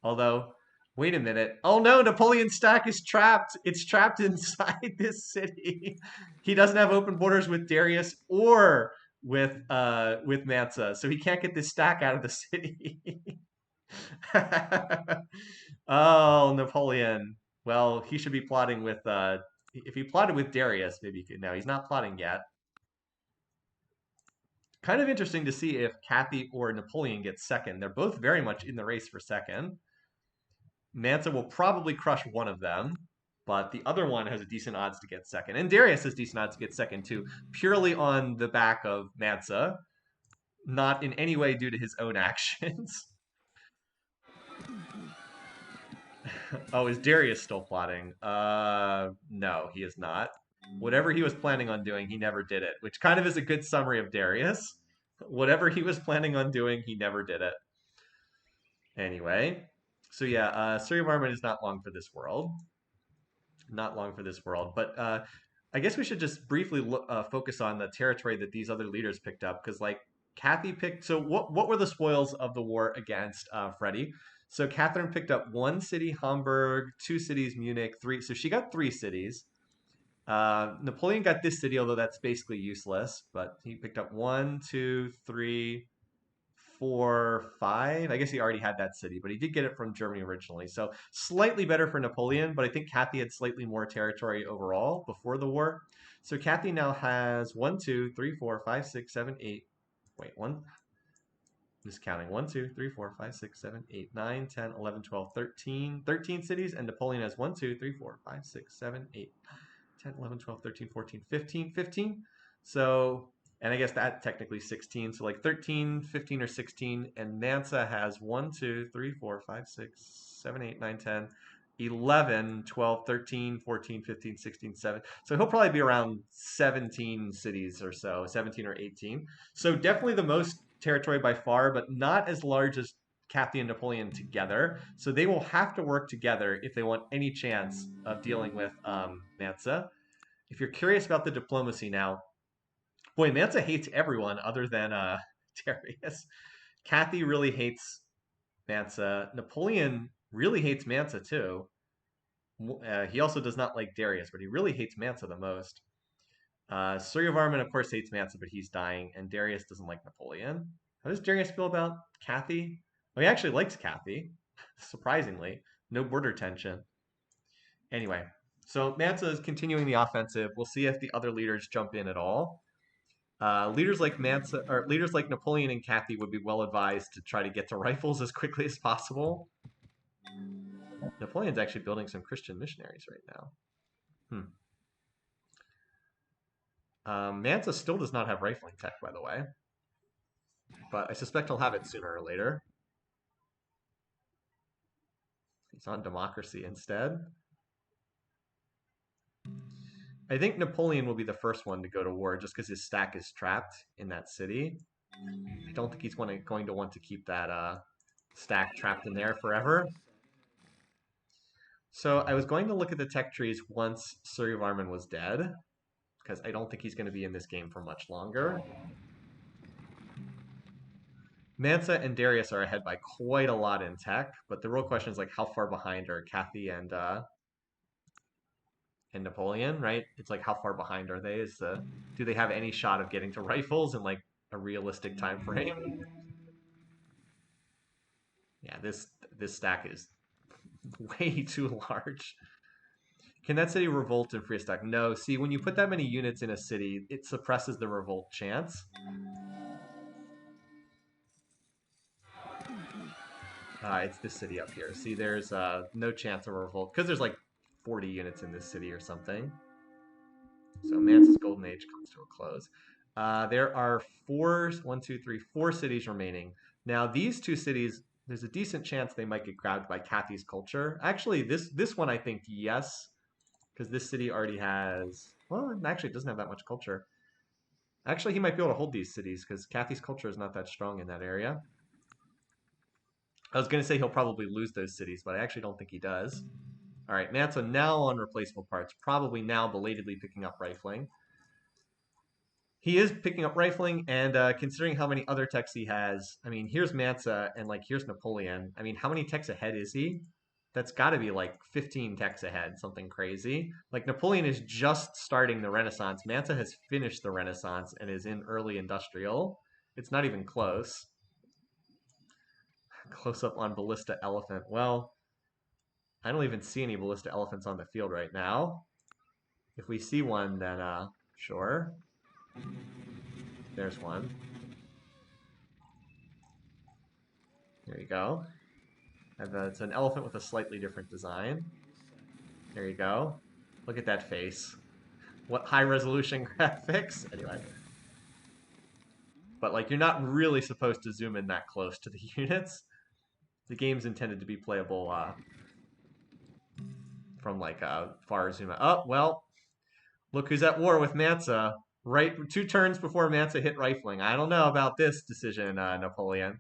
Although, wait a minute. Oh no, Napoleon's stack is trapped. It's trapped inside this city. He doesn't have open borders with Darius or with Mansa, so he can't get this stack out of the city. Oh, Napoleon. Well, he should be plotting with if he plotted with Darius, maybe he could. No, he's not plotting yet. Kind of interesting to see if Kathy or Napoleon gets second. They're both very much in the race for second. Mansa will probably crush one of them, but the other one has a decent odds to get second. And Darius has decent odds to get second too, purely on the back of Mansa, not in any way due to his own actions. Oh, is Darius still plotting? No, he is not. Whatever he was planning on doing, he never did it, which kind of is a good summary of Darius. Whatever he was planning on doing, he never did it. Anyway, so yeah, Suryavarman is not long for this world. Not long for this world, but I guess we should just briefly focus on the territory that these other leaders picked up, because like Kathy picked. So what were the spoils of the war against Freddie? So Catherine picked up 1 city, Hamburg, 2 cities, Munich, 3. So she got 3 cities. Napoleon got this city, although that's basically useless. But he picked up 1, 2, 3, 4, 5. I guess he already had that city, but he did get it from Germany originally. So slightly better for Napoleon, but I think Cathy had slightly more territory overall before the war. So Cathy now has 1, 2, 3, 4, 5, 6, 7, 8. Wait, one. Just counting 1, 2, 3, 4, 5, 6, 7, 8, 9, 10, 11, 12, 13. 13 cities, and Napoleon has 1, 2, 3, 4, 5, 6, 7, 8, 10, 11, 12, 13, 14, 15, 15. So, and I guess that technically 16. So like 13, 15, or 16. And Mansa has 1, 2, 3, 4, 5, 6, 7, 8, 9, 10, 11, 12, 13, 14, 15, 16, 7. So he'll probably be around 17 cities or so, 17 or 18. So definitely the most territory by far, but not as large as Cathy and Napoleon together. So they will have to work together if they want any chance of dealing with Mansa. If you're curious about the diplomacy now, boy, Mansa hates everyone other than Darius. Cathy really hates Mansa. Napoleon really hates Mansa too. He also does not like Darius, but he really hates Mansa the most. Suryavarman, of course, hates Mansa, but he's dying, and Darius doesn't like Napoleon. How does Darius feel about Cathy? Well, he actually likes Cathy, surprisingly. No border tension. Anyway, so Mansa is continuing the offensive. We'll see if the other leaders jump in at all. Leaders like Mansa or leaders like Napoleon and Cathy would be well advised to try to get to rifles as quickly as possible. Napoleon's actually building some Christian missionaries right now. Mansa still does not have rifling tech, by the way, but I suspect he'll have it sooner or later. He's on democracy instead. I think Napoleon will be the first one to go to war just because his stack is trapped in that city. I don't think he's going to want to keep that stack trapped in there forever. So I was going to look at the tech trees once Suryavarman was dead, because I don't think he's going to be in this game for much longer. Mansa and Darius are ahead by quite a lot in tech, but the real question is like how far behind are Cathy and Napoleon, right? It's like how far behind are they? Do they have any shot of getting to rifles in like a realistic time frame? Yeah, this stack is way too large. Can that city revolt and free a stack? No. See, when you put that many units in a city, it suppresses the revolt chance. It's this city up here. See, there's no chance of a revolt because there's like 40 units in this city or something. So Mansa's golden age comes to a close. There are four cities remaining. Now these two cities, there's a decent chance they might get grabbed by Cathy's culture. Actually, this one I think yes, because this city already has. Well, actually, it doesn't have that much culture. Actually, he might be able to hold these cities because Cathy's culture is not that strong in that area. I was going to say he'll probably lose those cities, but I actually don't think he does. All right, Mansa now on replaceable parts, probably now belatedly picking up rifling. He is picking up rifling, and considering how many other techs he has, I mean, here's Mansa, and like here's Napoleon. I mean, how many techs ahead is he? That's got to be like 15 techs ahead, something crazy. Like Napoleon is just starting the Renaissance. Mansa has finished the Renaissance and is in early industrial. It's not even close. Close up on ballista elephant. Well, I don't even see any ballista elephants on the field right now. If we see one, then sure. There's one. There you go. And it's an elephant with a slightly different design. There you go. Look at that face. What high resolution graphics? Anyway. But like you're not really supposed to zoom in that close to the units. The game's intended to be playable from like far zoom out. Oh, well, look who's at war with Mansa. Right 2 turns before Mansa hit rifling. I don't know about this decision, Napoleon.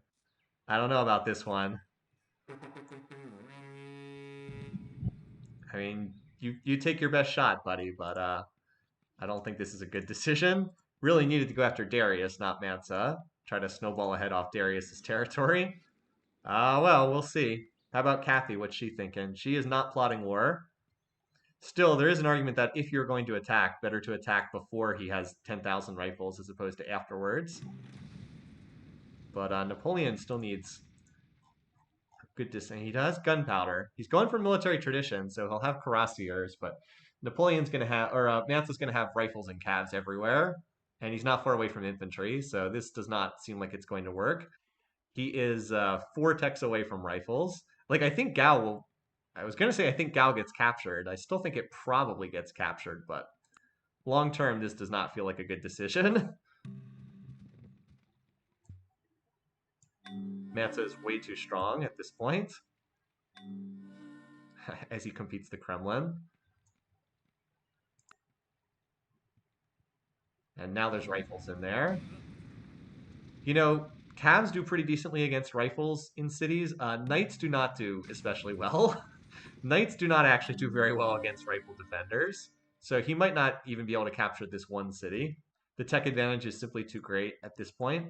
I don't know about this one. I mean, you take your best shot, buddy, but I don't think this is a good decision. Really needed to go after Darius, not Mansa. Try to snowball ahead off Darius's territory. Well, we'll see. How about Cathy? What's she thinking? She is not plotting war. Still, there is an argument that if you're going to attack, better to attack before he has 10,000 rifles as opposed to afterwards. But Napoleon still needs good distance. He does gunpowder. He's going for military tradition, so he'll have cuirassiers, but Napoleon's going to have, or Mansa's going to have rifles and calves everywhere, and he's not far away from infantry, so this does not seem like it's going to work. He is 4 techs away from rifles. Like, I think Gao will. I was going to say I think Gao gets captured. I still think it probably gets captured, but long term, this does not feel like a good decision. Mansa is way too strong at this point as he competes the Kremlin. And now there's rifles in there. You know, Cavs do pretty decently against rifles in cities. Knights do not do especially well. Knights do not actually do very well against rifle defenders. So he might not even be able to capture this one city. The tech advantage is simply too great at this point.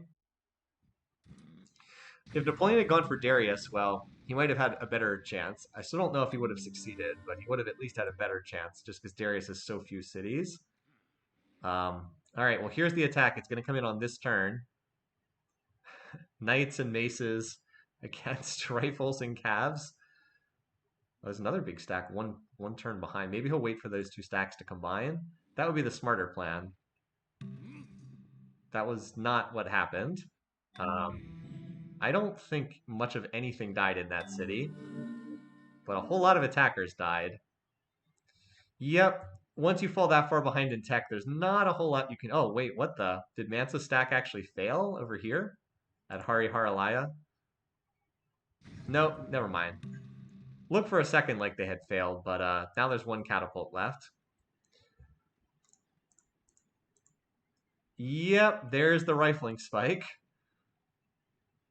If Napoleon had gone for Darius, well, he might have had a better chance. I still don't know if he would have succeeded, but he would have at least had a better chance just because Darius has so few cities. All right, well, here's the attack. It's going to come in on this turn. Knights and maces against rifles and calves. There's another big stack, one turn behind. Maybe he'll wait for those 2 stacks to combine. That would be the smarter plan. That was not what happened. I don't think much of anything died in that city, but a whole lot of attackers died. Yep, once you fall that far behind in tech, there's not a whole lot you can... Oh, wait, what the... Did Mansa's stack actually fail over here at Hari Haralaya? No, never mind. Looked for a second like they had failed, but now there's 1 catapult left. Yep, there's the rifling spike.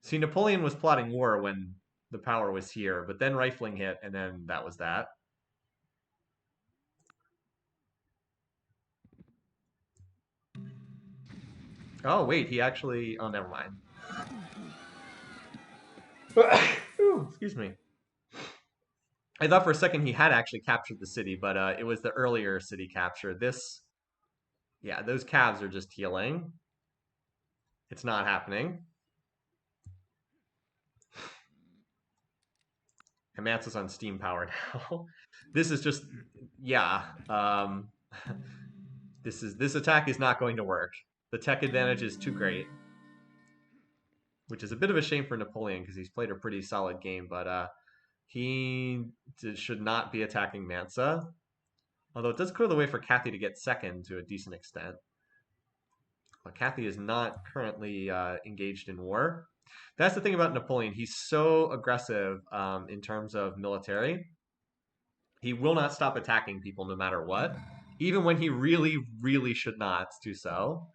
See, Napoleon was plotting war when the power was here, but then rifling hit, and then that was that. Oh, wait, he actually... Oh, never mind. Ooh, excuse me. I thought for a second he had actually captured the city, but it was the earlier city capture. This... Yeah, those calves are just healing. It's not happening. And Mansa's on steam power now. This is just... Yeah. This attack is not going to work. The tech advantage is too great. Which is a bit of a shame for Napoleon because he's played a pretty solid game, but he should not be attacking Mansa. Although it does clear the way for Cathy to get second to a decent extent. But Cathy is not currently engaged in war. That's the thing about Napoleon. He's so aggressive in terms of military. He will not stop attacking people no matter what. Even when he really, really should not do so.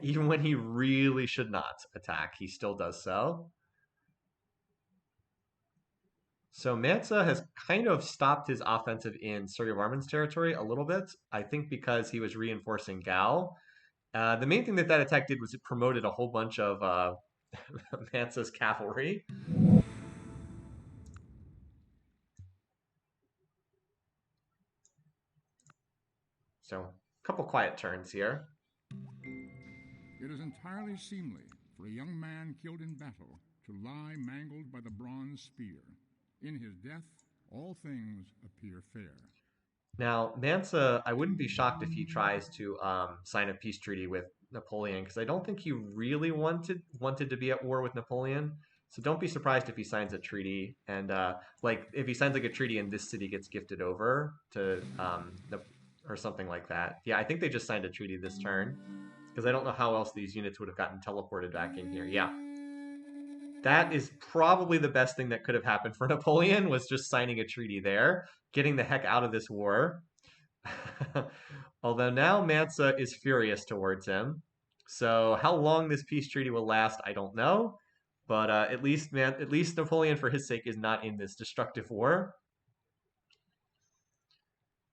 Even when he really should not attack, he still does so. So Mansa has kind of stopped his offensive in Suryavarman's territory a little bit, I think because he was reinforcing Gao. The main thing that attack did was it promoted a whole bunch of Mansa's cavalry. So, a couple quiet turns here. It is entirely seemly for a young man killed in battle to lie mangled by the bronze spear. In his death, all things appear fair. Now, Mansa, I wouldn't be shocked if he tries to sign a peace treaty with Napoleon, because I don't think he really wanted to be at war with Napoleon. So don't be surprised if he signs a treaty, and like if he signs like a treaty and this city gets gifted over to or something like that. Yeah, I think they just signed a treaty this turn, because I don't know how else these units would have gotten teleported back in here. Yeah. That is probably the best thing that could have happened for Napoleon, was just signing a treaty there, getting the heck out of this war. Although now Mansa is furious towards him. So how long this peace treaty will last, I don't know. But at least Napoleon, for his sake, is not in this destructive war.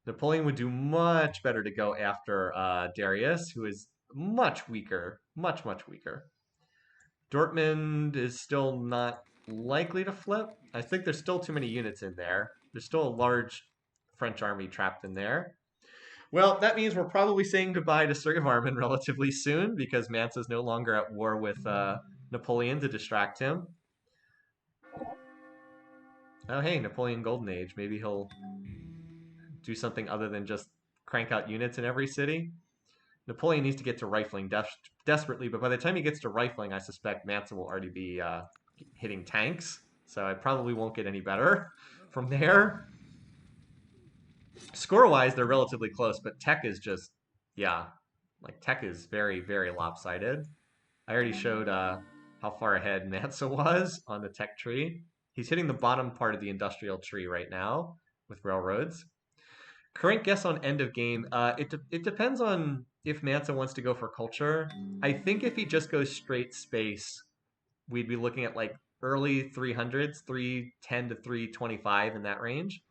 Napoleon would do much better to go after Darius, who is much weaker, much weaker. Dortmund is still not likely to flip. I think there's still too many units in there. There's still a large French army trapped in there. Well, that means we're probably saying goodbye to Suryavarman relatively soon, because Mansa's no longer at war with Napoleon to distract him. Oh, hey, Napoleon Golden Age. Maybe he'll do something other than just crank out units in every city. Napoleon needs to get to rifling desperately, but by the time he gets to rifling, I suspect Manson will already be hitting tanks. So I probably won't get any better from there. Score-wise, they're relatively close, but tech is just, yeah, like tech is very, very lopsided. I already showed how far ahead Mansa was on the tech tree. He's hitting the bottom part of the industrial tree right now with railroads. Current guess on end of game. It depends on if Mansa wants to go for culture. I think if he just goes straight space, we'd be looking at like early 300s, 310 to 325 in that range.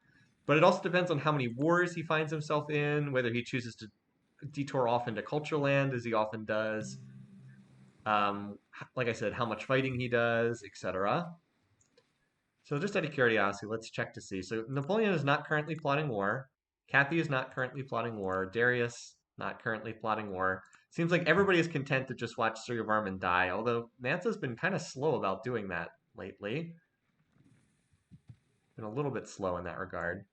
But it also depends on how many wars he finds himself in, whether he chooses to detour off into culture land as he often does. Like I said, how much fighting he does, etc. So just out of curiosity, let's check to see. So Napoleon is not currently plotting war. Kathy is not currently plotting war. Darius not currently plotting war. Seems like everybody is content to just watch Suryavarman die, although Mansa's been kind of slow about doing that lately. Been a little bit slow in that regard.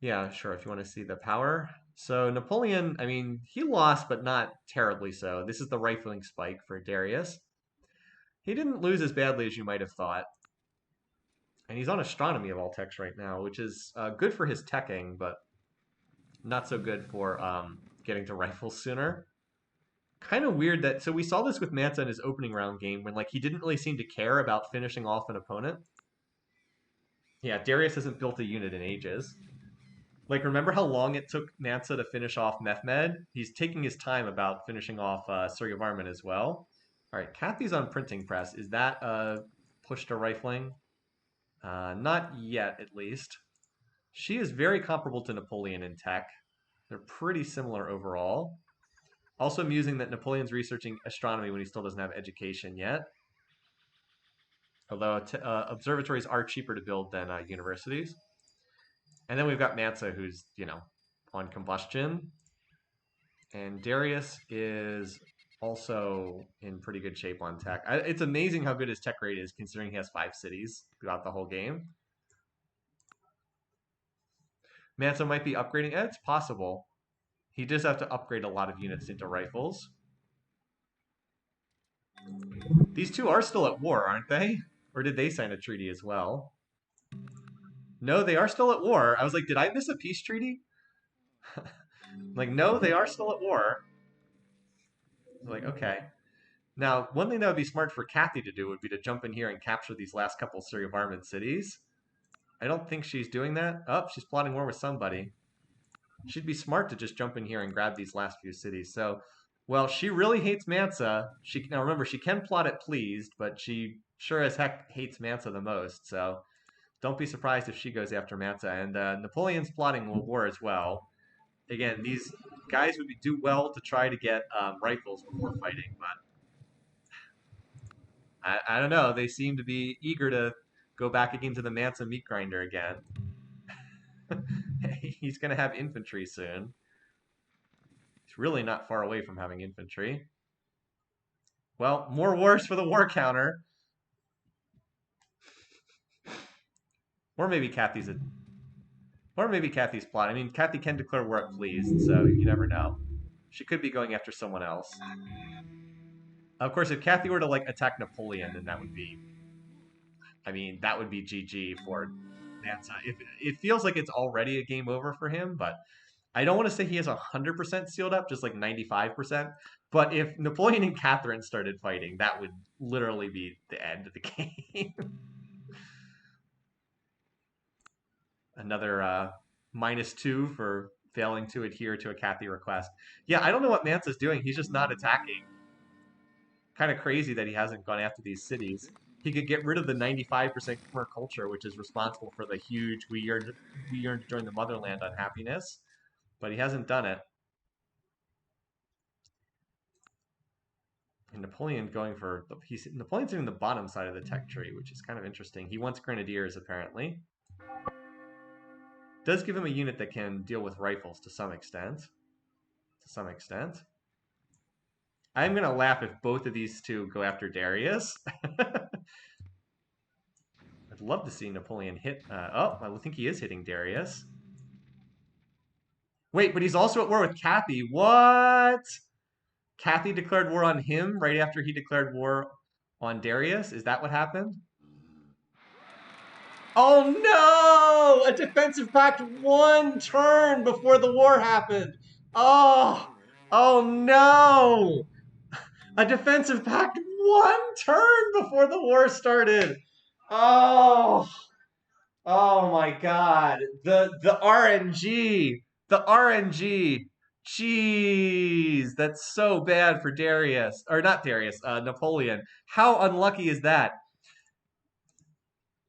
Yeah, sure, if you want to see the power. So Napoleon, I mean, he lost, but not terribly so. This is the rifling spike for Darius. He didn't lose as badly as you might have thought. And he's on astronomy of all techs right now, which is good for his teching, but not so good for getting to rifles sooner. Kind of weird that, so we saw this with Mansa in his opening round game when like he didn't really seem to care about finishing off an opponent. Yeah, Darius hasn't built a unit in ages. Like, remember how long it took Mansa to finish off Mehmed? He's taking his time about finishing off Suryavarman as well. All right, Kathy's on printing press. Is that push to rifling? Not yet, at least. She is very comparable to Napoleon in tech. They're pretty similar overall. Also amusing that Napoleon's researching astronomy when he still doesn't have education yet. Although observatories are cheaper to build than universities. And then we've got Mansa, who's, on combustion. And Darius is also in pretty good shape on tech. It's amazing how good his tech rate is, considering he has 5 cities throughout the whole game. Mansa might be upgrading. It's possible. He does have to upgrade a lot of units into rifles. These two are still at war, aren't they? Or did they sign a treaty as well? No, they are still at war. I was like, did I miss a peace treaty? Like, no, they are still at war. Like, okay. Now, one thing that would be smart for Kathy to do would be to jump in here and capture these last couple Suryavarman cities. I don't think she's doing that. Oh, she's plotting war with somebody. She'd be smart to just jump in here and grab these last few cities. So, well, she really hates Mansa. Now remember, she can plot it pleased, but she sure as heck hates Mansa the most. So don't be surprised if she goes after Mansa. And Napoleon's plotting war as well. Again, these guys would do well to try to get rifles before fighting, but I don't know. They seem to be eager to go back into the Mansa meat grinder again. He's going to have infantry soon. He's really not far away from having infantry. Well, more wars for the war counter. Or maybe Kathy's plot. I mean, Kathy can declare war at pleased, so you never know. She could be going after someone else. Of course, if Kathy were to like attack Napoleon, then that would be, that would be GG for Mansa. It feels like it's already a game over for him, but I don't want to say he has 100% sealed up, just like 95%. But if Napoleon and Catherine started fighting, that would literally be the end of the game. Another -2 for failing to adhere to a Kathy request. Yeah, I don't know what Mansa's doing. He's just not attacking. Kind of crazy that he hasn't gone after these cities. He could get rid of the 95% Khmer culture, which is responsible for the huge we yearn to join the motherland unhappiness, but he hasn't done it. And Napoleon Napoleon's in the bottom side of the tech tree, which is kind of interesting. He wants grenadiers apparently. Does give him a unit that can deal with rifles to some extent. I'm gonna laugh if both of these two go after Darius. I'd love to see Napoleon hit. Oh, I think he is hitting Darius. Wait, but he's also at war with Kathy. What? Kathy declared war on him right after he declared war on Darius? Is that what happened? Oh no! A defensive pact one turn before the war happened. Oh, oh no! A defensive pact one turn before the war started. Oh, oh my God! The RNG, the RNG. Jeez, that's so bad for Darius, or not Darius, Napoleon. How unlucky is that?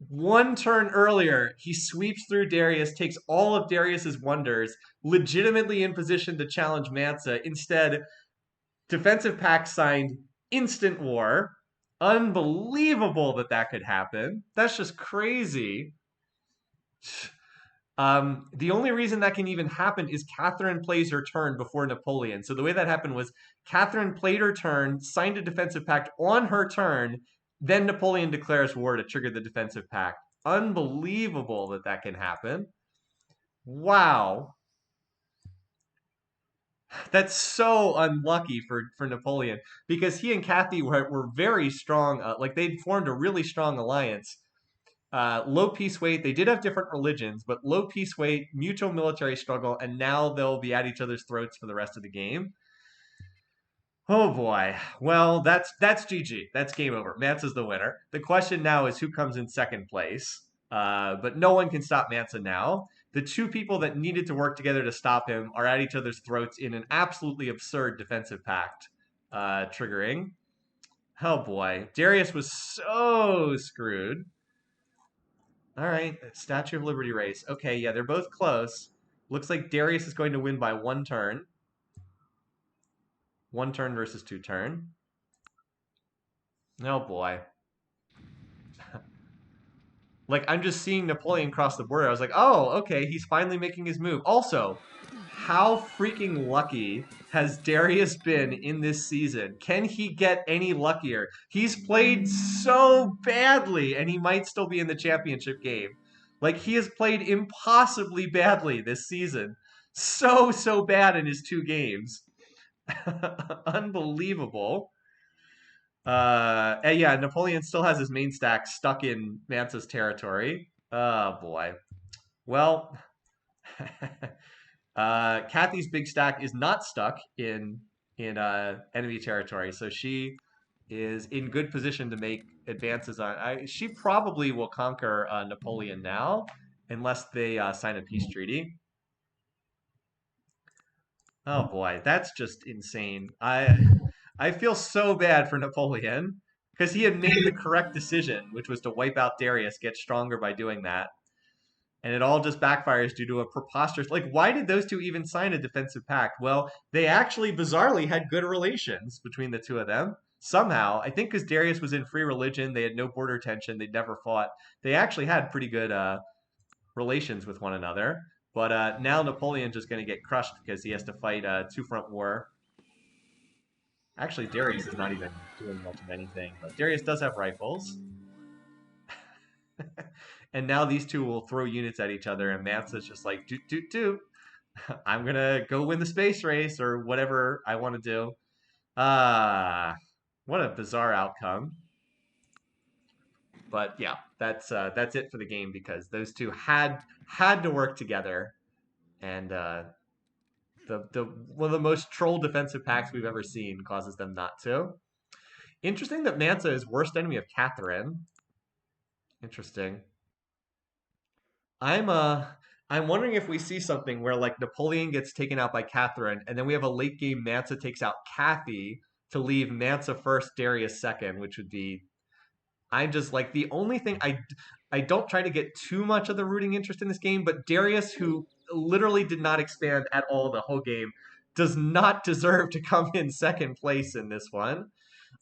One turn earlier, he sweeps through Darius, takes all of Darius's wonders, legitimately in position to challenge Mansa. Instead, defensive pact signed, instant war. Unbelievable that that could happen. That's just crazy. The only reason that can even happen is Catherine plays her turn before Napoleon. So the way that happened was Catherine played her turn, signed a defensive pact on her turn, then Napoleon declares war to trigger the defensive pact. Unbelievable that that can happen. Wow. That's so unlucky for Napoleon because he and Kathy were very strong. Like they'd formed a really strong alliance. Low peace weight. They did have different religions, but low peace weight, mutual military struggle, and now they'll be at each other's throats for the rest of the game. Oh boy. Well, that's GG. That's game over. Mansa's the winner. The question now is who comes in second place. But no one can stop Mansa now. The two people that needed to work together to stop him are at each other's throats in an absolutely absurd defensive pact, triggering. Oh boy. Darius was so screwed. All right, Statue of Liberty race. Okay, yeah, they're both close. Looks like Darius is going to win by one turn. One turn versus two turn. Oh boy. Like, I'm just seeing Napoleon cross the border. I was like, oh, okay, he's finally making his move. Also, how freaking lucky has Darius been in this season? Can he get any luckier? He's played so badly, and he might still be in the championship game. Like, he has played impossibly badly this season. So, so bad in his two games. Unbelievable. And yeah, Napoleon still has his main stack stuck in Mansa's territory. Oh boy. Well, Kathy's big stack is not stuck in enemy territory, so she is in good position to make advances on. She probably will conquer Napoleon now, unless they sign a peace treaty. Oh boy, that's just insane. I feel so bad for Napoleon because he had made the correct decision, which was to wipe out Darius, get stronger by doing that. And it all just backfires due to a preposterous. Like, why did those two even sign a defensive pact? Well, they actually bizarrely had good relations between the two of them. Somehow, I think because Darius was in free religion, they had no border tension, they'd never fought. They actually had pretty good relations with one another. But now Napoleon's just going to get crushed because he has to fight a two-front war. Actually, Darius is not even doing much of anything, but Darius does have rifles. And now these two will throw units at each other, and Mansa's just like, doot, doot, doot. I'm going to go win the space race or whatever I want to do. What a bizarre outcome. But yeah, that's it for the game because those two had to work together, and the one of the most troll defensive packs we've ever seen causes them not to. Interesting that Mansa is worst enemy of Catherine. Interesting. I'm uh I'm wondering if we see something where like Napoleon gets taken out by Catherine, and then we have a late game Mansa takes out Kathy to leave Mansa first, Darius second, which would be I'm just like the only thing I don't try to get too much of the rooting interest in this game, but Darius, who literally did not expand at all the whole game, does not deserve to come in second place in this one.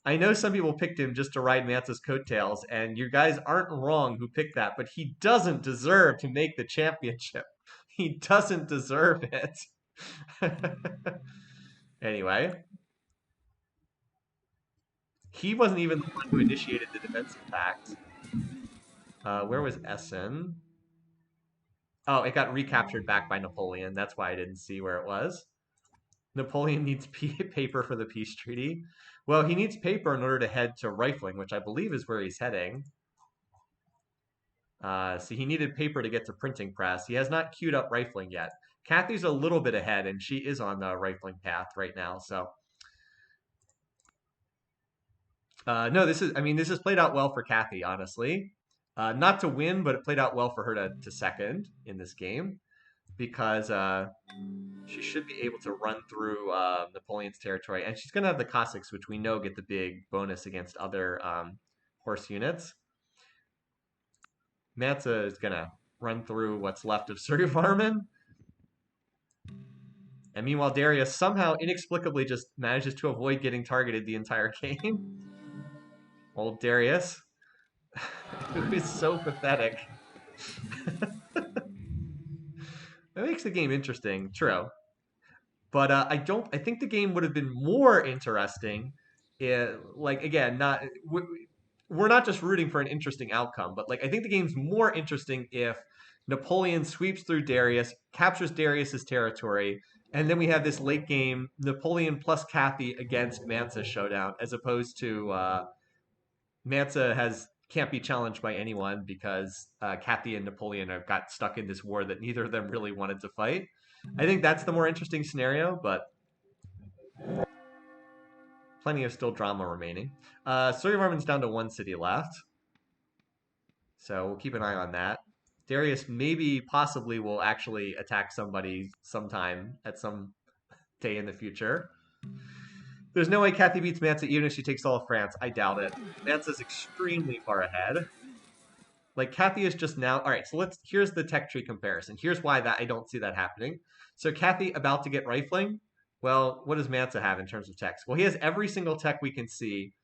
I know some people picked him just to ride Mansa's coattails, and you guys aren't wrong who picked that, but he doesn't deserve to make the championship. He doesn't deserve it. Anyway, He wasn't even the one who initiated the defensive pact. Where was Essen? Oh, it got recaptured back by Napoleon. That's why I didn't see where it was. Napoleon needs paper for the peace treaty. Well, he needs paper in order to head to rifling, which I believe is where he's heading. So he needed paper to get to printing press. He has not queued up rifling yet. Kathy's a little bit ahead, and she is on the rifling path right now. So, no, this has played out well for Kathy, honestly. Not to win, but it played out well for her to second in this game because she should be able to run through Napoleon's territory, and she's going to have the Cossacks, which we know get the big bonus against other horse units. Mansa is going to run through what's left of Suryavarman. And meanwhile, Darius somehow inexplicably just manages to avoid getting targeted the entire game. Old Darius, who is so pathetic. That makes the game interesting, true. But I think the game would have been more interesting. Like again, we're not just rooting for an interesting outcome, but like I think the game's more interesting if Napoleon sweeps through Darius, captures Darius's territory, and then we have this late game Napoleon plus Cathy against Mansa showdown, as opposed to Mansa has can't be challenged by anyone because Cathy and Napoleon have got stuck in this war that neither of them really wanted to fight. I think that's the more interesting scenario, but plenty of still drama remaining. Suryavarman's down to one city left, so we'll keep an eye on that. Darius maybe possibly will actually attack somebody sometime at some day in the future. There's no way Cathy beats Mansa even if she takes all of France. I doubt it. Mansa's extremely far ahead. Like Cathy is just now. All right, so here's the tech tree comparison. Here's why that I don't see that happening. So Cathy about to get rifling. Well, what does Mansa have in terms of techs? Well, he has every single tech we can see,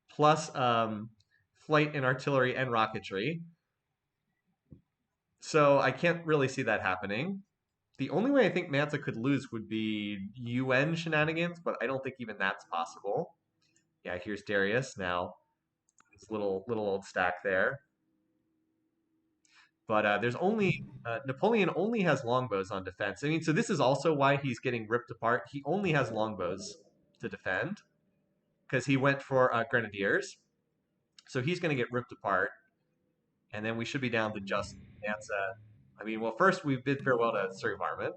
plus flight and artillery and rocketry. So I can't really see that happening. The only way I think Mansa could lose would be UN shenanigans, but I don't think even that's possible. Yeah, here's Darius now. His little old stack there. But there's only Napoleon only has longbows on defense. I mean, so this is also why he's getting ripped apart. He only has longbows to defend because he went for grenadiers. So he's going to get ripped apart, and then we should be down to just Mansa. I mean, well, first we bid farewell to Suryavarman.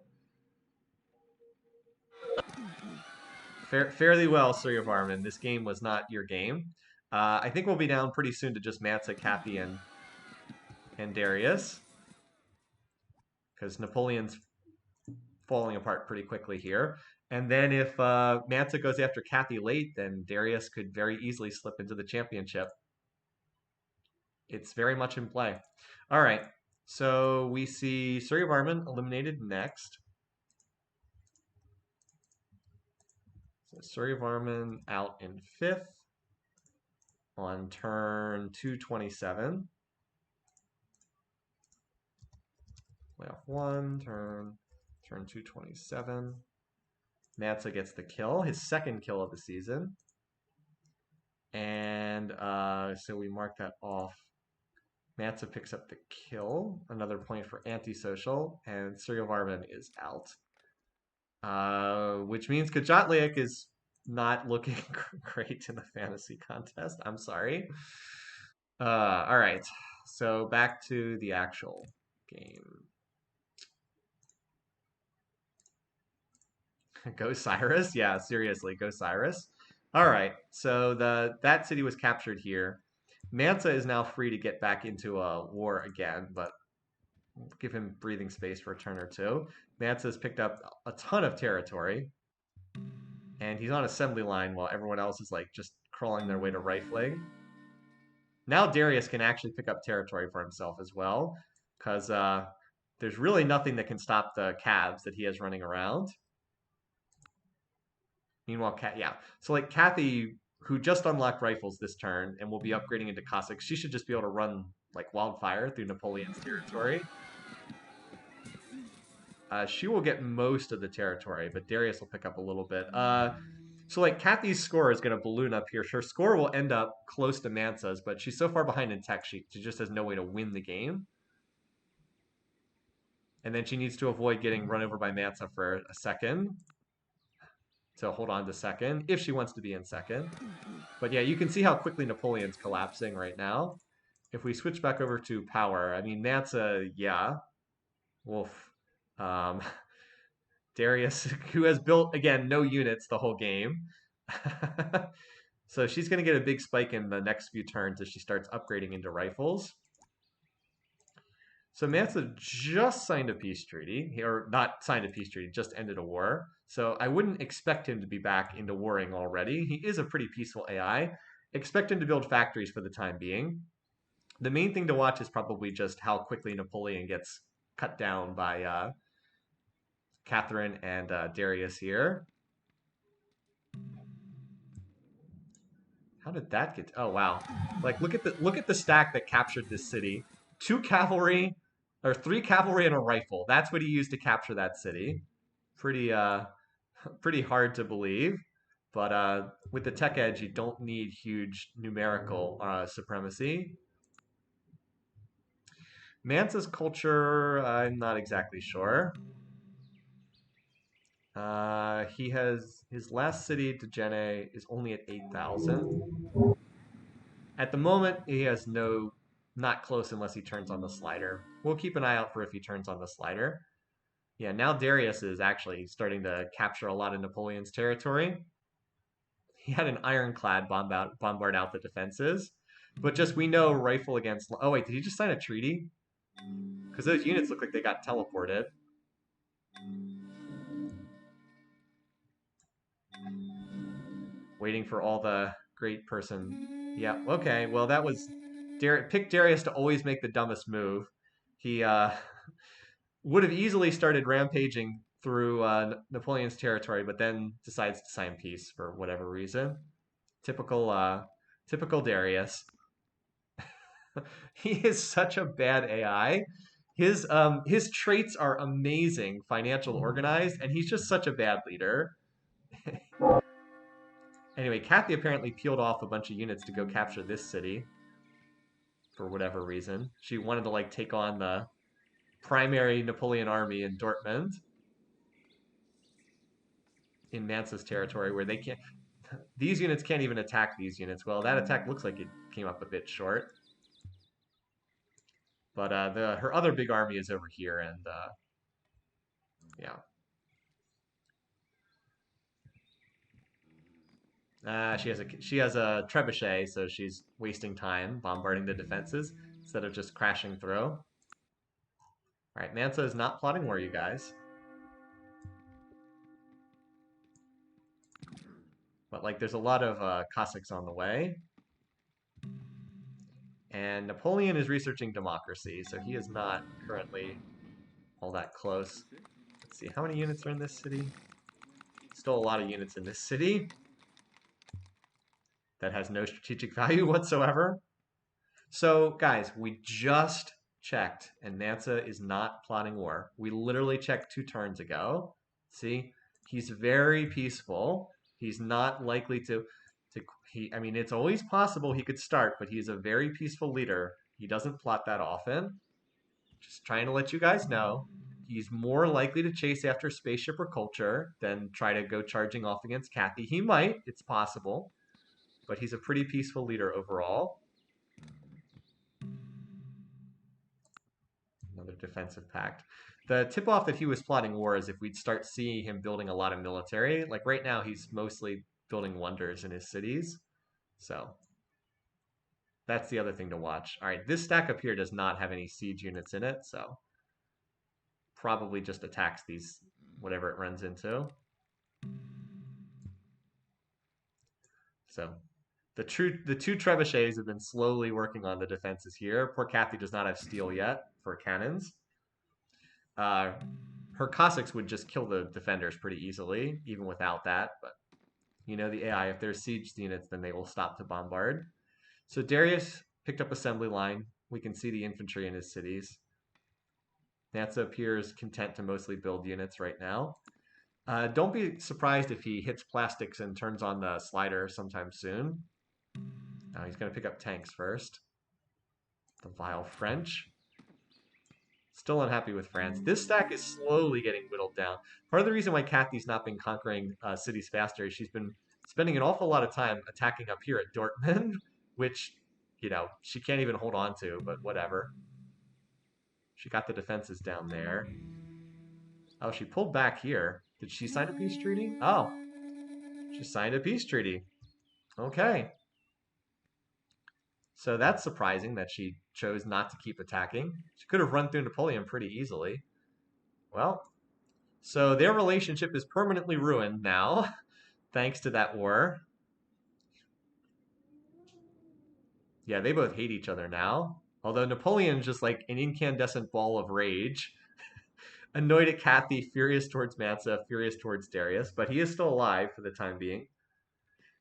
Fairly well, Suryavarman. This game was not your game. I think we'll be down pretty soon to just Mansa, Cathy, and Darius because Napoleon's falling apart pretty quickly here. And then if Mansa goes after Cathy late, then Darius could very easily slip into the championship. It's very much in play. All right, so we see Suryavarman eliminated next. So Suryavarman out in 5th on turn 227. Playoff 1, turn 227. Mansa gets the kill, his second kill of the season. And so we mark that off. Mansa picks up the kill, another point for antisocial, and Suryavarman is out. Which means Kajatliak is not looking great in the fantasy contest. I'm sorry. All right, so back to the actual game. Go Cyrus? Yeah, seriously, go Cyrus. All right, so that city was captured here. Mansa is now free to get back into a war again, but give him breathing space for a turn or two. Mansa has picked up a ton of territory, and he's on assembly line while everyone else is like just crawling their way to rifling. Now Darius can actually pick up territory for himself as well, because there's really nothing that can stop the calves that he has running around. Meanwhile, so like Cathy, who just unlocked rifles this turn and will be upgrading into Cossacks, she should just be able to run like wildfire through Napoleon's territory. She will get most of the territory, but Darius will pick up a little bit. So like Kathy's score is going to balloon up here. Her score will end up close to Mansa's, but she's so far behind in tech she just has no way to win the game. And then she needs to avoid getting run over by Mansa for a second to hold on to second if she wants to be in second. But yeah, you can see how quickly Napoleon's collapsing right now. If we switch back over to power, I mean Mansa, yeah, Wolf, um, Darius, who has built again no units the whole game. So she's going to get a big spike in the next few turns as she starts upgrading into rifles. So Mansa just signed a peace treaty, or not signed a peace treaty, just ended a war. So I wouldn't expect him to be back into warring already. He is a pretty peaceful AI. Expect him to build factories for the time being. The main thing to watch is probably just how quickly Napoleon gets cut down by Catherine and Darius here. How did that get? Oh wow! Like look at the stack that captured this city. 2 cavalry, or 3 cavalry and a rifle. That's what he used to capture that city. Pretty pretty hard to believe. But with the tech edge, you don't need huge numerical supremacy. Mansa's culture, I'm not exactly sure. He has his last city, Degene, is only at 8,000. At the moment, he has not close unless he turns on the slider. We'll keep an eye out for if he turns on the slider. Yeah, now Darius is actually starting to capture a lot of Napoleon's territory. He had an ironclad bombard out the defenses, but just we know rifle against. Oh wait, did he just sign a treaty? Because those units look like they got teleported. Waiting for all the great person. Yeah, okay. Well, that was pick Darius to always make the dumbest move. He would have easily started rampaging through Napoleon's territory, but then decides to sign peace for whatever reason. Typical Darius. He is such a bad AI. His traits are amazing, financial organized, and he's just such a bad leader. Anyway, Kathy apparently peeled off a bunch of units to go capture this city for whatever reason. She wanted to like take on the primary Napoleon army in Dortmund in Mansa's territory where they can't these units can't even attack these units. Well, that attack looks like it came up a bit short. But her other big army is over here, and yeah. She has a trebuchet, so she's wasting time bombarding the defenses instead of just crashing through. All right, Mansa is not plotting war, you guys. But like, there's a lot of Cossacks on the way, and Napoleon is researching democracy, so he is not currently all that close. Let's see, how many units are in this city? Still a lot of units in this city. That has no strategic value whatsoever. So, guys, we just checked, and Mansa is not plotting war. We literally checked 2 turns ago. See, he's very peaceful. He's not likely to. I mean, it's always possible he could start, but he's a very peaceful leader. He doesn't plot that often. Just trying to let you guys know. He's more likely to chase after spaceship or culture than try to go charging off against Kathy. He might, it's possible, but he's a pretty peaceful leader overall. Another defensive pact. The tip-off that he was plotting war is if we'd start seeing him building a lot of military. Like right now, he's mostly building wonders in his cities. So that's the other thing to watch. All right, this stack up here does not have any siege units in it, so probably just attacks these, whatever it runs into. So the 2 trebuchets have been slowly working on the defenses here. Poor Kathy does not have steel yet for cannons. Her Cossacks would just kill the defenders pretty easily, even without that. But you know the AI, if there's siege units, then they will stop to bombard. So Darius picked up assembly line. We can see the infantry in his cities. Mansa appears content to mostly build units right now. Don't be surprised if he hits plastics and turns on the slider sometime soon. He's going to pick up tanks first. The vile French. Still unhappy with France. This stack is slowly getting whittled down. Part of the reason why Kathy's not been conquering cities faster is she's been spending an awful lot of time attacking up here at Dortmund, which, she can't even hold on to, but whatever. She got the defenses down there. Oh, she pulled back here. Did she sign a peace treaty? Oh, she signed a peace treaty. Okay. So that's surprising that she chose not to keep attacking. She could have run through Napoleon pretty easily. Well, so their relationship is permanently ruined now, thanks to that war. Yeah, they both hate each other now. Although Napoleon's just like an incandescent ball of rage. Annoyed at Cathy, furious towards Mansa, furious towards Darius, but he is still alive for the time being.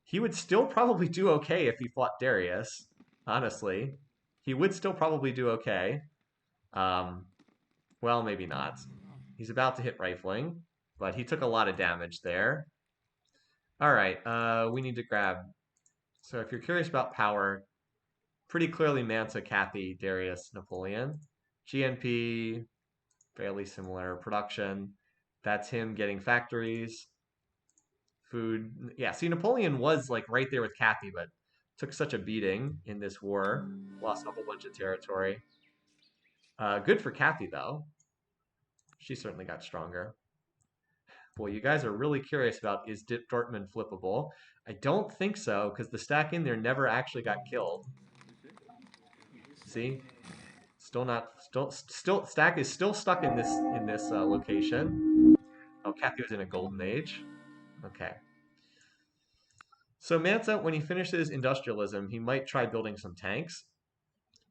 He would still probably do okay if he fought Darius, honestly. He would still probably do okay. Well, maybe not. He's about to hit rifling, but he took a lot of damage there. All right, we need to grab. So if you're curious about power, pretty clearly Mansa, Cathy, Darius, Napoleon. GNP, fairly similar. Production, that's him getting factories. Food, yeah. See, Napoleon was like right there with Cathy, but took such a beating in this war. Lost a whole bunch of territory. Good for Cathy though. She certainly got stronger. Boy, you guys are really curious about is Dortmund flippable? I don't think so because the stack in there never actually got killed. See, still not, still stack is still stuck in this location. Oh, Cathy was in a golden age. Okay. So Mansa, when he finishes industrialism, he might try building some tanks.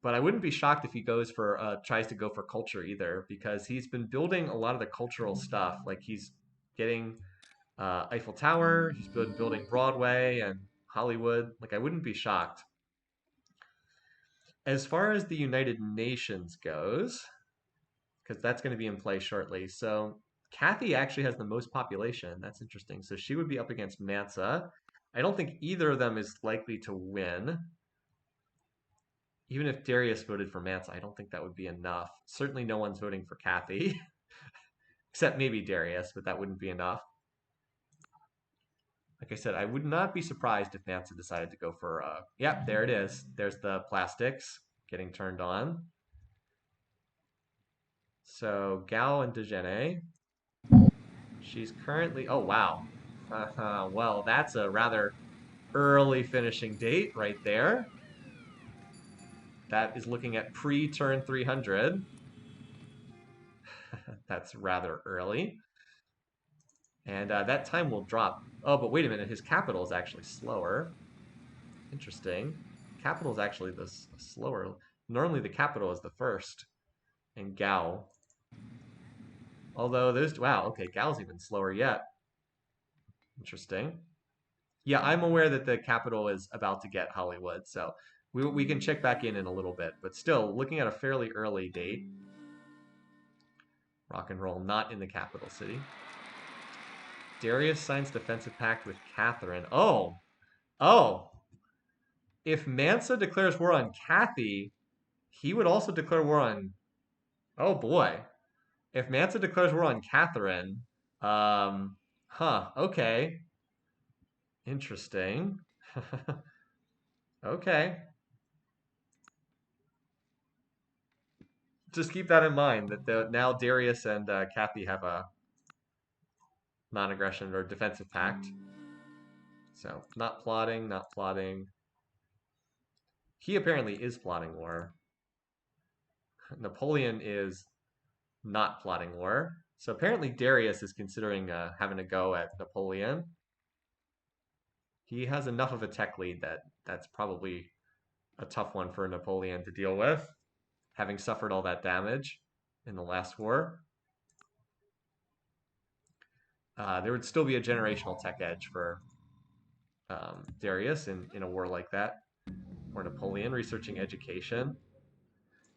But I wouldn't be shocked if he goes for tries to go for culture either, because he's been building a lot of the cultural stuff. Like he's getting Eiffel Tower, he's been building Broadway and Hollywood. Like I wouldn't be shocked. As far as the United Nations goes, because that's going to be in play shortly. So Cathy actually has the most population. That's interesting. So she would be up against Mansa. I don't think either of them is likely to win. Even if Darius voted for Mansa, I don't think that would be enough. Certainly no one's voting for Cathy. Except maybe Darius, but that wouldn't be enough. Like I said, I would not be surprised if Mansa decided to go for, yep, there it is. There's the plastics getting turned on. So Gao and Dejeuner. She's currently, oh wow. Well, that's a rather early finishing date right there. That is looking at pre-turn 300. That's rather early. And that time will drop. Oh, but wait a minute. His capital is actually slower. Interesting. Capital is actually the slower. Normally the capital is the first. And Gao. Although those... Wow, okay. Gao's even slower yet. Interesting. Yeah, I'm aware that the capital is about to get Hollywood. So we can check back in a little bit. But still, looking at a fairly early date. Rock and roll not in the capital city. Darius signs defensive pact with Catherine. Oh, if Mansa declares war on Cathy, he would also declare war on. Oh boy, if Mansa declares war on Catherine, okay, interesting. Okay, just keep that in mind that now Darius and Cathy have a non-aggression or defensive pact. So not plotting, not plotting. He apparently is plotting war. Napoleon is not plotting war. So apparently Darius is considering having a go at Napoleon. He has enough of a tech lead that that's probably a tough one for Napoleon to deal with, having suffered all that damage in the last war. There would still be a generational tech edge for Darius in a war like that, or Napoleon researching education.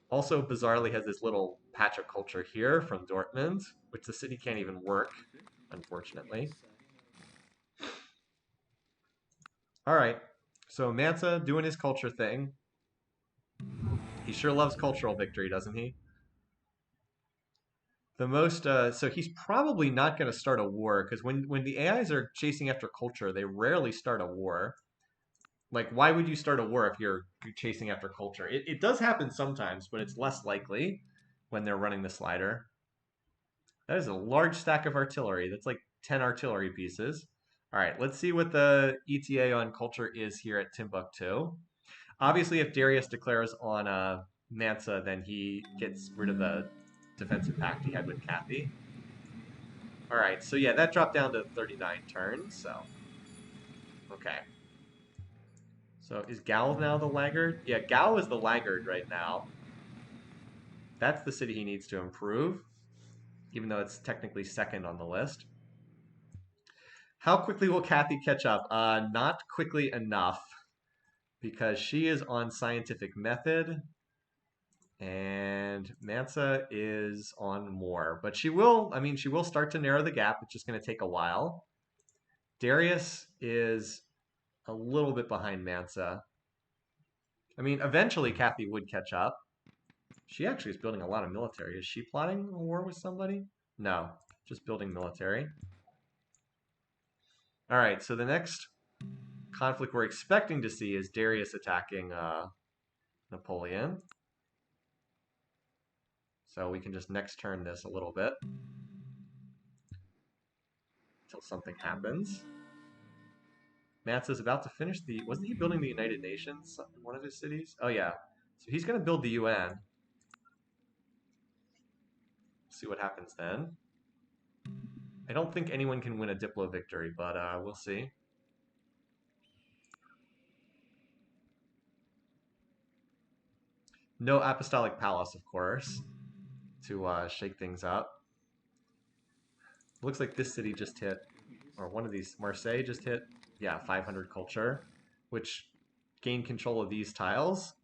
Also, bizarrely, has this little patch of culture here from Dortmund, which the city can't even work unfortunately. All right, so Mansa doing his culture thing. He sure loves cultural victory, doesn't he? The most, so he's probably not going to start a war because when the AIs are chasing after culture, they rarely start a war. Like, why would you start a war if you're chasing after culture? It does happen sometimes, but it's less likely when they're running the slider. That is a large stack of artillery. That's like 10 artillery pieces. All right, let's see what the ETA on culture is here at Timbuktu. Obviously, if Darius declares on Mansa, then he gets rid of the defensive pact he had with Kathy. All right, so yeah, that dropped down to 39 turns, so. Okay. So is Gal now the laggard? Yeah, Gal is the laggard right now. That's the city he needs to improve, even though it's technically second on the list. How quickly will Kathy catch up? Not quickly enough, because she is on scientific method, and Mansa is on more. But she will, I mean, she will start to narrow the gap. It's just going to take a while. Darius is a little bit behind Mansa. I mean, eventually Kathy would catch up. She actually is building a lot of military. Is she plotting a war with somebody? No, just building military. All right, so the next conflict we're expecting to see is Darius attacking Napoleon. So we can just next turn this a little bit until something happens. Mansa's about to finish the... Wasn't he building the United Nations in one of his cities? Oh, yeah. So he's going to build the UN. See what happens then. I don't think anyone can win a Diplo victory, but we'll see. No Apostolic Palace, of course, to shake things up. Looks like this city just hit, or one of these, Marseille just hit, yeah, 500 culture, which gained control of these tiles,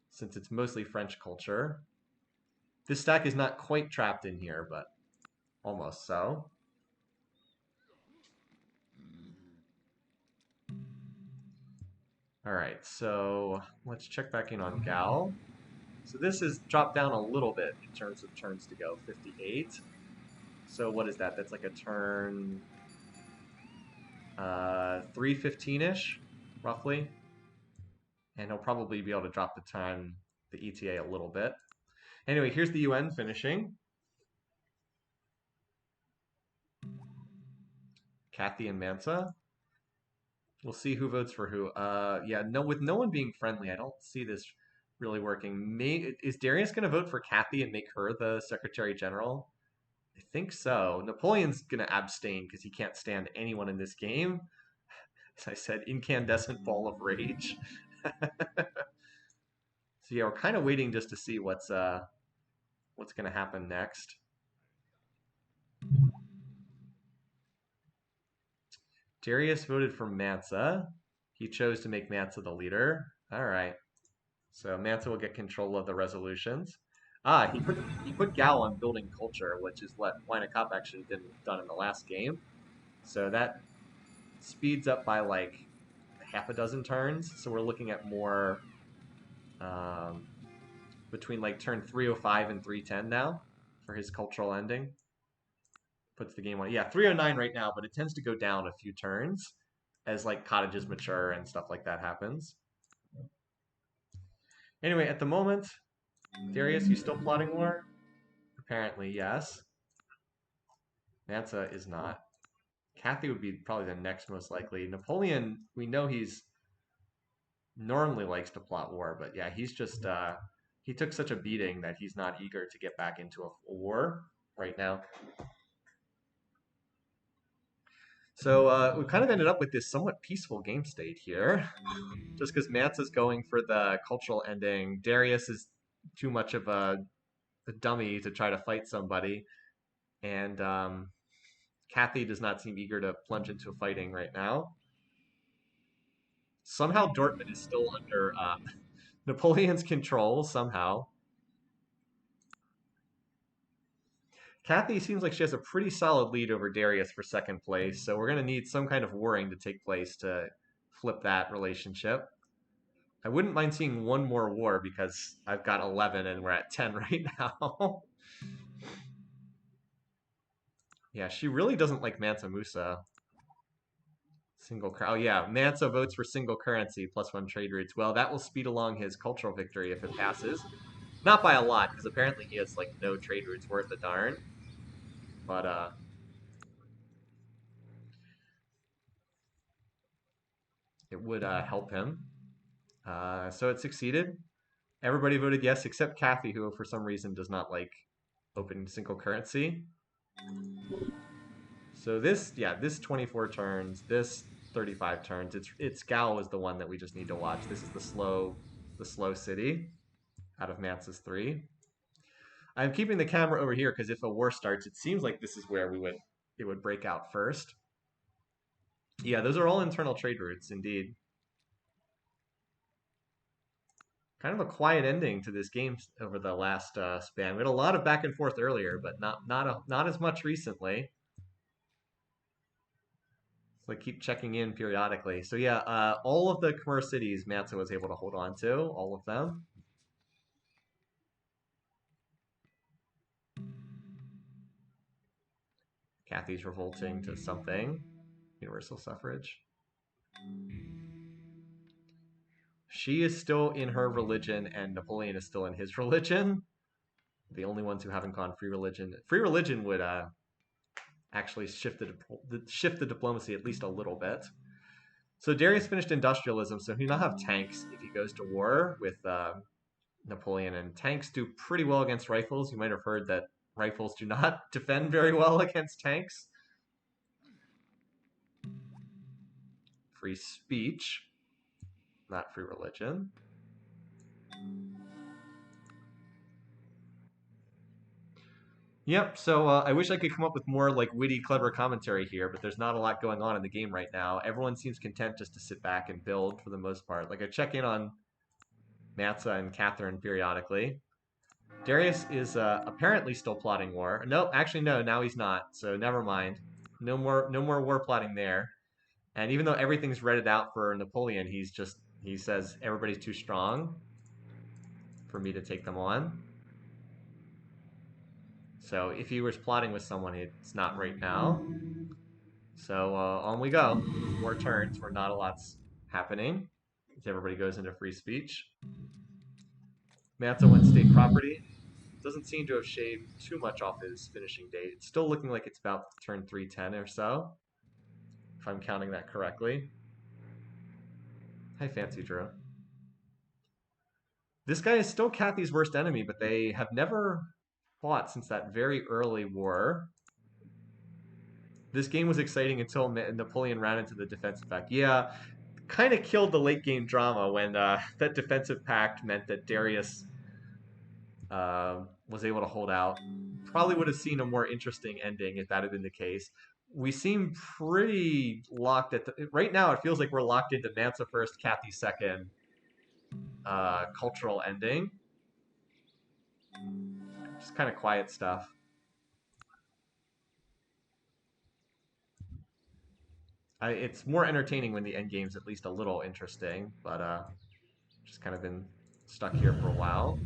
since it's mostly French culture. This stack is not quite trapped in here, but almost so. All right, so let's check back in on Gal. So this has dropped down a little bit in terms of turns to go, 58. So what is that? That's like a turn 315-ish, roughly. And he'll probably be able to drop the time, the ETA a little bit. Anyway, here's the UN finishing. Kathy and Mansa. We'll see who votes for who. Yeah, no, with no one being friendly, I don't see this really working. Is Darius going to vote for Kathy and make her the Secretary General? I think so. Napoleon's going to abstain because he can't stand anyone in this game. As I said, incandescent ball of rage. So yeah, we're kind of waiting just to see what's going to happen next. Darius voted for Mansa. He chose to make Mansa the leader. All right. So Mansa will get control of the resolutions. He put Gal on building culture, which is what Wynekop actually done in the last game. So that speeds up by like half a dozen turns. So we're looking at more between like turn 305 and 310 now for his cultural ending. Puts the game on. Yeah, 309 right now, but it tends to go down a few turns as like cottages mature and stuff like that happens. Anyway, at the moment, Darius, you still plotting war? Apparently, yes. Mansa is not. Kathy would be probably the next most likely. Napoleon, we know he's normally likes to plot war, but yeah, he's just he took such a beating that he's not eager to get back into a war right now. So we kind of ended up with this somewhat peaceful game state here, just because Mansa's going for the cultural ending. Darius is too much of a dummy to try to fight somebody, and Kathy does not seem eager to plunge into fighting right now. Somehow Dortmund is still under Napoleon's control, somehow. Kathy seems like she has a pretty solid lead over Darius for second place, so we're going to need some kind of warring to take place to flip that relationship. I wouldn't mind seeing one more war because I've got 11 and we're at 10 right now. Yeah, she really doesn't like Mansa Musa. Oh yeah, Mansa votes for single currency +1 trade routes. Well, that will speed along his cultural victory if it passes. Not by a lot, because apparently he has like no trade routes worth a darn. But it would help him. So it succeeded. Everybody voted yes except Kathy, who for some reason does not like open single currency. So this, yeah, this 24 turns, this 35 turns. It's Gal is the one that we just need to watch. This is the slow city out of Mansa's 3. I'm keeping the camera over here because if a war starts, it seems like this is where it would break out first. Yeah, those are all internal trade routes, indeed. Kind of a quiet ending to this game over the last span. We had a lot of back and forth earlier, but not as much recently. So I keep checking in periodically. So yeah, all of the commerce cities Mansa was able to hold on to, all of them. Kathy's revolting to something. Universal suffrage. She is still in her religion, and Napoleon is still in his religion. The only ones who haven't gone free religion. Free religion would actually shift the diplomacy at least a little bit. So Darius finished industrialism, so he now have tanks if he goes to war with Napoleon, and tanks do pretty well against rifles. You might have heard that rifles do not defend very well against tanks. Free speech, not free religion. Yep, so I wish I could come up with more like witty, clever commentary here, but there's not a lot going on in the game right now. Everyone seems content just to sit back and build for the most part. Like I check in on Matza and Catherine periodically. Darius is apparently still plotting war. No, actually no, now he's not. So never mind. No more war plotting there. And even though everything's redded out for Napoleon, he says everybody's too strong for me to take them on. So if he was plotting with someone, it's not right now. So on we go. More turns where not a lot's happening. Everybody goes into free speech. Mansa went state property. Doesn't seem to have shaved too much off his finishing date. It's still looking like it's about turn 310 or so, if I'm counting that correctly. Hi, Fancy Drew. This guy is still Kathy's worst enemy, but they have never fought since that very early war. This game was exciting until Napoleon ran into the defensive pact. Yeah, kind of killed the late game drama when that defensive pact meant that Darius was able to hold out. Probably would have seen a more interesting ending if that had been the case. We seem pretty locked right now. It feels like we're locked into Mansa first, Kathy second cultural ending. Just kind of quiet stuff. It's more entertaining when the end game's at least a little interesting, but just kind of been stuck here for a while.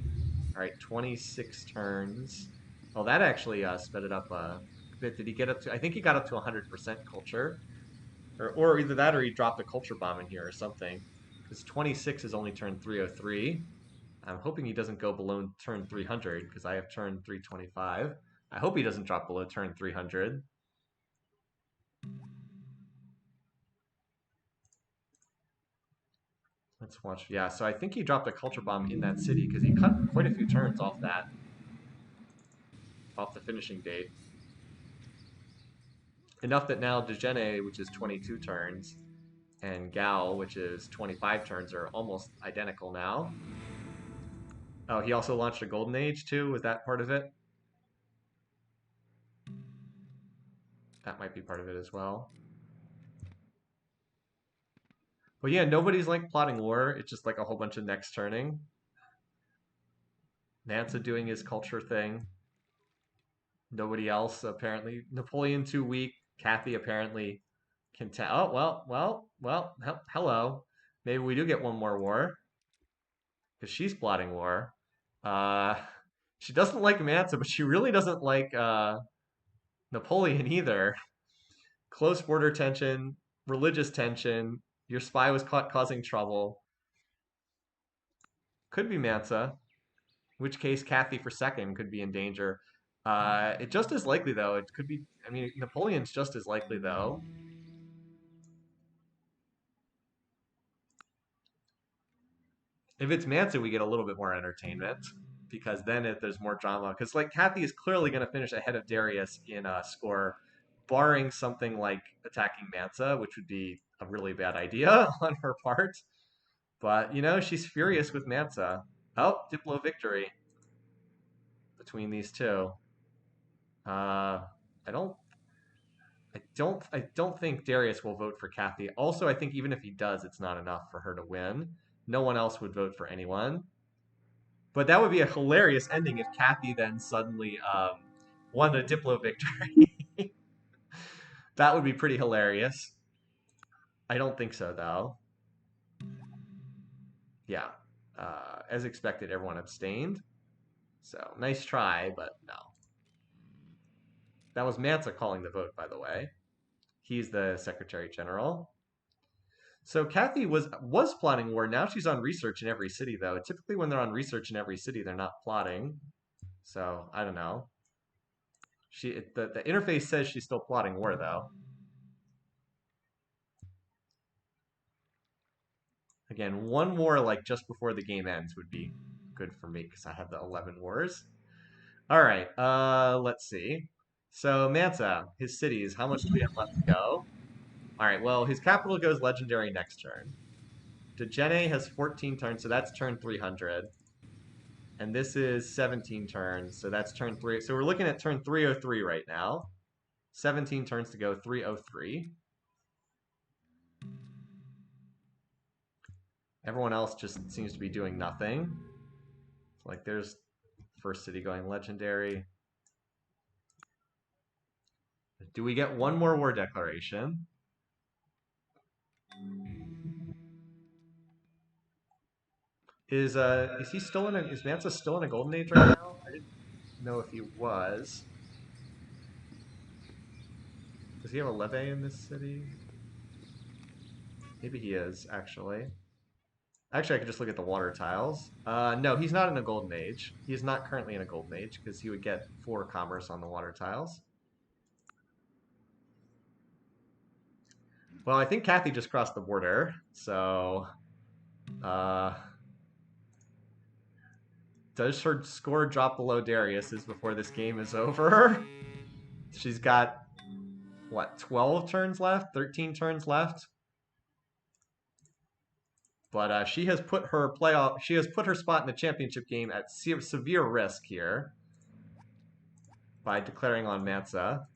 All right, 26 turns. Well, that actually sped it up a bit. Did he get up to? I think he got up to 100% culture, or either that or he dropped a culture bomb in here or something. Because 26 is only turn 303. I'm hoping he doesn't go below turn 300 because I have turn 325. I hope he doesn't drop below turn 300. Let's watch. Yeah, so I think he dropped a culture bomb in that city because he cut quite a few turns off off the finishing date. Enough that now Dejene, which is 22 turns, and Gal, which is 25 turns, are almost identical now. Oh, he also launched a Golden Age too. Was that part of it? That might be part of it as well. But yeah, nobody's like plotting war. It's just like a whole bunch of next turning. Mansa doing his culture thing. Nobody else apparently. Napoleon too weak. Kathy apparently can tell. Oh well. Hello. Maybe we do get one more war because she's plotting war. Uh, she doesn't like Mansa, but she really doesn't like Napoleon either. Close border tension, religious tension. Your spy was caught causing trouble. Could be Mansa, in which case Kathy for second could be in danger. It just as likely though. It could be. I mean, Napoleon's just as likely though. If it's Mansa, we get a little bit more entertainment because then if there's more drama, because like Kathy is clearly going to finish ahead of Darius in score, barring something like attacking Mansa, which would be a really bad idea on her part. But you know, she's furious with Mansa. Oh, Diplo victory between these two. Uh, I don't I don't think Darius will vote for Kathy. Also, I think even if he does, it's not enough for her to win. No one else would vote for anyone. But that would be a hilarious ending if Kathy then suddenly won a Diplo victory. That would be pretty hilarious. I don't think so though. Yeah. As expected, everyone abstained. So nice try, but no. That was Mansa calling the vote, by the way. He's the Secretary General. So Kathy was plotting war. Now she's on research in every city, though. Typically, when they're on research in every city, they're not plotting. So I don't know. The interface says she's still plotting war, though. Again, one more like just before the game ends would be good for me because I have the 11 wars. All right, let's see. So Mansa, his cities, how much do we have left to go? All right, well, his capital goes legendary next turn. Dejene has 14 turns, so that's turn 300. And this is 17 turns, so that's turn 3. So we're looking at turn 303 right now. 17 turns to go, 303. Everyone else just seems to be doing nothing. Like there's first city going legendary. Do we get one more war declaration? Is he still in is Mansa still in a golden age right now? I didn't know if he was. Does he have a leve in this city? Maybe he is, actually. Actually, I could just look at the water tiles. No, he's not in a golden age. He is not currently in a golden age because he would get 4 commerce on the water tiles. Well, I think Kathy just crossed the border, so uh, does her score drop below Darius's before this game is over? She's got what, 12 turns left, 13 turns left. But she has put her playoff, she has put her spot in the championship game at severe risk here by declaring on Mansa.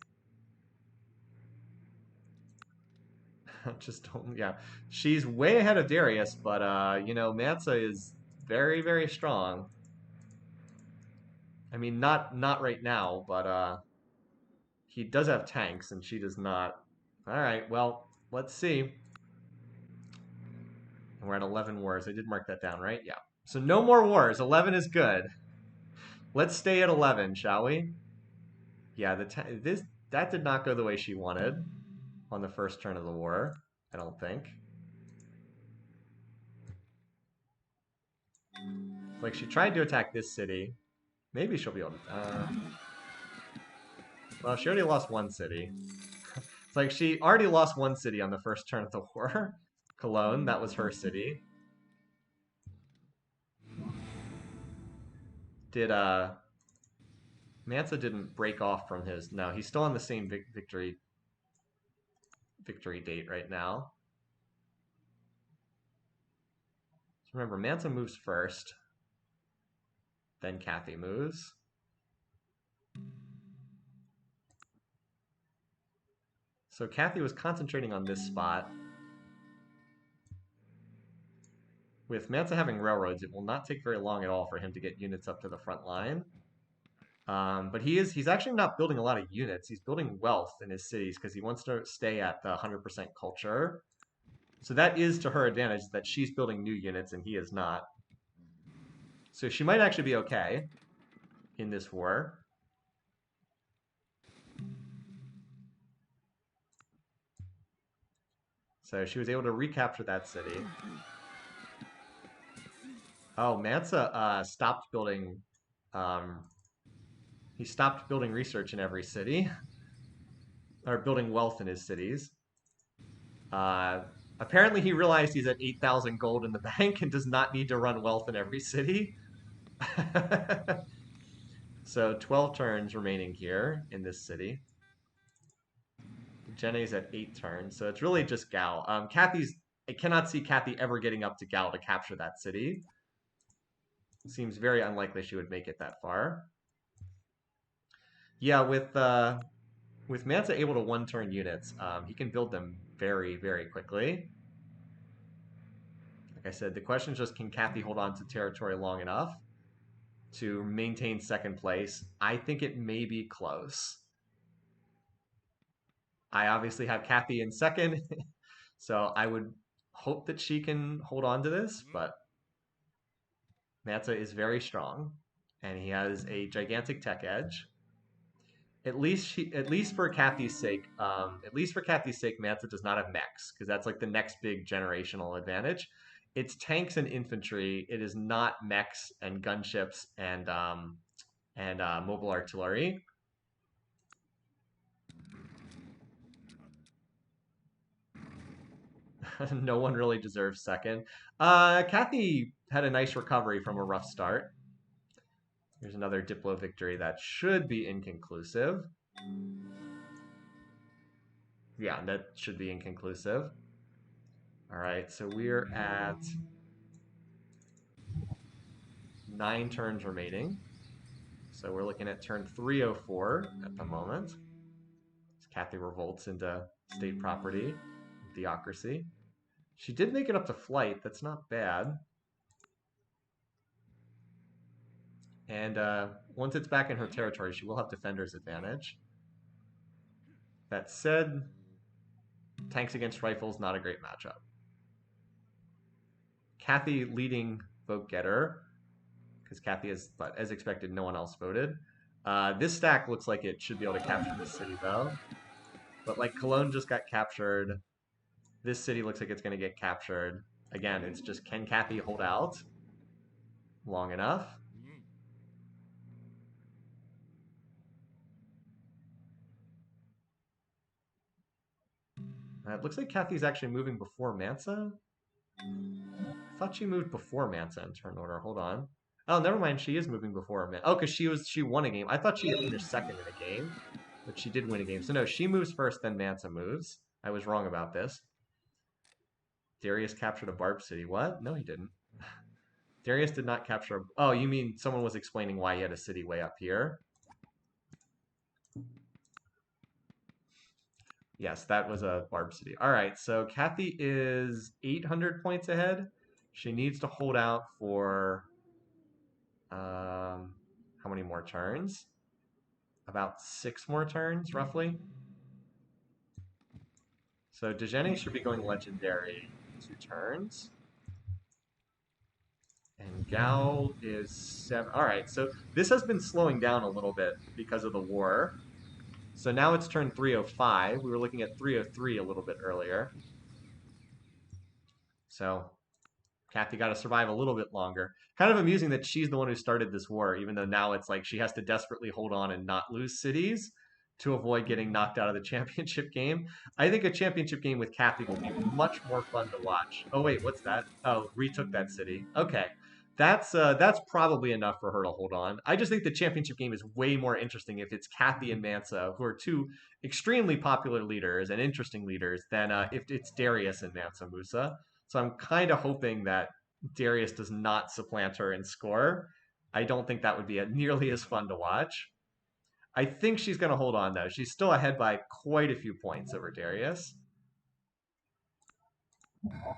Just don't, yeah. She's way ahead of Darius, but you know, Mansa is very, very strong. I mean, not right now, but he does have tanks, and she does not. All right, well, let's see. And we're at 11 wars. I did mark that down, right? Yeah. So no more wars. 11 is good. Let's stay at 11, shall we? Yeah, that did not go the way she wanted on the first turn of the war. I don't think. Like she tried to attack this city. Maybe she'll be able to. Well, she already lost one city. It's like she already lost one city on the first turn of the war. Cologne, that was her city. Did Mansa didn't break off from his. No, he's still on the same victory date right now. So remember, Mansa moves first. Then Kathy moves. So Kathy was concentrating on this spot. With Mansa having railroads, it will not take very long at all for him to get units up to the front line. But he's actually not building a lot of units. He's building wealth in his cities because he wants to stay at the 100% culture. So that is to her advantage that she's building new units and he is not. So she might actually be okay in this war. So she was able to recapture that city. Oh, Mansa stopped building. Um, he stopped building research in every city, or building wealth in his cities. Uh, Apparently, he realized he's at 8,000 gold in the bank and does not need to run wealth in every city. So 12 turns remaining here in this city. Jenny's at 8 turns, so it's really just Gao. I cannot see Kathy ever getting up to Gao to capture that city. Seems very unlikely she would make it that far. Yeah, with Mansa able to one-turn units, he can build them very, very quickly. Like I said, the question is just can Kathy hold on to territory long enough to maintain second place? I think it may be close. I obviously have Kathy in second, so I would hope that she can hold on to this, but Mansa is very strong, and he has a gigantic tech edge. At least for Kathy's sake, Mansa does not have mechs because that's like the next big generational advantage. It's tanks and infantry. It is not mechs and gunships and mobile artillery. No one really deserves second. Kathy had a nice recovery from a rough start. Here's another Diplo victory that should be inconclusive. Yeah, that should be inconclusive. All right, so we're at 9 turns remaining. So we're looking at turn 304 at the moment. Kathy revolts into state property, theocracy. She did make it up to flight. That's not bad. And once it's back in her territory, she will have defender's advantage. That said, tanks against rifles, not a great matchup. Kathy leading vote getter, because Kathy is, but as expected, no one else voted. This stack looks like it should be able to capture this city, though. But like Cologne just got captured. This city looks like it's going to get captured. Again, it's just can Kathy hold out long enough? It looks like Kathy's actually moving before Mansa. I thought she moved before Mansa in turn order. Hold on. Oh, never mind. She is moving before Mansa. Oh, because she won a game. I thought she had finished second in a game, but she did win a game. So no, she moves first, then Mansa moves. I was wrong about this. Darius captured a Barb City. What? No, he didn't. Darius did not capture. Oh, you mean someone was explaining why he had a city way up here? Yes, that was a Barb City. All right, so Kathy is 800 points ahead. She needs to hold out for how many more turns? About 6 more turns, roughly. So Dejeni should be going legendary in 2 turns. And Gal is 7. All right, so this has been slowing down a little bit because of the war. So now it's turn 305. We were looking at 303 a little bit earlier. So Kathy got to survive a little bit longer. Kind of amusing that she's the one who started this war, even though now it's like she has to desperately hold on and not lose cities to avoid getting knocked out of the championship game. I think a championship game with Kathy will be much more fun to watch. Oh wait, what's that? Oh, retook that city. Okay. That's probably enough for her to hold on. I just think the championship game is way more interesting if it's Kathy and Mansa, who are two extremely popular leaders and interesting leaders, than if it's Darius and Mansa Musa. So I'm kind of hoping that Darius does not supplant her in score. I don't think that would be nearly as fun to watch. I think she's going to hold on, though. She's still ahead by quite a few points over Darius. All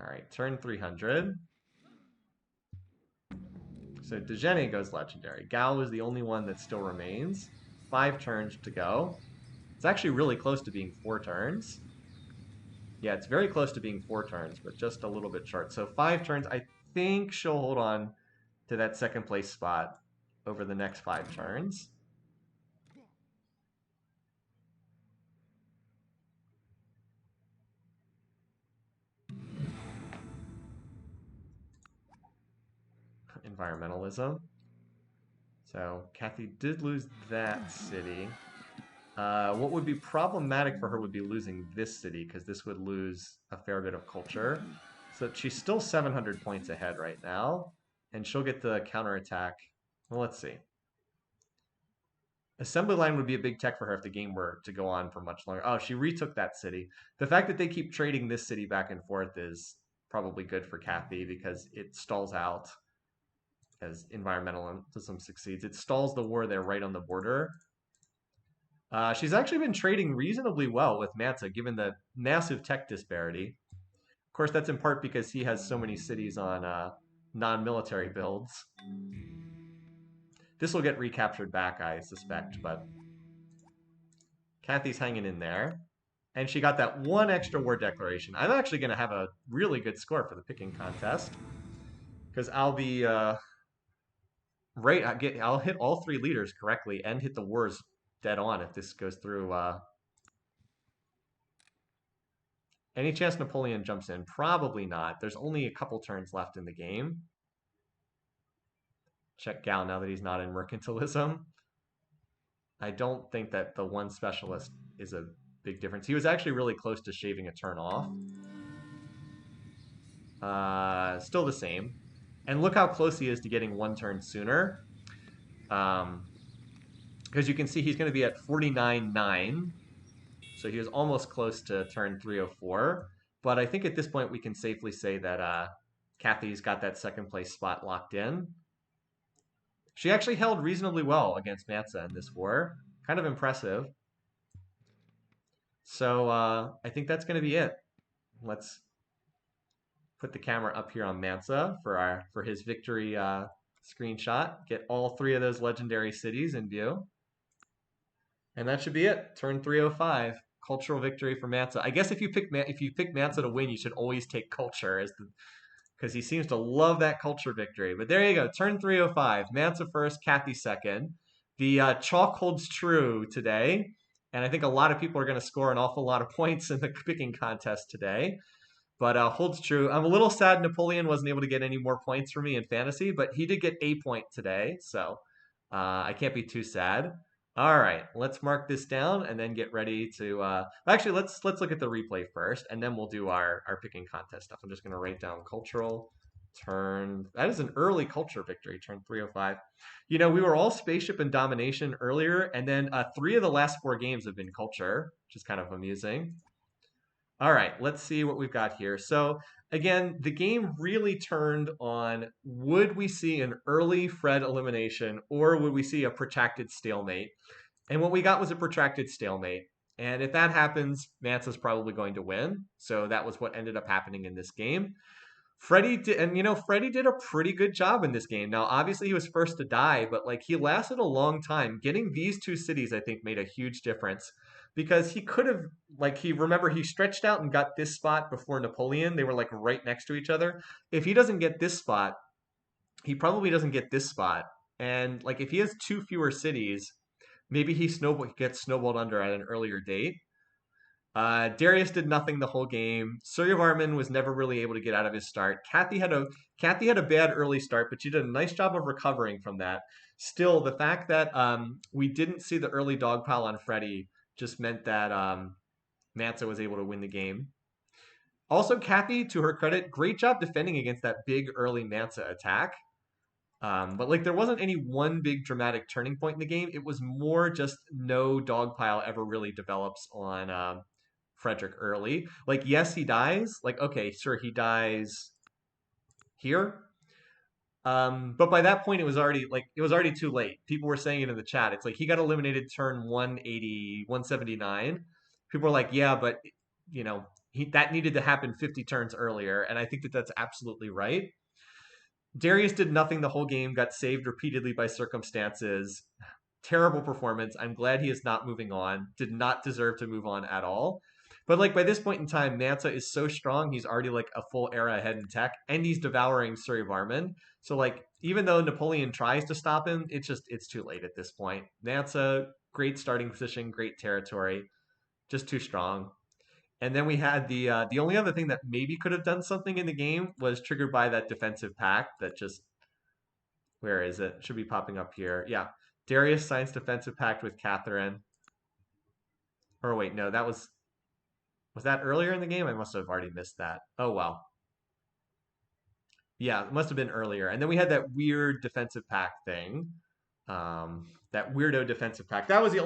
right, turn 300. So Dejene goes legendary. Gao is the only one that still remains. 5 turns to go. It's actually really close to being 4 turns. Yeah, it's very close to being 4 turns, but just a little bit short. So 5 turns. I think she'll hold on to that second place spot over the next 5 turns. Environmentalism. So Kathy did lose that city. What would be problematic for her would be losing this city, because this would lose a fair bit of culture. So she's still 700 points ahead right now, and she'll get the counterattack. Well, let's see. Assembly line would be a big tech for her if the game were to go on for much longer. Oh, she retook that city. The fact that they keep trading this city back and forth is probably good for Kathy, because it stalls out as environmentalism succeeds. It stalls the war there right on the border. She's actually been trading reasonably well with Mansa, given the massive tech disparity. Of course, that's in part because he has so many cities on non-military builds. This will get recaptured back, I suspect, but Kathy's hanging in there. And she got that 1 extra war declaration. I'm actually going to have a really good score for the picking contest, because I'll be I'll hit all 3 leaders correctly and hit the wars dead on if this goes through. Any chance Napoleon jumps in? Probably not. There's only a couple turns left in the game. Check Gal now that he's not in mercantilism. I don't think that the 1 specialist is a big difference. He was actually really close to shaving a turn off. Still the same. And look how close he is to getting 1 turn sooner. Because you can see he's going to be at 49.9. So he was almost close to turn 304. But I think at this point we can safely say that Kathy's got that second place spot locked in. She actually held reasonably well against Mansa in this war. Kind of impressive. So I think that's going to be it. Let's put the camera up here on Mansa for his victory screenshot. Get all 3 of those legendary cities in view. And that should be it. Turn 305. Cultural victory for Mansa. I guess if you pick Mansa to win, you should always take culture as the because he seems to love that culture victory. But there you go. Turn 305. Mansa first, Kathy second. The chalk holds true today. And I think a lot of people are going to score an awful lot of points in the picking contest today. But holds true. I'm a little sad Napoleon wasn't able to get any more points for me in fantasy, but he did get a point today. So I can't be too sad. All right, let's mark this down and then get ready to. Actually, let's look at the replay first, and then we'll do our picking contest stuff. I'm just going to write down cultural turn. That is an early culture victory, turn 305. You know, we were all spaceship and domination earlier, and then 3 of the last 4 games have been culture, which is kind of amusing. All right, let's see what we've got here. So again, the game really turned on, would we see an early Fred elimination or would we see a protracted stalemate? And what we got was a protracted stalemate. And if that happens, Mansa's probably going to win. So that was what ended up happening in this game. Freddie did, and Freddie did a pretty good job in this game. Now, obviously, he was first to die, but like he lasted a long time. Getting these 2 cities, I think, made a huge difference because he could have, like, he stretched out and got this spot before Napoleon. They were like right next to each other. If he doesn't get this spot, he probably doesn't get this spot. And like, if he has 2 fewer cities, maybe he gets snowballed under at an earlier date. Darius did nothing the whole game. Suryavarman was never really able to get out of his start. Kathy had a bad early start, but she did a nice job of recovering from that. Still, the fact that we didn't see the early dogpile on Freddy just meant that Mansa was able to win the game. Also, Kathy, to her credit, great job defending against that big early Mansa attack. But like there wasn't any one big dramatic turning point in the game. It was more just no dogpile ever really develops on Frederick early. Like, yes, he dies. Like, okay, sure, he dies here. But by that point, it was already too late. People were saying it in the chat. It's like he got eliminated turn 180, 179. People were like, yeah, but that needed to happen 50 turns earlier. And I think that that's absolutely right. Darius did nothing the whole game, got saved repeatedly by circumstances. Terrible performance. I'm glad he is not moving on. Did not deserve to move on at all. But like by this point in time, Manta is so strong, he's already like a full era ahead in tech, and he's devouring Surya Varman. So like even though Napoleon tries to stop him, it's too late at this point. Manta, great starting position, great territory, just too strong. And then we had the only other thing that maybe could have done something in the game was triggered by that defensive pact that just where is it? Should be popping up here. Yeah. Darius signs defensive pact with Catherine. Or wait, no, that was that earlier in the game? I must have already missed that. Oh well. Yeah, it must have been earlier. And then we had that weird defensive pact thing. That weirdo defensive pact. That was the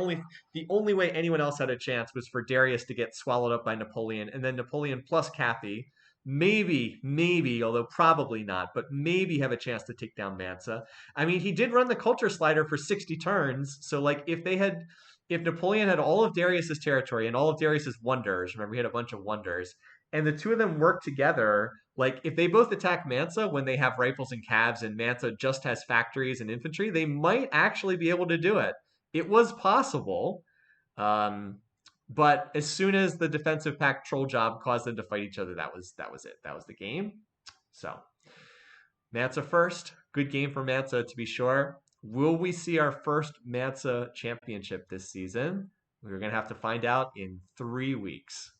only way anyone else had a chance was for Darius to get swallowed up by Napoleon, and then Napoleon plus Kathy, maybe, although probably not, but maybe have a chance to take down Mansa. I mean, he did run the culture slider for 60 turns, so like if Napoleon had all of Darius's territory and all of Darius's wonders, remember he had a bunch of wonders, and the two of them worked together, like if they both attack Mansa when they have rifles and cabs and Mansa just has factories and infantry, they might actually be able to do it. It was possible. Um, but as soon as the defensive pack troll job caused them to fight each other, that was it. That was the game. So Mansa first. Good game for Mansa to be sure. Will we see our first Mansa championship this season? We're gonna have to find out in 3 weeks.